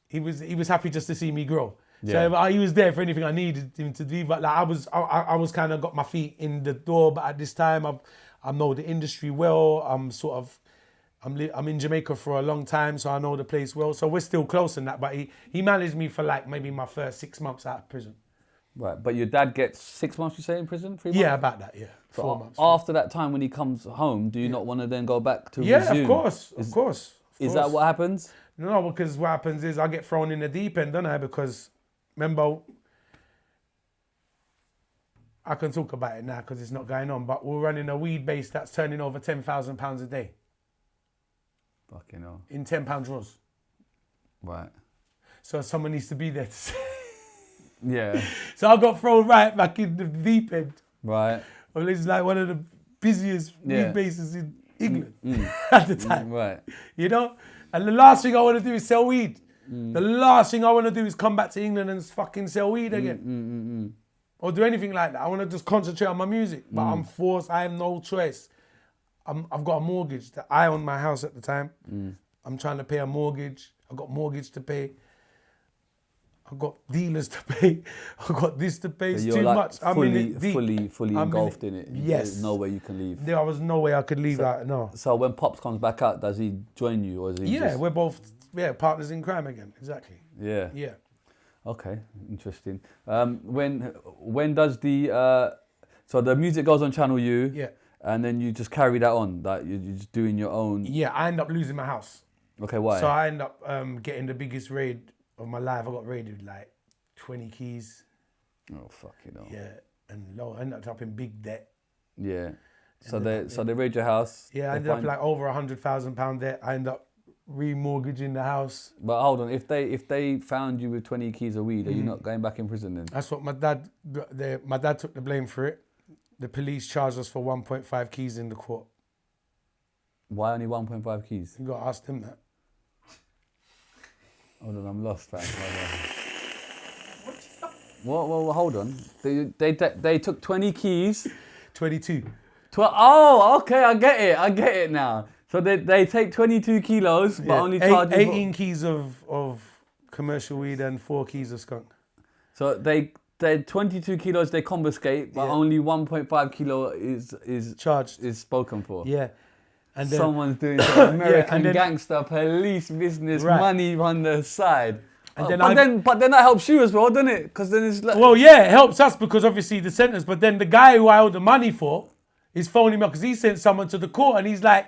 he was happy just to see me grow. Yeah. So he was there for anything I needed him to do. But like I was kind of got my feet in the door. But at this time, I know the industry well. I'm in Jamaica for a long time, so I know the place well. So we're still close in that. But he managed me for like maybe my first 6 months out of prison. Right, but your dad gets 6 months, you say, in prison? 3 months? Yeah, about that. Yeah, So 4 months. after that time, when he comes home, do you not want to then go back to Yeah, resume? of course. Is that what happens? No, because what happens is I get thrown in the deep end, don't I? Because, remember, I can talk about it now because it's not going on, but we're running a weed base that's turning over £10,000 a day Fucking hell. in £10 draws. Right. So someone needs to be there to say. Yeah. So I got thrown right back in the deep end. Right. Well, it's like one of the busiest Yeah. weed bases in England at the time. Right. You know? And the last thing I want to do is sell weed. The last thing I want to do is come back to England and fucking sell weed again. Or do anything like that. I want to just concentrate on my music. But I'm forced. I have no choice. I've got a mortgage that I own my house at the time. I'm trying to pay a mortgage. I've got mortgage to pay. I've got dealers to pay. I've got this to pay. It's You're too like much. I'm in it deep. fully I'm engulfed in it. Yes. There's no way you can leave. There was no way I could leave that. No. So when Pops comes back out, does he join you or is he Yeah, just... we're both partners in crime again. Exactly. Yeah. Yeah. Okay, interesting. When does the... so the music goes on Channel U. Yeah. And then you just carry that on, like you're just doing your own... Yeah, I end up losing my house. Okay, why? So I end up getting the biggest raid of my life. I got raided with like 20 keys. Oh, fucking hell. Yeah, and I ended up in big debt. Yeah. So they raid your house. Yeah, I they ended up find- like over £100,000 debt. I ended up remortgaging the house. But hold on, if they found you with 20 keys of weed, are you not going back in prison then? That's what my dad took the blame for it. The police charged us for 1.5 keys in the court. Why only 1.5 keys? You got to ask them that. Hold on, I'm lost, fam. What? Hold on. They took 20 keys. 22. Oh, okay, I get it now. So they take 22 kilos, but only charge you 18 keys of commercial weed and 4 keys of skunk. So they 22 kilos they confiscate, but Yeah. only 1.5 kilo is Charged. is spoken for. Yeah. And then, Someone's doing some American and then- gangster police business, Right. money on the side. And But then that helps you as well, doesn't it? Because then it's like... well, yeah, it helps us because obviously the sentence, but then the guy who I owe the money for is phoning me up because he sent someone to the court and he's like,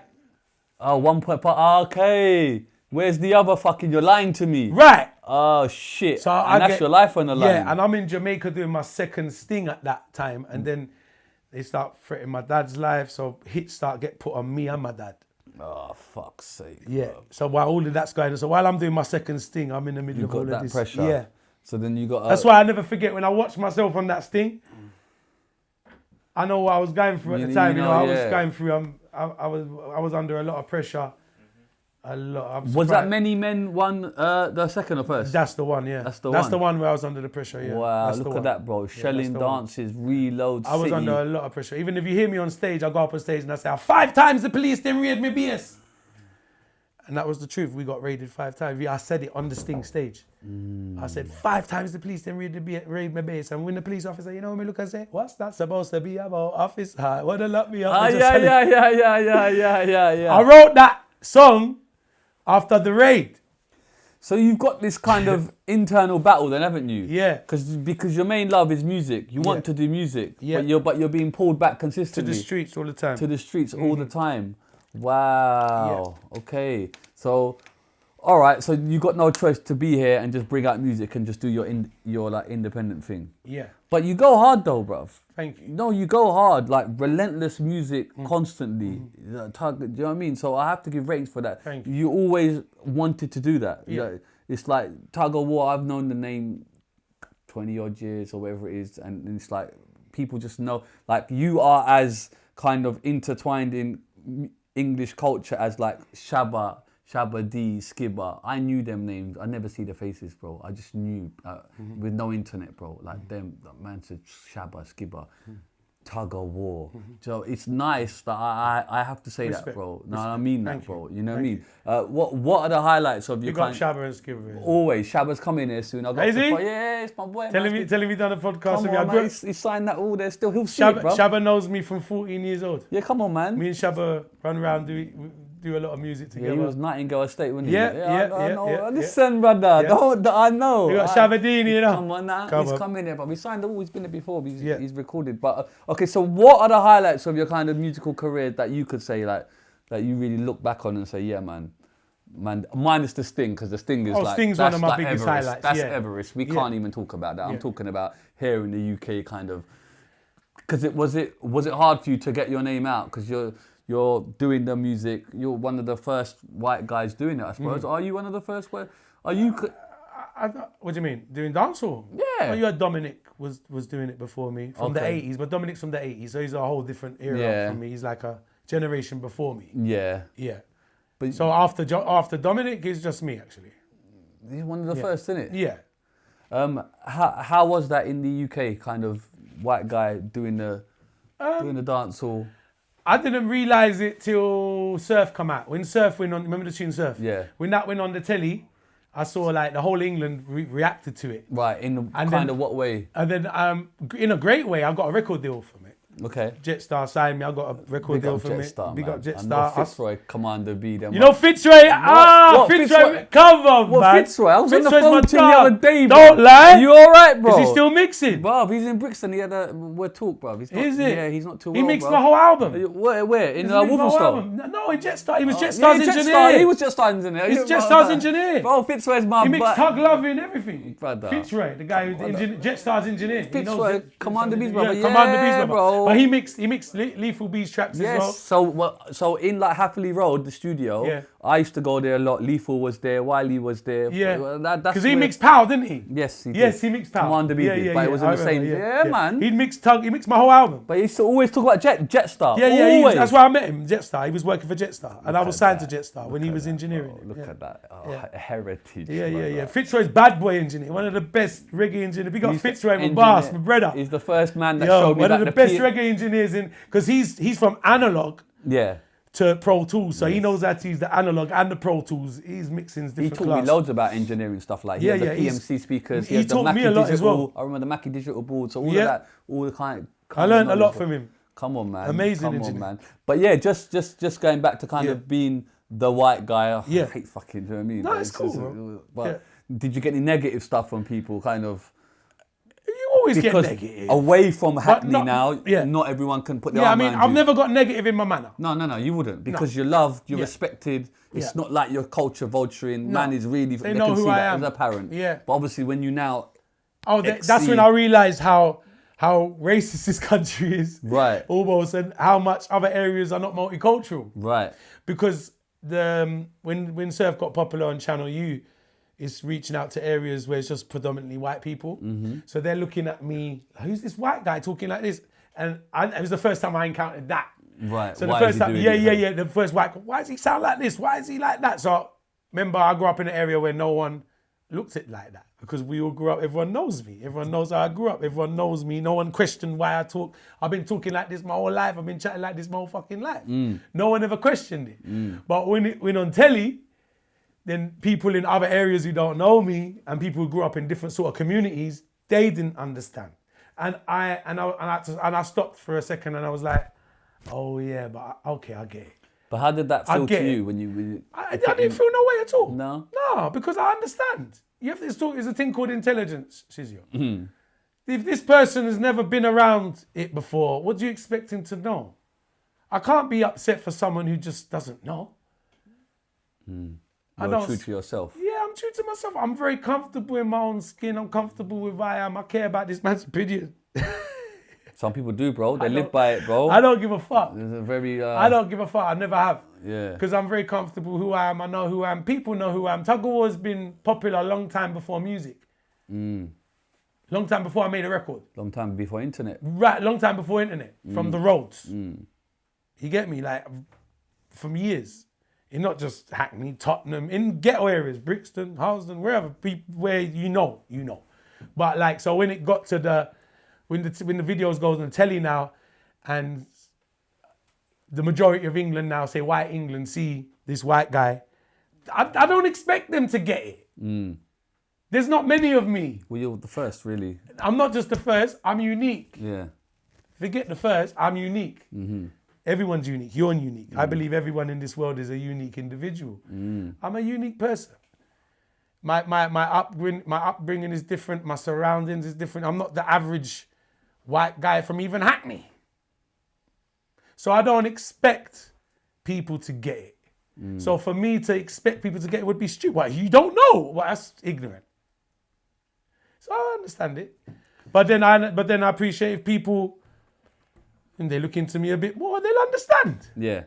Oh, 1.5. Okay. Where's the other fucking... You're lying to me. right. Oh, shit. So and that's your life on the line. Yeah, and I'm in Jamaica doing my second sting at that time. And then they start threatening my dad's life. So hits get put on me and my dad. Oh, fuck's sake. Yeah. bro. So while all of that's going on, so while I'm doing my second sting, I'm in the middle You've of all got of that this. pressure. Yeah. So then you got... That's why I never forget when I watch myself on that sting. I know what I was going through at the time. I was going through. I was under a lot of pressure, A lot. I'm Was that surprised. Many Men won the second or first? That's the one, yeah. That's the That's one. the one where I was under the pressure, yeah. Wow, That's the look one. at that, bro. Shelling the one. dances, reload I was city. under a lot of pressure. Even if you hear me on stage, I go up on stage and I say, 5 times the police didn't raid me base. And that was the truth. We got raided 5 times. I said it on the Sting stage. I said 5 times the police didn't raid my base. And when the police officer, you know what me look and say, what's that supposed to be about? Office? What they lock me up? Ah, yeah. I wrote that song after the raid. So you've got this kind of internal battle then, haven't you? Yeah. Because your main love is music. You want to do music. Yeah. But you're being pulled back To consistently. the streets all the time. To the streets all the time. Wow. Okay. So, all right. So you got no choice to be here and just bring out music and just do your like independent thing. Yeah. But you go hard though, bruv. Thank you. No, you go hard, like relentless music constantly. Tugg, do you know what I mean? So I have to give ratings for that. Thank you. You always wanted to do that. Yeah. It's like Tuggawar, I've known the name 20 odd years or whatever it is, and it's like people just know, like you are as kind of intertwined in English culture as like Shabba D, Skibber. I knew them names. I never see their faces, bro. I just knew with no internet, bro. Like them, that man said Shabba, Skibber, Tuggawar. So it's nice that I have to say that, Respect. bro. No, I mean that, Thank you. bro. You know Thank what I mean? What are the highlights of your You got kind? Shabba and Skibber. Always. Shabba's coming here soon. I got Is he? Yeah, it's my boy. Telling man. me done a podcast Come with me. on, I man. grew- He signed that all there still. He'll see it, Shabba, bro. Shabba knows me from 14 years old. Yeah, come on, man. Me and Shabba run around, do a lot of music Yeah, together. he was Nightingale Estate, wasn't he? Yeah, I know. yeah. Listen, brother, I know. We got Shabadini, you know. Come on now, Come he's on. coming here, but we signed all. He's been here before. Yeah. He's recorded. But okay, so what are the highlights of your kind of musical career that you could say like that you really look back on and say, yeah, man, minus the Sting, because the Sting is like Sting's that's one of my like biggest Everest. highlights. That's Yeah. Everest. We Yeah. can't even talk about that. I'm Yeah. talking about here in the UK, kind of. Because was it hard for you to get your name out? Because you're doing the music. You're one of the first white guys doing it, I suppose. Are you one of the first? Are you? What do you mean? Doing dancehall? Yeah. Well, you had Dominic was doing it before me from the Okay. 80s, but Dominic's from the 80s, so he's a whole different era Yeah. from me. He's like a generation before me. Yeah. Yeah. But So after Dominic, it's just me actually. he's one of the first, isn't it? Yeah. How was that in the UK? Kind of white guy doing the dance hall. I didn't realise it till Surf come out. When Surf went on, remember the tune Surf? Yeah. When that went on the telly, I saw like the whole England reacted to it. Right. In And kind then- of what way? And then in a great way, I got a record deal from it. Okay. Jetstar signed me, I got a record Big deal up from Jetstar, it. Big man. up I know Jetstar. Fitzroy, Commander B. Them You know Fitzroy? Fitzroy, Fitzroy? come on, What, man. Fitzroy? I was on the Fitzroy's phone my to him the dog. other day, bro. Don't lie. You all right, bro? Is he still mixing? Bro, he's in Brixton. He had a we're talk, bro. He's not, Is it? Yeah, he's not too He well, mixed bro. my whole album. Where? In He mixed my whole Wolverstone? album. No, in Jetstar. He was Yeah, Jetstar's Jetstar. engineer. He was Jetstar's engineer. He's Jetstar's engineer. Bro, Fitzroy's my He mixed butt. Tugg Love and everything. Brother. Fitzroy, the guy who's the Jetstar's engineer. He knows Fitzroy, Jet- Commander B's yeah, brother. Commander B's Yeah, brother. bro. But he mixed Lethal B's tracks as well. Yes. So in like Happily Road, the studio, Yeah. I used to go there a lot. Lethal was there. Wiley was there. Yeah, That's because he where- mixed Pow, didn't he? Yes, he did. Yes, he mixed Pow. Commander B did, but it was in I the same. remember, Yeah, man. He mixed Tugg. He mixed my whole album. But he used to always talk about Jetstar. Yeah, Always. that's why I met him. Jetstar. He was working for Jetstar, and I was signed to Jetstar when he was engineering it. Look Yeah. at that. Yeah. Heritage. Yeah. Fitzroy's bad boy engineer, one of the best reggae engineers. We got He's Fitzroy the with Bass, my engineer. brother. He's the first man that Yo, showed me one that of the best reggae engineers in, because he's from analog Yeah. to Pro Tools, so he knows how to use the analog and the Pro Tools. He's mixing He different taught class. me loads about engineering stuff like Yeah, the yeah, he's- PMC speakers. he has the taught me Mackie a lot as digital, well. I remember the Mackie digital board. So all Yeah. of that, all the kind. I learned a lot knowledge, from him. Come on, man. Amazing Come engineer. on, man. But yeah, just going back to kind Yeah. of being the white guy. I Yeah. hate fucking, do you know what I mean? No, But it's cool, bro. But did you get any negative stuff from people kind of? You always get Because negative. away from Hackney not- now, yeah. not everyone can put their Yeah, I arm mean, around I've you. never got negative in my manner. No, you wouldn't because you're loved, you're Yeah. respected. It's Yeah. not like you're culture vulturing. No. Man is really, they know can who see I that am. as a parent. Yeah. But obviously when you now, Oh, that's when I realised how racist this country is. Right. Almost, and how much other areas are not multicultural. right, Because when Surf got popular on Channel U, it's reaching out to areas where it's just predominantly white people. Mm-hmm. So they're looking at me, who's this white guy talking like this? And it was the first time I encountered that. Right, So why the is first he time, doing it? yeah. The first white, why does he sound like this? Why is he like that? So remember, I grew up in an area where no one looked at it like that because we all grew up. Everyone knows me. Everyone knows how I grew up. Everyone knows me. No one questioned why I talk. I've been talking like this my whole life. I've been chatting like this my whole fucking life. No one ever questioned it. But when on telly, then people in other areas who don't know me and people who grew up in different sort of communities, they didn't understand. And I stopped for a second and I was like, oh yeah, but okay, I get it. But how did that feel get to it. you when you? I didn't feel no way at all. No? No, because I understand. You have to talk. There's a thing called intelligence, Shizzio. If this person has never been around it before, what do you expect him to know? I can't be upset for someone who just doesn't know. You're true to yourself. Yeah, I'm true to myself. I'm very comfortable in my own skin. I'm comfortable with who I am. I care about this man's opinion. Some people do, bro. They live by it, bro. I don't give a fuck. There's a very. I don't give a fuck. I never have. Yeah. Because I'm very comfortable who I am. I know who I am. People know who I am. Tuggawar has been popular a long time before music. Long time before I made a record. Long time before internet. Right, long time before internet. From the roads. You get me? Like, from years. In not just Hackney, Tottenham, in ghetto areas, Brixton, Harlesden, wherever, people where you know. But like, so when it got to when the videos goes on the telly now, and the majority of England now say white England see this white guy, I don't expect them to get it. There's not many of me. Well, you're the first, really. I'm not just the first, I'm unique. Yeah. Forget the first, I'm unique. Everyone's unique, you're unique. I believe everyone in this world is a unique individual. I'm a unique person. My upbringing is different, my surroundings is different. I'm not the average white guy from even Hackney. So I don't expect people to get it. So for me to expect people to get it would be stupid. What, you don't know? Well, that's ignorant. So I understand it. But then I appreciate if people, and they look into me a bit more, they'll understand. Yeah.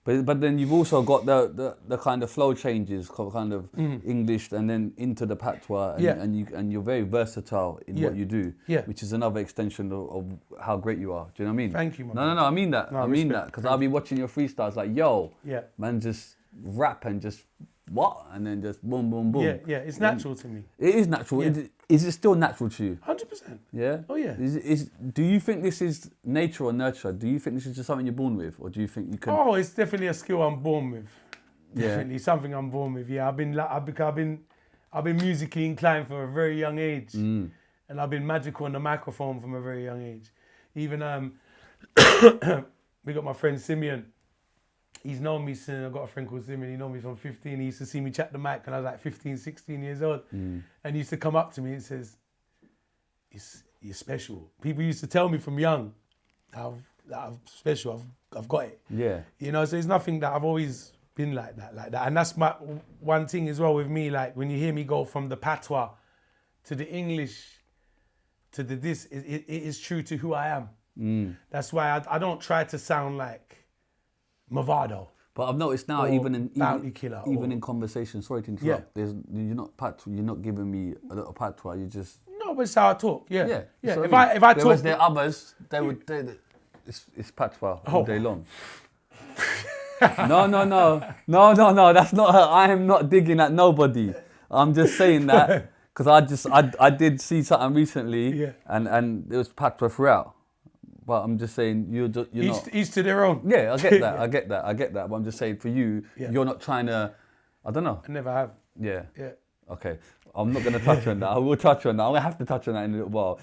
But then you've also got the kind of flow changes, kind of English and then into the patois, and you're very versatile in what you do, which is another extension of how great you are. Do you know what I mean? Thank you, man. No, I mean that. No, I mean respect. that because I'll be watching your freestyles like, yo, man, just rap and just what, and then just boom, boom, boom. Yeah, it's natural to me. It is natural. Yeah. Is it still natural to you? 100%. Yeah? Oh, yeah. Do you think this is nature or nurture? Do you think this is just something you're born with? Or do you think you can... Oh, it's definitely a skill I'm born with. Yeah. Definitely something I'm born with. Yeah, I've been musically inclined from a very young age. And I've been magical on the microphone from a very young age. Even, we got my friend Simeon. He's known me since, I've got a friend called Simeon, he known me from 15. He used to see me chat the mic when I was like 15, 16 years old. And he used to come up to me and says, you're special. People used to tell me from young that I'm special, I've got it. Yeah. You know, so it's nothing that I've always been like that. And that's my one thing as well with me, like when you hear me go from the patois to the English to the this, it is true to who I am. That's why I don't try to sound like Movado. But I've noticed now, Or even Bounty Killer, even or- in conversation, sorry to interrupt, you're not giving me a little patois, you just... No, but it's how I talk. Yeah. Yeah. Yeah. So If I talk, whereas there are others, it's patois all day long. No, that's not her. I am not digging at nobody. I'm just saying that because I did see something recently, and it was patois throughout. But I'm just saying you're not. Each to their own. Yeah, I get that. I get that. But I'm just saying for you, you're not trying to. I don't know. I never have. Yeah. Yeah. Okay. I'm not going to touch on that. I will touch on that. I'm going to have to touch on that in a little while.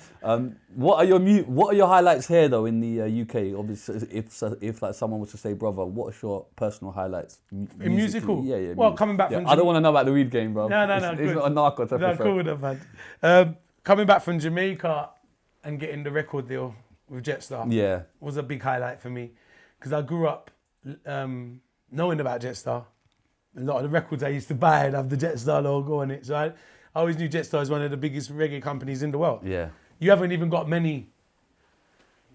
What are your highlights here though in the UK? Obviously, if like someone was to say, brother, what's your personal highlights? In musical? Yeah. Well, coming back from I don't want to know about the weed game, bro. No, It's good. not a narcos episode. No, cool with that, man. Coming back from Jamaica and getting the record deal with Jetstar was a big highlight for me because I grew up knowing about Jetstar. A lot of the records I used to buy would have the Jetstar logo on it. So I always knew Jetstar is one of the biggest reggae companies in the world. Yeah. You haven't even got many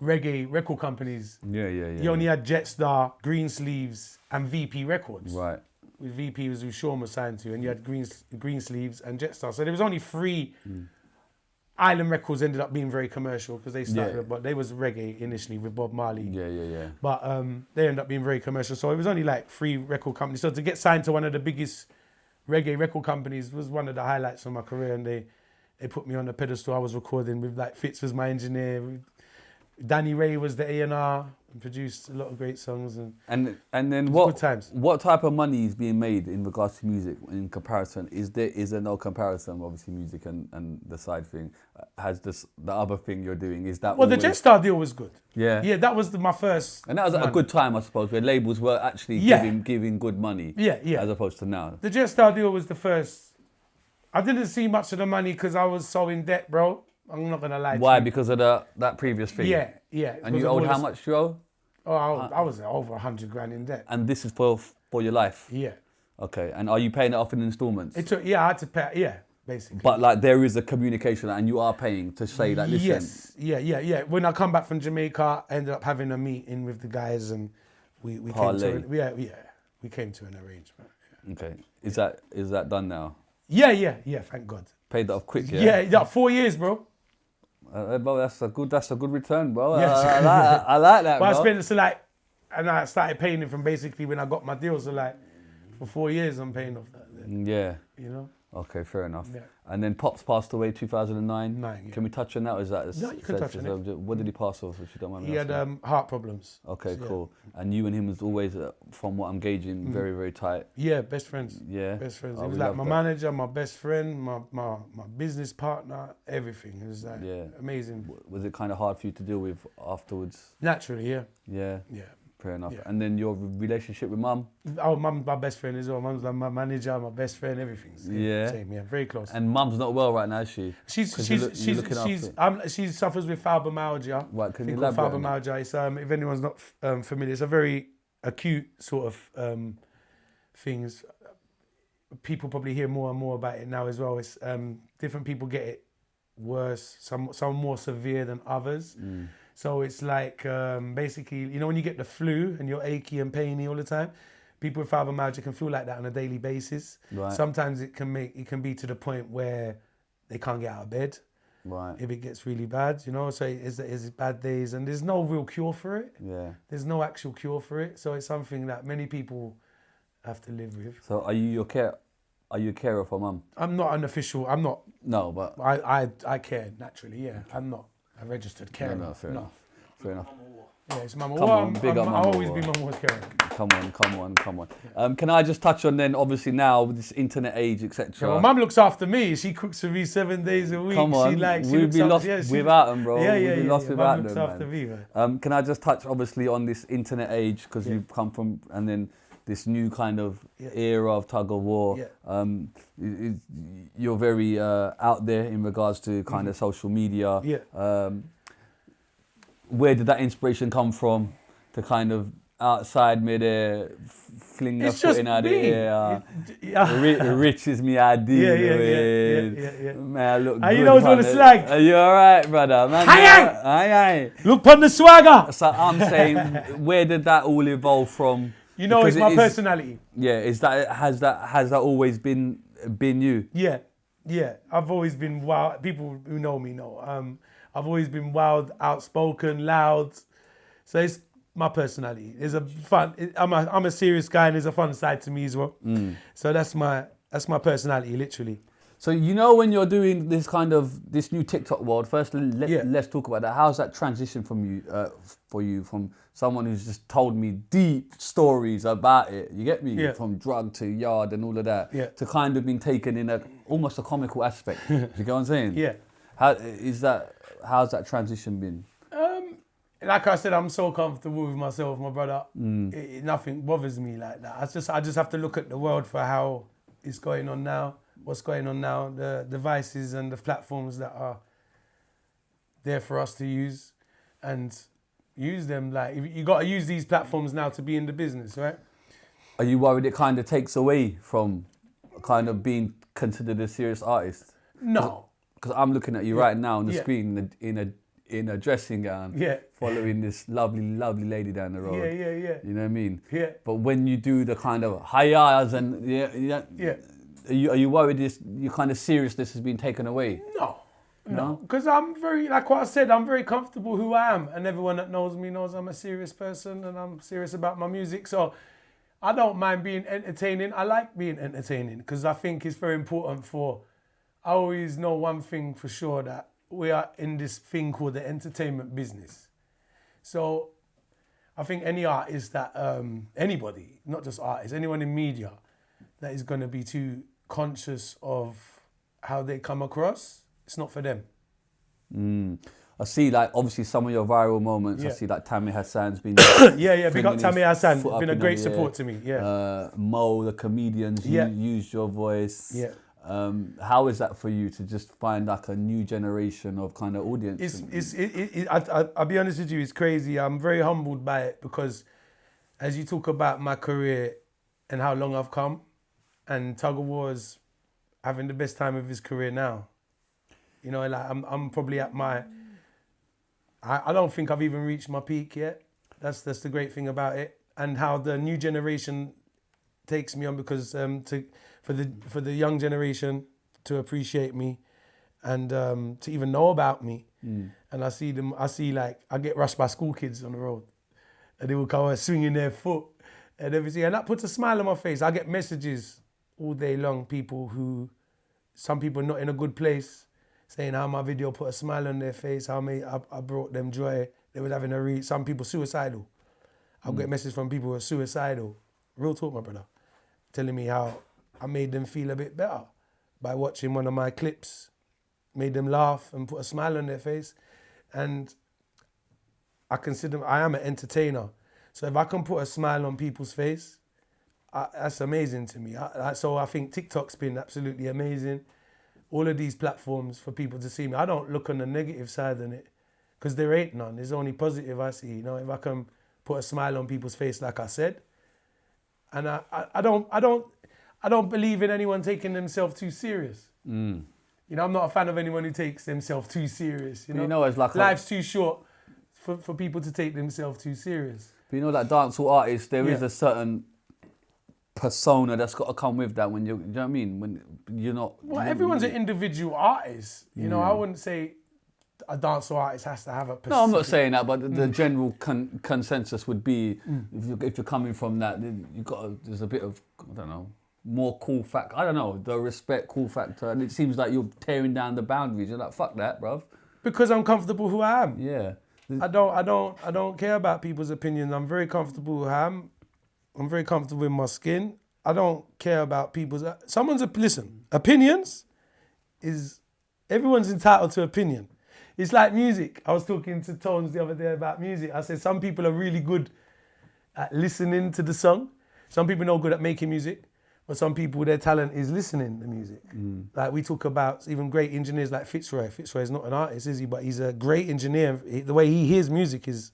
reggae record companies. Yeah. You only had Jetstar, Greensleeves, and VP Records. Right. With VP was who Sean was signed to, and you had Greensleeves and Jetstar. So there was only three Island Records ended up being very commercial because they started, Yeah. but they was reggae initially with Bob Marley. Yeah. But they ended up being very commercial. So it was only like 3 record companies. So to get signed to one of the biggest reggae record companies was one of the highlights of my career. And they put me on the pedestal. I was recording with like Fitz was my engineer. Danny Ray was the A&R and produced a lot of great songs. And then good times. what type of money is being made in regards to music in comparison? Is there no comparison? Obviously, music and the side thing has the other thing you're doing. Is that Well, the always- Jetstar deal was good. Yeah. Yeah, that was my first. And that was at a money. good time, I suppose, where labels were actually Yeah. giving good money. Yeah. As opposed to now. The Jetstar deal was the first. I didn't see much of the money because I was so in debt, bro. I'm not gonna lie. to Why? you. Because of that previous thing. Yeah. And Because you of owed all how this- much you owe? Oh, I was over 100 grand in debt. And this is for your life. Yeah. Okay. And are you paying it off in installments? It took. I had to pay. Yeah, basically. But like there is a communication, and you are paying to say that. Listen. Yes. Yeah. When I come back from Jamaica, I ended up having a meeting with the guys, and we came Parlay. to we came to an arrangement. Okay. Is that done now? Yeah. Thank God. Paid that off quick. Yeah. Yeah. 4 years, bro. Bro, that's a good return, bro. Yes. I like that, But bro. and I started paying it from basically when I got my deal. So like, for 4 years, I'm paying off that. Yeah. You know. Okay, fair enough. Yeah. And then Pops passed away 2009. Yeah. Can we touch on that? Or is that No, you can touch on it. What did he pass off? If you don't mind me He had asking? heart problems. Okay, So, yeah. cool. And you and him was always, from what I'm gauging, very, very tight. Yeah, best friends. Yeah. Best friends. Oh, He was we like love my that. manager, my best friend, my business partner, everything. It was like amazing. Was it kind of hard for you to deal with afterwards? Naturally, yeah. Yeah. Yeah. Fair enough. Yeah. And then your relationship with mum? Oh, mum's my best friend as well. Mum's like my manager, my best friend, everything. Yeah. Same, yeah. Very close. And mum's not well right now, is she? 'Cause you're looking after She suffers with fibromyalgia. Right, can you Thing called elaborate on that? fibromyalgia. It's if anyone's not familiar, it's a very acute sort of things. People probably hear more and more about it now as well. It's different people get it worse. Some more severe than others. So it's like basically, you know, when you get the flu and you're achy and painy all the time, people with fibromyalgia can feel like that on a daily basis. Right. Sometimes it can be to the point where they can't get out of bed. Right. If it gets really bad, you know, so it's bad days, and there's no real cure for it. Yeah. There's no actual cure for it, so it's something that many people have to live with. So are you a carer for mum? I'm not an official. I'm not. No, but I care naturally. Yeah, I'm not a registered carer. no, fair enough. Fair enough. Yeah, it's Mama. Come on, big up Mama I'll always War. be Mama's carer. Come on. Can I just touch on then, obviously now with this internet age, etc. Yeah, well, Mum looks after me. She cooks for me 7 days a week. Come on, we'd be lost without them, bro. We'd be lost without Mum looks them, after man. me, man. Can I just touch obviously on this internet age because you've come from and then this new kind of era of tug of war. Yeah. You're very out there in regards to kind of social media. Yeah. Where did that inspiration come from to kind of outside me there, fling the It's foot just in out the me. air? Yeah. Rich is me ideal Yeah. Man, I look How you good, know it's on the man. slag? Are you alright, brother? Man, Aye, aye. Look upon the swagger. So I'm saying, where did that all evolve from? You know, Because it's my it is- personality. Yeah, has that always been you? Yeah. I've always been wild. People who know me know. I've always been wild, outspoken, loud. So it's my personality. There's a fun. I'm a serious guy, and there's a fun side to me as well. So that's my personality, literally. So you know when you're doing this new TikTok world, first let's talk about that. How's that transition from you for you from someone who's just told me deep stories about it? You get me? Yeah. From drug to yard and all of that. Yeah. To kind of being taken in almost a comical aspect. You get what I'm saying? Yeah. How's that transition been? Like I said, I'm so comfortable with myself, my brother. Nothing bothers me like that. I just have to look at the world for how it's going on now. What's going on now? The devices and the platforms that are there for us to use, and use them. Like you got to use these platforms now to be in the business, right? Are you worried it kind of takes away from kind of being considered a serious artist? No. Because I'm looking at you right now on the Yeah. screen in a dressing gown, Yeah. following this lovely lady down the road. Yeah. You know what I mean? Yeah. But when you do the kind of hi-yas and Yeah. are you worried your kind of seriousness has been taken away? No. No, because I'm very, like what I said, I'm very comfortable who I am, and everyone that knows me knows I'm a serious person and I'm serious about my music. So I don't mind being entertaining. I like being entertaining because I think it's very important I always know one thing for sure, that we are in this thing called the entertainment business. So I think any artist that, anybody, not just artists, anyone in media that is going to be too conscious of how they come across, it's not for them. I see, like, obviously some of your viral moments. Yeah. I see, like, Tammy Hassan's been... Yeah, big up Tammy Hassan. foot up Been a in great the support air. to me, yeah. Mo, the comedians, used your voice. Yeah. How is that for you to just find, like, a new generation of kind of audience? I'll be honest with you, it's crazy. I'm very humbled by it because as you talk about my career and how long I've come, and Tuggawar's having the best time of his career now. You know, like I'm probably at my... I don't think I've even reached my peak yet. That's the great thing about it. And how the new generation takes me on, because for the young generation to appreciate me and to even know about me. And I get rushed by school kids on the road and they will come swinging their foot and everything. And that puts a smile on my face. I get messages all day long, some people not in a good place, saying how my video put a smile on their face, how I brought them joy. They were having some people suicidal. I'll get messages from people who are suicidal. Real talk, my brother. Telling me how I made them feel a bit better by watching one of my clips. Made them laugh and put a smile on their face. And I am an entertainer. So if I can put a smile on people's face, that's amazing to me. So I think TikTok's been absolutely amazing. All of these platforms for people to see me. I don't look on the negative side on it because there ain't none. There's only positive I see. You know, if I can put a smile on people's face, like I said, and I don't believe in anyone taking themselves too serious. You know, I'm not a fan of anyone who takes themselves too serious. You know it's like life's too short for people to take themselves too serious. But you know, like dancehall artists, there is a certain persona that's got to come with that when you know what I mean? When you're not... Well, everyone's an individual artist. You know, I wouldn't say a dancehall artist has to have a specific... No, I'm not saying that, but the general consensus would be, if you're coming from that, there's a bit of, I don't know, more cool factor. I don't know, the respect, cool factor. And it seems like you're tearing down the boundaries. You're like, fuck that, bruv. Because I'm comfortable who I am. Yeah. I don't care about people's opinions. I'm very comfortable who I am. I'm very comfortable in my skin. I don't care about people's... opinions everyone's entitled to opinion. It's like music. I was talking to Tones the other day about music. I said some people are really good at listening to the song. Some people are not good at making music, but some people, their talent is listening to music. Like we talk about even great engineers like Fitzroy. Fitzroy is not an artist, is he? But he's a great engineer. The way he hears music is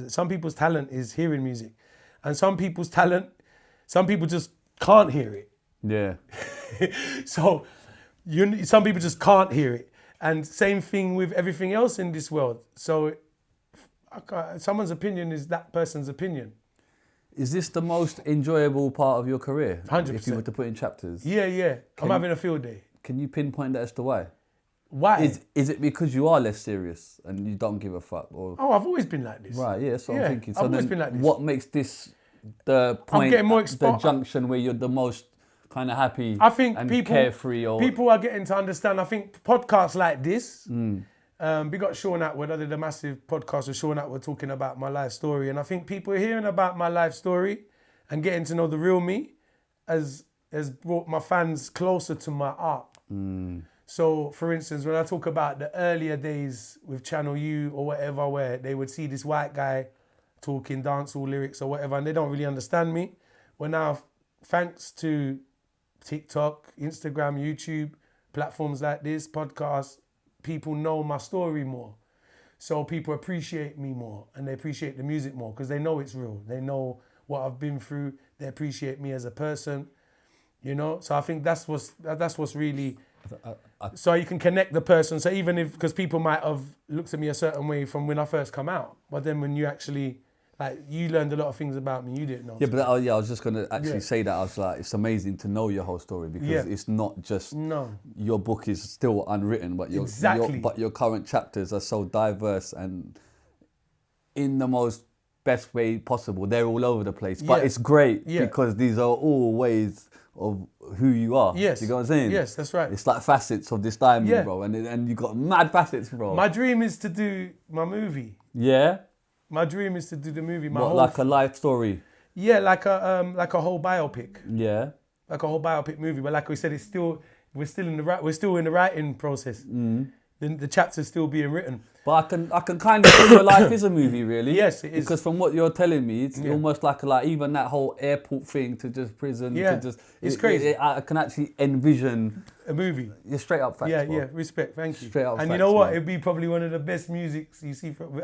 some people's talent is hearing music. And some people's talent, some people just can't hear it. Yeah. So some people just can't hear it. And same thing with everything else in this world. So someone's opinion is that person's opinion. Is this the most enjoyable part of your career? 100%. If you were to put in chapters? Yeah. I'm having a field day. Can you pinpoint that as to why? Why? Is it because you are less serious and you don't give a fuck? Or... Oh, I've always been like this. Right, yeah, that's what I'm thinking. So I've always been like this. What makes this the point, I'm getting more the junction where you're the most kind of happy I think and people, carefree? Or... People are getting to understand, I think podcasts like this, we got Sean Atwood, I did a massive podcast with Sean Atwood talking about my life story, and I think people are hearing about my life story and getting to know the real me has brought my fans closer to my art. So, for instance, when I talk about the earlier days with Channel U or whatever, where they would see this white guy talking dancehall lyrics or whatever, and they don't really understand me, well now, thanks to TikTok, Instagram, YouTube, platforms like this, podcasts, people know my story more. So people appreciate me more and they appreciate the music more because they know it's real. They know what I've been through. They appreciate me as a person, you know? So I think that's what's really... So you can connect the person. So even if, because people might have looked at me a certain way from when I first come out, but then when you actually Like, you learned a lot of things about me you didn't know. Yeah, but I was just going to actually Yeah. say that. I was like, it's amazing to know your whole story because Yeah. it's not just No. your book is still unwritten, but Exactly. but your current chapters are so diverse and in the most best way possible. They're all over the place, but Yeah. it's great Yeah. because these are all ways of who you are. Yes. You know what I'm saying? Yes, that's right. It's like facets of this diamond, Yeah. bro, and you got mad facets, bro. My dream is to do my movie. Yeah. My dream is to do the movie. My What, whole like a life story? yeah, like a whole biopic, Yeah. like a whole biopic movie. But like we said, we're still in the writing process. Mm. The chapter's still being written. But I can kind of see your life is a movie, really. Yes, it is. Because from what you're telling me, it's Yeah. almost like even that whole airport thing to just prison. Yeah, to just, it's crazy. I can actually envision. A movie. You're straight up facts, Yeah, bro. yeah. Respect. Thank you. Straight up And you facts, know what? man. It'd be probably one of the best musics you see from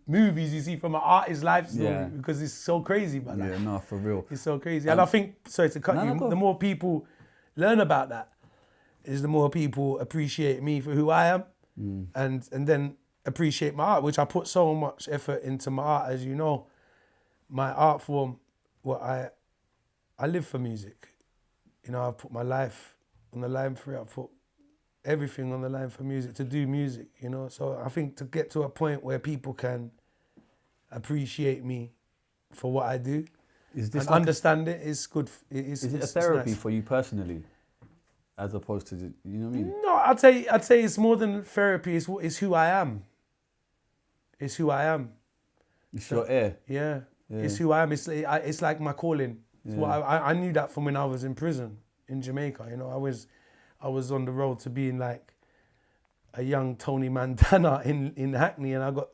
movies you see from an artist's life story Yeah. because it's so crazy, but like, Yeah, no, for real. it's so crazy. And I think, sorry to cut No, you, no, go. the more people learn about that, is the more people appreciate me for who I am, Mm. and then appreciate my art, which I put so much effort into my art, as you know. My art form, I live for music. You know, I've put my life on the line for it. I've put everything on the line for music, to do music, you know. So I think to get to a point where people can appreciate me for what I do Is this and like understand it is good. is it a it's therapy nice. for you personally, as opposed to you know what I mean? No, I'd say it's more than therapy. It's who I am. It's who I am. It's your air. Yeah. Yeah. It's who I am. It's like my calling. It's what Yeah. I knew that from when I was in prison in Jamaica. You know, I was on the road to being like a young Tony Montana in Hackney, and I got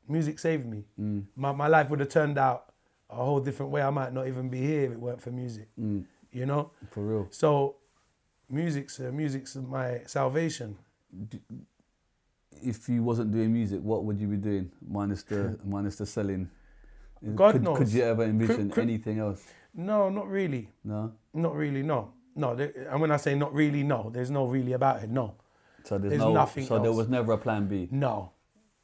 music saved me. Mm. My life would have turned out a whole different way. I might not even be here if it weren't for music. Mm. You know. For real. So, music's my salvation. If you wasn't doing music, what would you be doing? Minus the selling. God knows. Could you ever envision Could- anything else? No, not really. No. Not really. No. And when I say not really, no, there's no really about it. No. So there's There's nothing So there else. was never a plan B. No.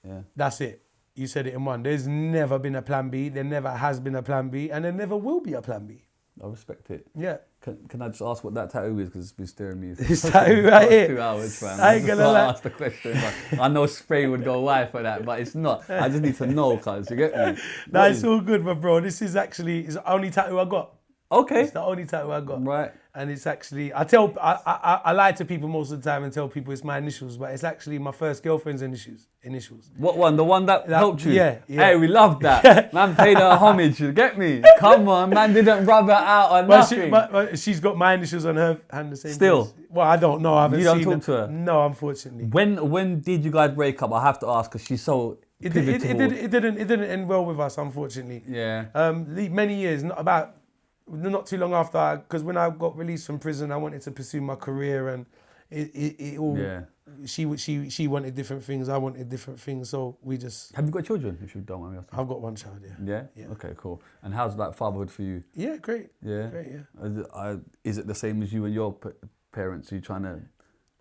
Yeah. That's it. You said it in one. There's never been a plan B. There never has been a plan B, and there never will be a plan B. I respect it. Yeah. Can I just ask what that tattoo is? Because it's been staring me. This tattoo right for here. 2 hours, fam. I ain't gonna Just lie. ask the question. But I know spray would go wide for that, but it's not. I just need to know, cuz you get me. No, What it's is- all good, my bro. This is actually it's the only tattoo I got. Okay. It's the only tattoo I got. Right. And it's actually I lie to people most of the time and tell people it's my initials, but it's actually my first girlfriend's initials. What one? The one that helped you? yeah, yeah. Hey, we love that. Man paid her homage, you get me? Come on, man didn't rub her out or nothing. But she's got my initials on her hand the same. Still? place. Well, I don't know. I haven't You don't seen talk to her? No, unfortunately. When did you guys break up? I have to ask because she's so It pivotal. didn't end well with us, unfortunately. Yeah. Many years, not too long after, because when I got released from prison, I wanted to pursue my career, and it all. Yeah. She wanted different things. I wanted different things. So we just. Have you got children? If you don't mind me asking. I've got one child. Yeah. Yeah? Yeah. Okay, cool. And how's like fatherhood for you? Yeah, great. Yeah. Great. Yeah. Is it the same as you and your parents? Are you trying to?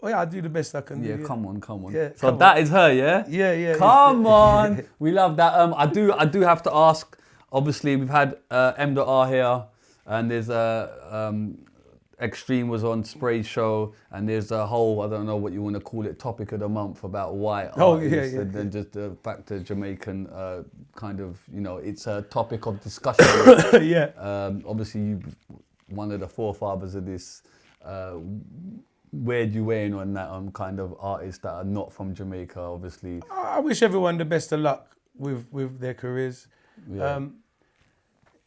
Oh yeah, I do the best I can. Yeah, do, come on. Yeah, So come that is her, yeah. Yeah. Come on, we love that. I do have to ask. Obviously, we've had MDOTR here, and there's Xtreme was on Spray's show, and there's a whole, I don't know what you want to call it, topic of the month about white artists, and then just the fact that Jamaican kind of, you know, it's a topic of discussion. Yeah. Obviously, you one of the forefathers of this. Where do you weigh in on that kind of artists that are not from Jamaica, obviously? I wish everyone the best of luck with their careers. Yeah.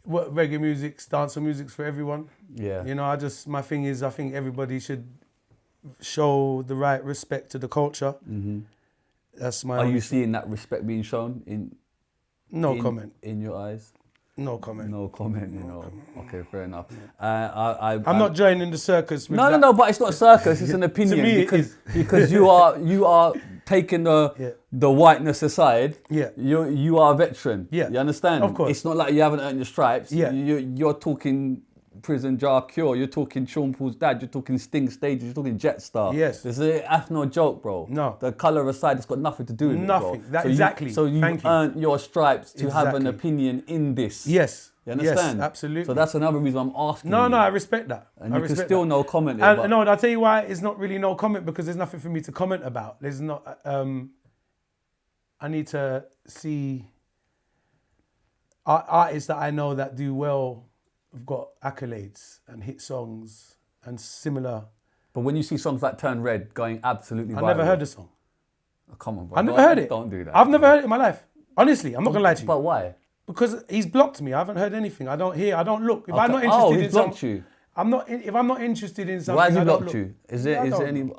What reggae music's, dancehall music's for everyone. Yeah. You know, my thing is, I think everybody should show the right respect to the culture. Mm-hmm. That's my. Are only you thing. seeing that respect being shown No comment. in your eyes? No comment. No comment, you know. Okay, fair enough. I'm not joining the circus. With No, that. but it's not a circus. It's an opinion me, it because you are taking the whiteness aside. Yeah. You are a veteran. Yeah. You understand? Of course. It's not like you haven't earned your stripes. Yeah. You're talking Prison Jah Cure, you're talking Sean Paul's dad, you're talking Sting stages, you're talking Jetstar. Yes. That's no joke, bro. No. The colour aside, it's got nothing to do with Nothing. it, bro. That, exactly. So you've Thank you. earned your stripes to have an Exactly. opinion in this. Yes. You understand? Yes, absolutely. So that's another reason I'm asking No, you. no, I respect that. And I you can respect still that. no comment it, And, but- no, I'll tell you why it's not really no comment, because there's nothing for me to comment about. There's not. I need to see artists that I know that do well, have got accolades and hit songs and similar. But when you see songs like Turn Red going absolutely viral. I never heard the song. Oh, come on, bro. I never heard it. Don't do that. I've never heard it in my life. Honestly, I'm not gonna lie to you. But why? Because he's blocked me. I haven't heard anything. I don't hear. I don't look. If I'm not Okay. interested he's in something, blocked you. I'm not. If I'm not interested in something, Why has he I don't blocked look. you? Is I there don't any? know.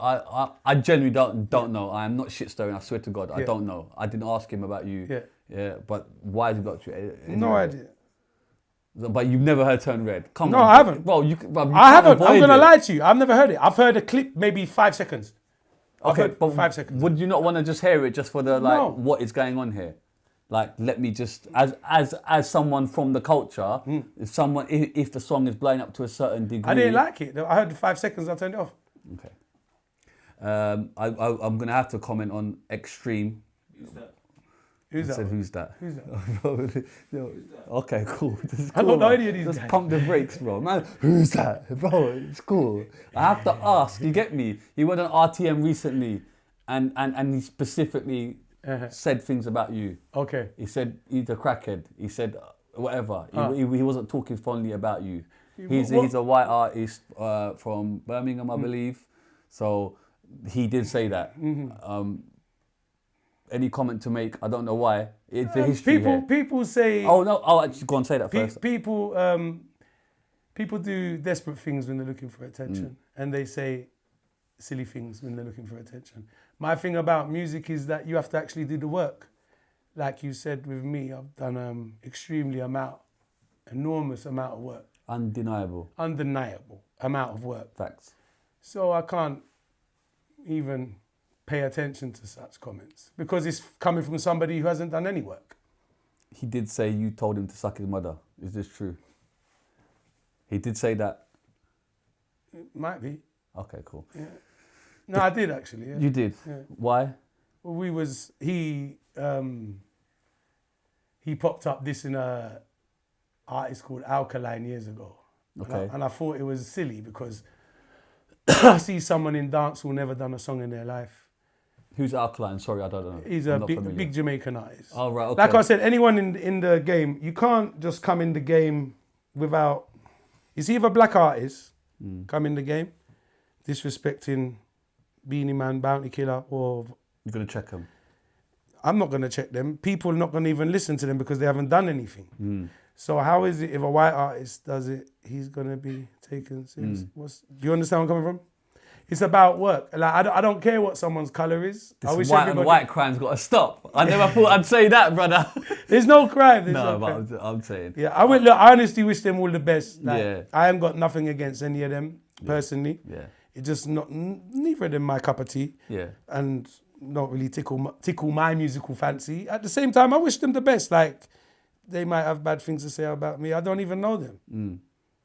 I genuinely don't know. I am not shit stirring. I swear to God, I Yeah. don't know. I didn't ask him about you. Yeah. Yeah. But why has he blocked you? No idea. But you've never heard Turn Red. Come No, on. I haven't. Bro, you I can't haven't. I'm avoid gonna it. lie to you. I've never heard it. I've heard a clip, maybe 5 seconds. I've Okay, heard but 5 seconds. Would you not want to just hear it just for the No. what is going on here? Like, let me just as someone from the culture, if the song is blowing up to a certain degree. I didn't like it. I heard the 5 seconds. I turned it off. Okay. I'm gonna have to comment on Xtreme. Who's I said, that? who's that? Who's that? No. Okay, cool. This is I don't cool, know man. any of these Just guys. pump the brakes, bro. Man, who's that? Bro, it's cool. I have to ask, you get me? He went on RTM recently and he specifically said things about you. Okay. He said he's a crackhead. He said whatever. He wasn't talking fondly about you. He's a white artist from Birmingham, I believe. So he did say that. Any comment to make? I don't know why. It's the history here. People say. Oh no! I'll actually go and say that first. People do desperate things when they're looking for attention, and they say silly things when they're looking for attention. My thing about music is that you have to actually do the work. Like you said with me, I've done enormous amount of work. Undeniable. Undeniable amount of work. Facts. So I can't even pay attention to such comments because it's coming from somebody who hasn't done any work. He did say you told him to suck his mother. Is this true? He did say that. It might be. Okay, cool. Yeah. No, I did actually. Yeah. You did. Yeah. Why? Well, he popped up this in a artist called Alkaline years ago. Okay. And I thought it was silly because I see someone in dancehall never done a song in their life. Who's Alkaline? Sorry, I don't know. He's I'm a not familiar. big Jamaican artist. Oh, right, okay. Like I said, anyone in the game, you can't just come in the game without... You see, if a black artist come in the game, disrespecting Beanie Man, Bounty Killer, or... You're going to check him. I'm not going to check them. People are not going to even listen to them because they haven't done anything. So how is it if a white artist does it, he's going to be taken seriously? Do you understand where I'm coming from? It's about work. Like I don't care what someone's colour is. I wish This white everybody... and white crime's got to stop. I never thought I'd say that, brother. There's no crime. There's No, no crime. but I'm saying. Yeah, I honestly wish them all the best. Like, Yeah. I haven't got nothing against any of them personally. Yeah. It's just not neither of them my cup of tea. Yeah. And not really tickle my musical fancy. At the same time, I wish them the best. Like they might have bad things to say about me. I don't even know them.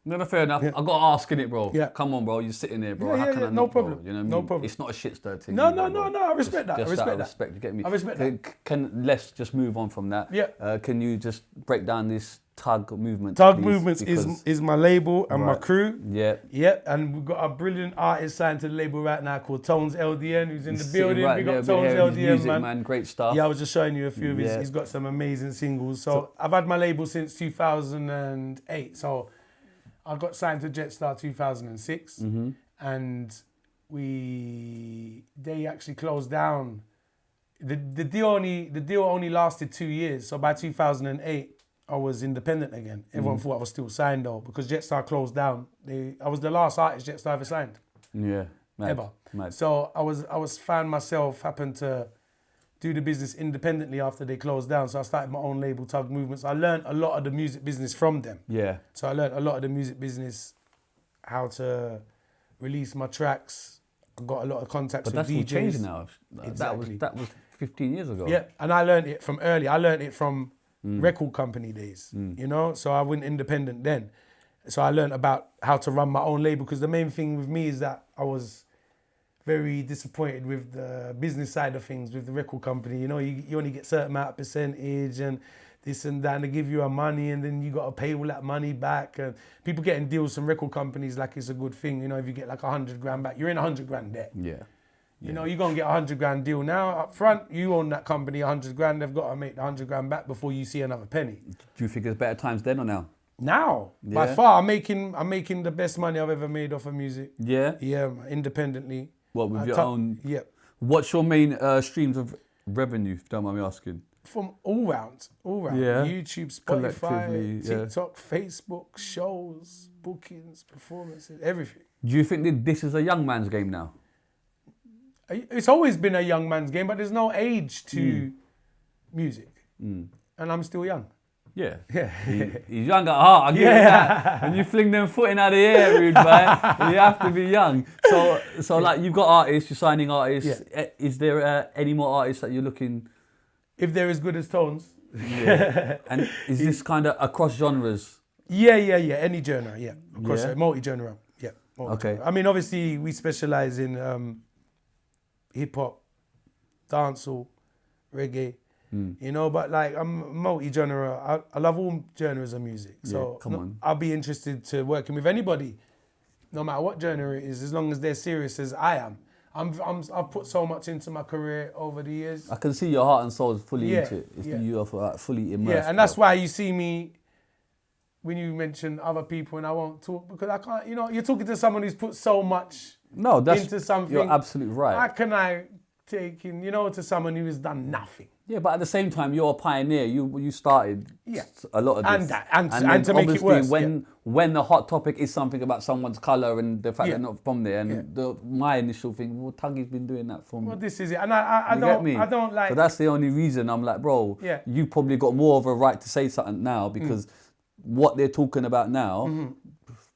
No, fair enough. Yeah. I got to ask in it, bro. Yeah. Come on, bro. You're sitting there, bro. Yeah, How yeah, can yeah. I No not, bro? problem. You know what I No mean? problem. It's not a shit stir thing. No, either, no, bro. no, no. I respect that. I Just respect out of that. respect. You get me? I respect that. Let's just move on from that. Yeah. Can you just break down this Tugg movement? Tugg please? Movements Because- is my label and my Right. crew. Yeah. Yep, and we've got a brilliant artist signed to the label right now called Tones LDN, who's in the He's sitting building. right We there, got a bit Tones hairy, his LDN, music, man. Great stuff. Yeah, I was just showing you a few of his. Yeah. He's got some amazing singles. So I've had my label since 2008. So I got signed to Jetstar 2006, and they actually closed down. The deal only lasted 2 years. So by 2008, I was independent again. Everyone thought I was still signed though, because Jetstar closed down. I was the last artist Jetstar ever signed. Yeah. Mad. Ever. Mad. So found myself happened to do the business independently after they closed down. So I started my own label, Tugg Movements. I learned a lot of the music business from them. Yeah. So I learned a lot of the music business, how to release my tracks. I got a lot of contacts But with that's all DJs. changed now. Exactly. That was 15 years ago. Yeah, and I learned it from early. I learned it from record company days, you know? So I went independent then. So I learned about how to run my own label, because the main thing with me is that I was very disappointed with the business side of things with the record company. You know, you only get certain amount of percentage and this and that, and they give you a money and then you got to pay all that money back. And people getting deals from record companies like it's a good thing. You know, if you get like 100 grand back, you're in 100 grand debt. Yeah. You know, you're going to get a 100 grand deal now up front. You own that company 100 grand. They've got to make the 100 grand back before you see another penny. Do you think there's better times then or now? Now, by far, I'm making the best money I've ever made off of music. Yeah? Yeah, independently. What, with your own? Yeah. What's your main streams of revenue, if you don't mind me asking? From all round. Yeah. YouTube, Collectively, Spotify, yeah. TikTok, Facebook, shows, bookings, performances, everything. Do you think that this is a young man's game now? It's always been a young man's game, but there's no age to music. And I'm still young. Yeah. Yeah. He's young at heart, I give it that. And you fling them footing out of the air, rude man. You have to be young. So like, you've got artists, you're signing artists. Yeah. Is there any more artists that you're looking? If they're as good as Tones. Yeah. And is this kind of across genres? Yeah. Any genre, yeah. Of course, Yeah. multi-genre, yeah. Okay. I mean, obviously, we specialize in hip-hop, dancehall, reggae, you know, but like, I'm multi-genre. I love all genres of music. So come on. I'll be interested to working with anybody, no matter what genre it is, as long as they're serious as I am. I've put so much into my career over the years. I can see your heart and soul is fully Yeah, into it. yeah. You are like, fully immersed. Yeah, and that's why you see me when you mention other people and I won't talk, because I can't, you know, you're talking to someone who's put so much into something. You're absolutely right. How can I take in, you know, to someone who has done nothing? Yeah, but at the same time, you're a pioneer. You started a lot of this. And then to make it worse. When the hot topic is something about someone's colour and the fact they're not from there, and my initial thing, well, Tugg's been doing that for me. Well, this is it. And I don't like... So that's the only reason I'm like, bro, you probably got more of a right to say something now, because what they're talking about now,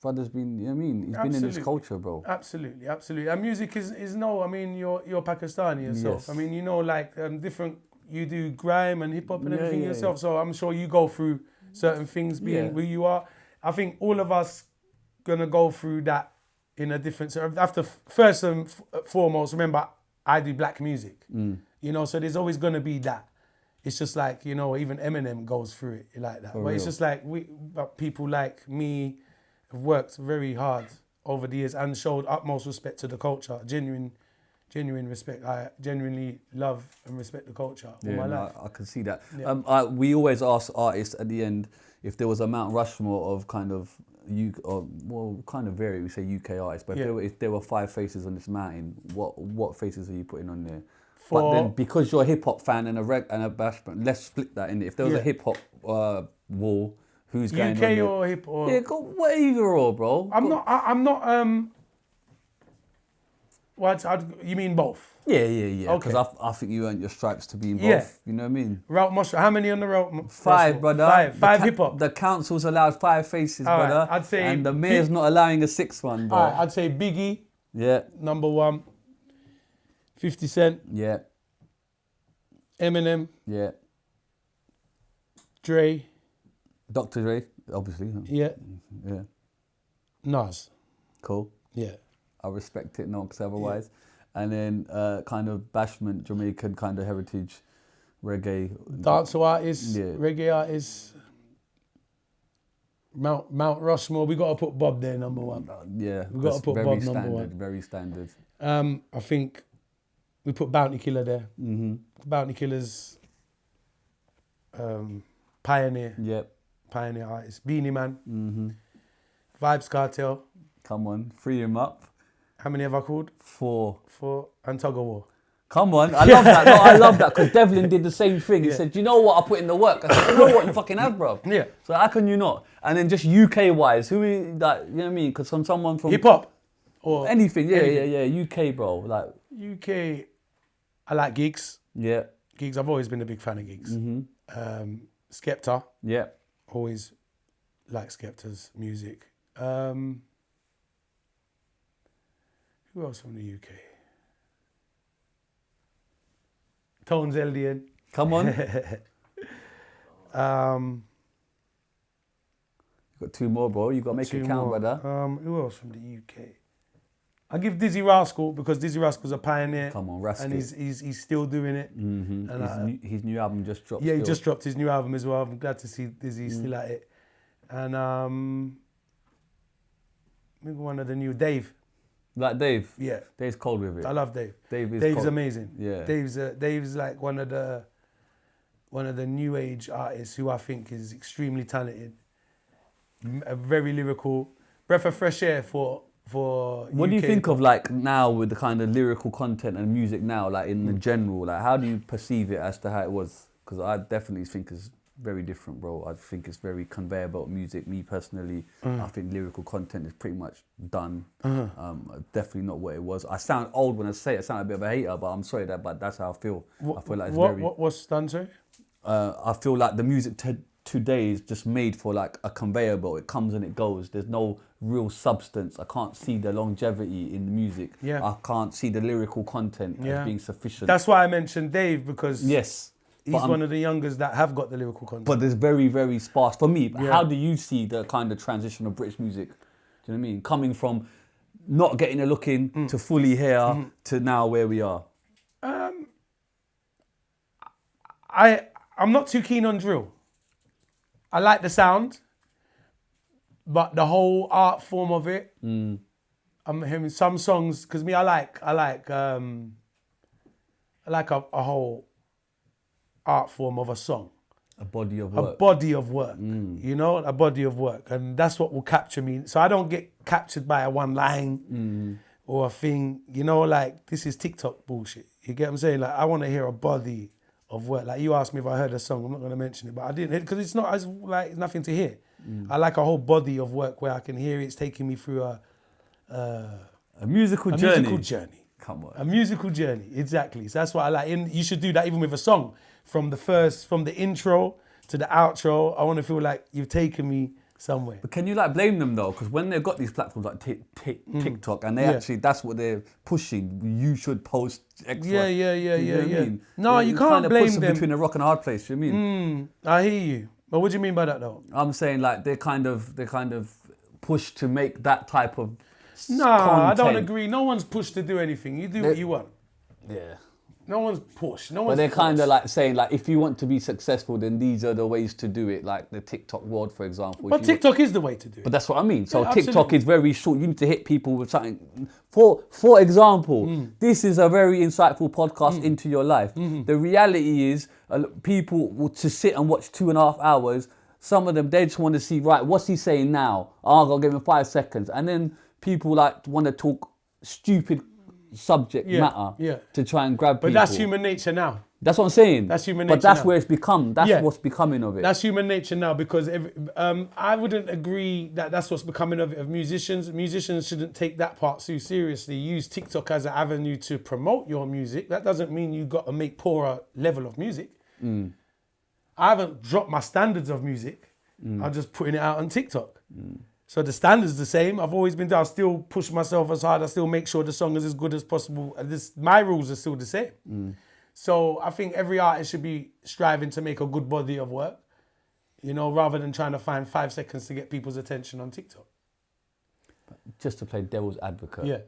brother's been, you know what I mean? He's been in this culture, bro. Absolutely. And music is no, I mean, you're Pakistani yourself. Yes. I mean, you know, like different... You do grime and hip hop and everything yourself, so I'm sure you go through certain things being who you are. I think all of us gonna go through that in a different. So after first and foremost, remember I do black music, you know. So there's always gonna be that. It's just like, you know, even Eminem goes through it like that. But it's just like people like me have worked very hard over the years and showed utmost respect to the culture, genuine respect. I genuinely love and respect the culture all my life. I can see that. Yeah. We always ask artists at the end if there was a Mount Rushmore of kind of kind of vary. We say UK artists, but if there were 5 faces on this mountain, what faces are you putting on there? But then because you're a hip hop fan and a bashment, let's split that in. If there was a hip hop wall, who's going UK on there? or hip or Yeah, go either or, bro. I'm not. What? You mean both? Yeah. Okay. Because I think you earned your stripes to be in both. Yeah. You know what I mean? Route Mushroom. How many on the route? 5, brother. Five hip hop. The council's allowed 5 faces, All right, brother. I'd say and the mayor's not allowing a 6th one, bro. All right, I'd say Biggie, Yeah. number 1. 50 Cent, Yeah. Eminem, Yeah. Dre, Dr. Dre, obviously. yeah, Nas, Cool. yeah. I respect it, no, because otherwise. And then kind of bashment, Jamaican kind of heritage, reggae. Dancehall artists, Yeah. reggae artists, Mount Rushmore. We got to put Bob there, number 1. Yeah, We got to put very Bob standard, number 1. very standard. I think we put Bounty Killer there. Mm-hmm. Bounty Killer's pioneer Yep. artist. Beanie Man, Mm-hmm. Vibes Cartel. Come on, free him up. How many have I called? 4. 4. And Tuggawar. Come on, I love that. No, I love that because Devlin did the same thing. He said, "Do you know what? I put in the work." I said, "You know what? You fucking have, bro." Yeah. So how can you not? And then just UK wise, who is that? You know what I mean? Because from someone from Hip hop. Or anything, yeah. UK, bro. Like UK, I like Gigs. yeah, Gigs, I've always been a big fan of Gigs. Skepta, yeah. always like Skepta's music. Who else from the UK? Tones LDN. Come on. You Got 2 more, bro. You got to make it count, brother. Who else from the UK? I give Dizzy Rascal because Dizzy Rascal's a pioneer. Come on, Rascal. Mm-hmm. And he's still doing it. And His new album just dropped. yeah, he still. just dropped his new album as well. I'm glad to see Dizzy still at it. And maybe one of the new Dave. Like Dave. Yeah, Dave's cold with it. I love Dave. Dave's Dave's cold. amazing. Yeah. Dave's like one of the new age artists who I think is extremely talented. Very lyrical, breath of fresh air for. What do you UK think of like now with the kind of lyrical content and music now, like in the general, like how do you perceive it as to how it was? Because I definitely think it's very different, bro. I think it's very conveyor belt music. Me personally, I think lyrical content is pretty much done. Definitely not what it was. I sound old when I say it. I sound a bit of a hater, but I'm sorry but that's how I feel. I feel like it's what's done, sorry? I feel like the music today is just made for like a conveyor belt. It comes and it goes. There's no real substance. I can't see the longevity in the music. Yeah. I can't see the lyrical content as being sufficient. That's why I mentioned Dave, because yes. he's one of the youngers that have got the lyrical content. But there's very, very sparse. For me, how do you see the kind of transition of British music? Do you know what I mean? Coming from not getting a look in to fully here to now where we are. I'm not too keen on drill. I like the sound, but the whole art form of it. I'm hearing some songs because I like a whole art form of a song. A body of work. A body of work, you know, a body of work. And that's what will capture me. So I don't get captured by a one line or a thing, you know, like this is TikTok bullshit. You get what I'm saying? Like I want to hear a body of work. Like you asked me if I heard a song, I'm not going to mention it, but I didn't, because it's not as like nothing to hear. I like a whole body of work where I can hear it's taking me through a musical journey. Musical journey. Come on. A musical journey, exactly. So that's what I like. And you should do that even with a song. From the intro to the outro, I want to feel like you've taken me somewhere. But can you like blame them though? Because when they've got these platforms like TikTok and they actually, that's what they're pushing. You should post X. Yeah. You know what I mean? No, you can't kind of blame puts them. between a rock and a hard place. You know what I mean? I hear you. But what do you mean by that though? I'm saying like they kind of push to make that type of No, I don't content. agree. No one's pushed to do anything. You do what you want. Yeah. No one's pushed. No But one's they're kind of forced. like saying like if you want to be successful, then these are the ways to do it. Like the TikTok world, for example. But TikTok is the way to do it. But that's what I mean. So Yeah, TikTok absolutely. is very short. You need to hit people with something. For example, this is a very insightful podcast into your life. The reality is people to sit and watch 2.5 hours. Some of them, they just want to see, right, what's he saying now? Oh, I'm going to give him 5 seconds. And then people like want to talk stupid subject matter to try and grab people. But that's human nature now. That's what I'm saying. That's human But nature that's now. where it's become. That's Yeah. what's becoming of it. That's human nature now, because I wouldn't agree that that's what's becoming of it of musicians. Musicians shouldn't take that part too seriously. Use TikTok as an avenue to promote your music. That doesn't mean you got to make poorer level of music. I haven't dropped my standards of music. I'm just putting it out on TikTok. So the standard's the same. I've always been there. I still push myself as hard. I still make sure the song is as good as possible. My rules are still the same. So I think every artist should be striving to make a good body of work, you know, rather than trying to find 5 seconds to get people's attention on TikTok. Just to play devil's advocate. Yeah.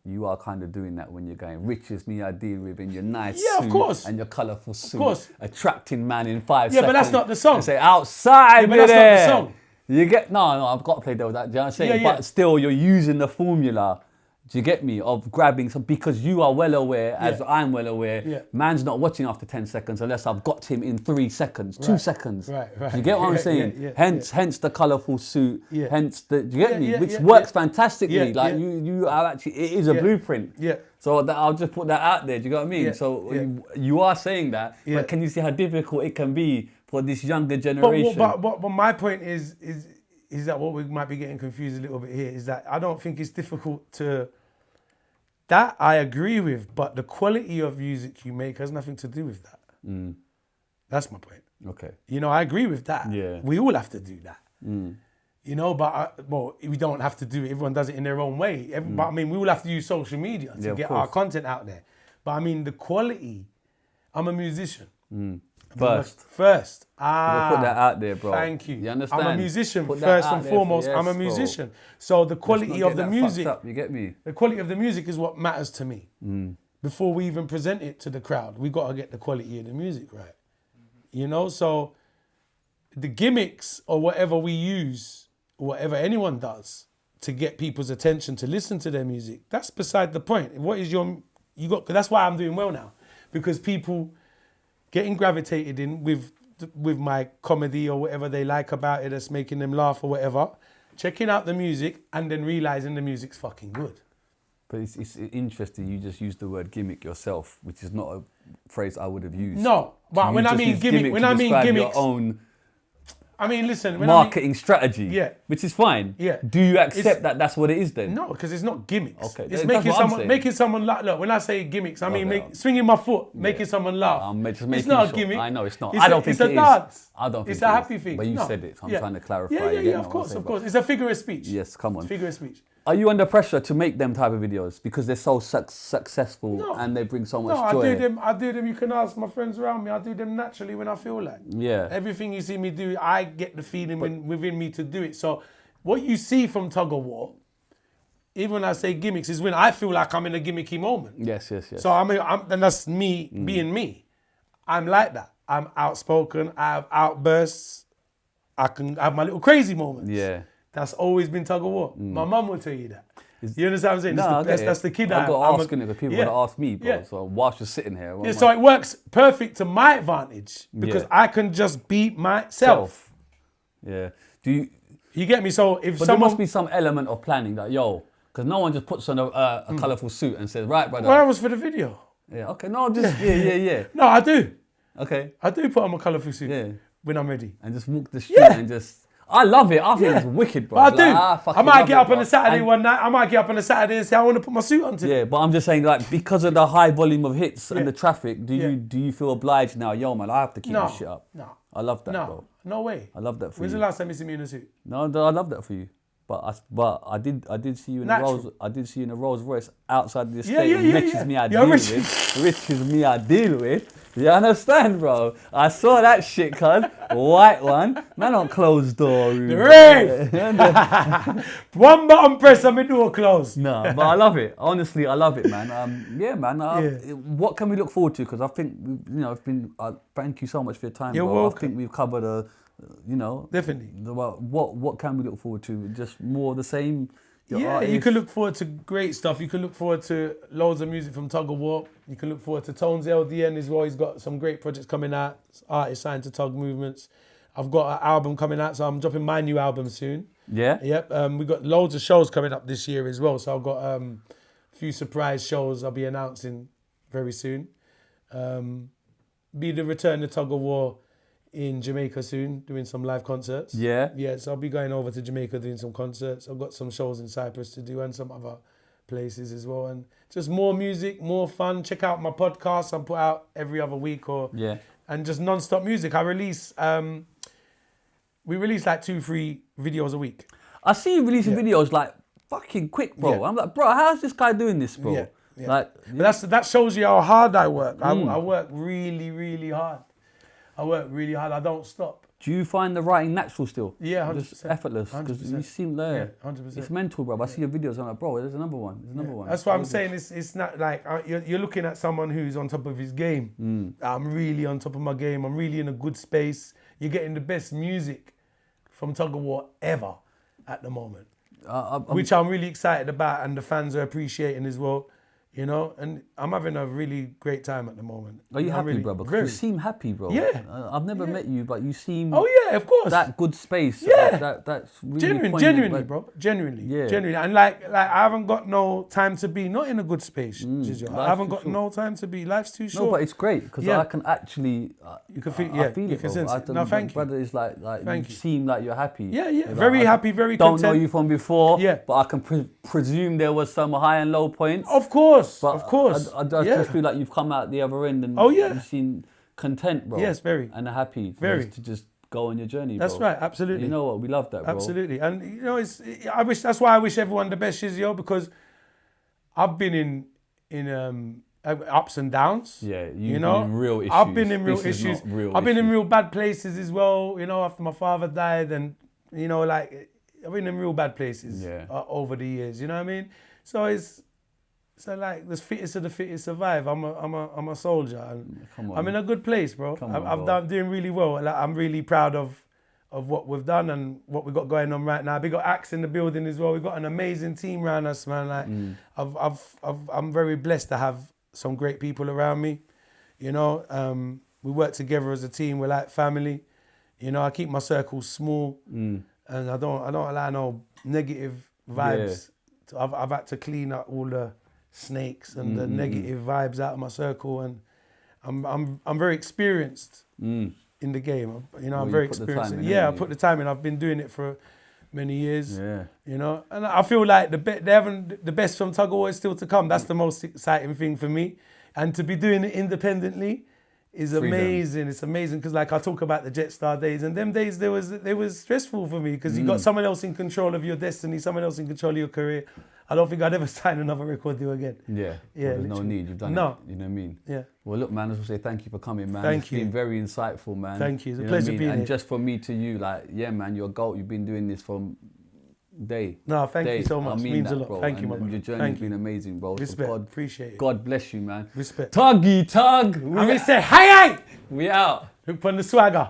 You are kind of doing that when you're going, rich is me I deal with in your nice Yeah, of suit course. and your colourful suit. course. Attracting man in 5 Yeah, seconds. but that's not the song. And say, outside Yeah, but with that's not the it. song. You get, no, I've got to play devil's advocate. Do you know what I'm saying? Yeah. But still, you're using the formula, do you get me, of grabbing some, because you are well aware, as I'm well aware, man's not watching after 10 seconds unless I've got him in 3 seconds, 2 seconds. Right. Do you get what I'm saying? Hence the colourful suit, hence the, do you get me? Which yeah, works fantastically. Yeah, like yeah. you are actually, it is a blueprint. Yeah. So I'll just put that out there, do you get what I mean? Yeah, So you are saying that, but can you see how difficult it can be for this younger generation? But my point is that what we might be getting confused a little bit here is that I don't think it's difficult to... That I agree with, but the quality of music you make has nothing to do with that. That's my point. Okay. You know, I agree with that. Yeah. We all have to do that. You know, but we don't have to do it. Everyone does it in their own way. But I mean, we all have to use social media to of get our course. content out there. But I mean, the quality, I'm a musician. First. Ah, Put that out there, bro. Thank you. You understand? I'm a musician Put that first out and there foremost. yes, I'm a bro. musician. So the quality Let's not of the get that music, fucked up, you get me? the quality of the music is what matters to me. Before we even present it to the crowd, we got to get the quality of the music right. You know, so the gimmicks or whatever we use, whatever anyone does to get people's attention to listen to their music, that's beside the point. What is that's why I'm doing well now, because people getting gravitated in with my comedy or whatever they like about it that's making them laugh or whatever, checking out the music and then realizing the music's fucking good. But it's interesting, you just used the word gimmick yourself, which is not a phrase I would have used. No, but when I mean gimmick, gimmicks, your own I mean, listen, marketing strategy, yeah, which is fine. Yeah. Do you accept that that's what it is then? No, because it's not gimmicks. Okay, It's that's making someone laugh. Look, when I say gimmicks, I mean swinging my foot, making someone laugh. It's not a gimmick. I know it's not. I don't think it's a dance. I don't think it's a happy thing. But you said it. So I'm trying to clarify. Yeah, of course. It's a figure of speech. Yes, come on. Figure of speech. Are you under pressure to make them type of videos because they're so successful and they bring so much joy? I do them. You can ask my friends around me. I do them naturally when I feel like. Yeah. Everything you see me do, I get the feeling within me to do it. So what you see from Tuggawar, even when I say gimmicks, is when I feel like I'm in a gimmicky moment. Yes. So and that's me being me. I'm like that. I'm outspoken. I have outbursts. I can have my little crazy moments. Yeah. That's always been Tuggawar. My mum will tell you that. You understand what I'm saying? No, that's the kid I've got asking it because people yeah. want to ask me, bro. Yeah. So whilst you're sitting here, yeah, so it works perfect to my advantage because I can just be myself. Yeah. Do you get me? So if there must be some element of planning that, because no one just puts on a colourful suit and says, right, brother. Well, that was for the video. Yeah, okay. No, just, yeah. No, I do. Okay. I do put on my colourful suit when I'm ready. And just walk the street and just... I love it. I think it's wicked, bro. But I do. I might get up on a Saturday and one night. I might get up on a Saturday and say I want to put my suit on today. Yeah, but I'm just saying, like, because of the high volume of hits and the traffic, do you feel obliged now? Yo, man, I have to keep this shit up. No. I love that, bro. No way. I love that for When's you. the last time you see me in a suit? No, I love that for you. But I did see you in a Rolls Royce outside the estate. Riches me I deal with. Riches me I deal with. You understand, bro? I saw that shit, cuz. White one. Man on closed door. Rave! One button press and my door closed. No, but I love it. Honestly, I love it, man. What can we look forward to? Because I think, it's been, thank you so much for your time, You're bro. welcome. I think we've covered Definitely. What can we look forward to? Just more of the same? You can look forward to great stuff. You can look forward to loads of music from Tuggawar. You can look forward to Tones LDN as well. He's got some great projects coming out. Artists signed to Tugg Movements. I've got an album coming out, so I'm dropping my new album soon. Yeah? Yep. We've got loads of shows coming up this year as well. So I've got a few surprise shows I'll be announcing very soon. Be the return to Tuggawar in Jamaica soon, doing some live concerts. Yeah? Yeah, so I'll be going over to Jamaica doing some concerts. I've got some shows in Cyprus to do and some other places as well. And just more music, more fun. Check out my podcast. I put out every other week and just non-stop music. We release like 2-3 videos a week. I see you releasing videos like fucking quick, bro. Yeah. I'm like, bro, how's this guy doing this, bro? Yeah. Like, But that shows you how hard I work. I work really, really hard. I don't stop. do you find the writing natural still? Yeah, 100%. Just effortless? Because you seem there. Yeah, 100%. It's mental, bro. I see your videos, I'm like, bro, there's another one. There's another one. That's what I'm saying. It's not like you're looking at someone who's on top of his game. I'm really on top of my game. I'm really in a good space. You're getting the best music from Tuggawar ever at the moment, which I'm really excited about, and the fans are appreciating as well. You know, and I'm having a really great time at the moment. Are you happy, bro? Because you seem happy, bro. Yeah. I've never met you, but you seem... Oh, yeah, of course. That good space. Yeah. That's really poignant, genuinely, bro. Genuinely. Yeah. Genuinely. And like I haven't got no time to be not in a good space, Shizzio. I haven't got no time to be. Life's too short. No, but it's great because I can actually... you can feel, I feel you it, can bro. sense it. No, thank you. Brother, is like you seem like you're happy. Yeah. Like, Very happy, very don't content. know you from before, Yeah. but I can presume there was some high and low points. Of course, But of course. I just feel like you've come out the other end and you seem content, bro. Yes, very. And happy to just go on your journey, That's bro. right, absolutely. You know what? We love that, bro. Absolutely. And you know, that's why I wish everyone the best, Shizzio, because I've been in ups and downs. Yeah, you know, been in real issues. I've been in real This is issues. not real I've been in issues. real bad places as well. You know, after my father died, and you know, like I've been in real bad places over the years. You know what I mean? So like the fittest of the fittest survive. I'm a soldier, and I'm in a good place, bro. I'm doing really well. Like, I'm really proud of what we've done and what we got going on right now. We got Axe in the building as well. We've got an amazing team around us, man. Like I'm very blessed to have some great people around me. You know, we work together as a team. We're like family. You know, I keep my circle small, and I don't allow no negative vibes. Yeah. I've had to clean up all the snakes and the negative vibes out of my circle, and I'm very experienced in the game. You know, I'm very experienced. I put the time in. I've been doing it for many years. Yeah. You know, and I feel like the best from Tuggawar is still to come. That's the most exciting thing for me, and to be doing it independently is amazing. It's amazing because, like, I talk about the Jetstar days, and them days they was stressful for me because you got someone else in control of your destiny, someone else in control of your career. I don't think I'd ever sign another record deal again. Yeah. Yeah. Well, there's no need. You've done it. You know what I mean? Yeah. Well, look, man, I just want to say thank you for coming, man. Thank you. It's been very insightful, man. Thank you. It's a pleasure being here. And just for me to you, like, yeah, man, you're a GOAT. You've been doing this from day. No, thank you so much. I mean means that, a lot. bro. Thank you, my brother. Your journey's been amazing, bro. Respect. So God, appreciate it. God bless you, man. Respect. Tuggy, Tugg. I mean, say, hey! We out. Look on the swagger.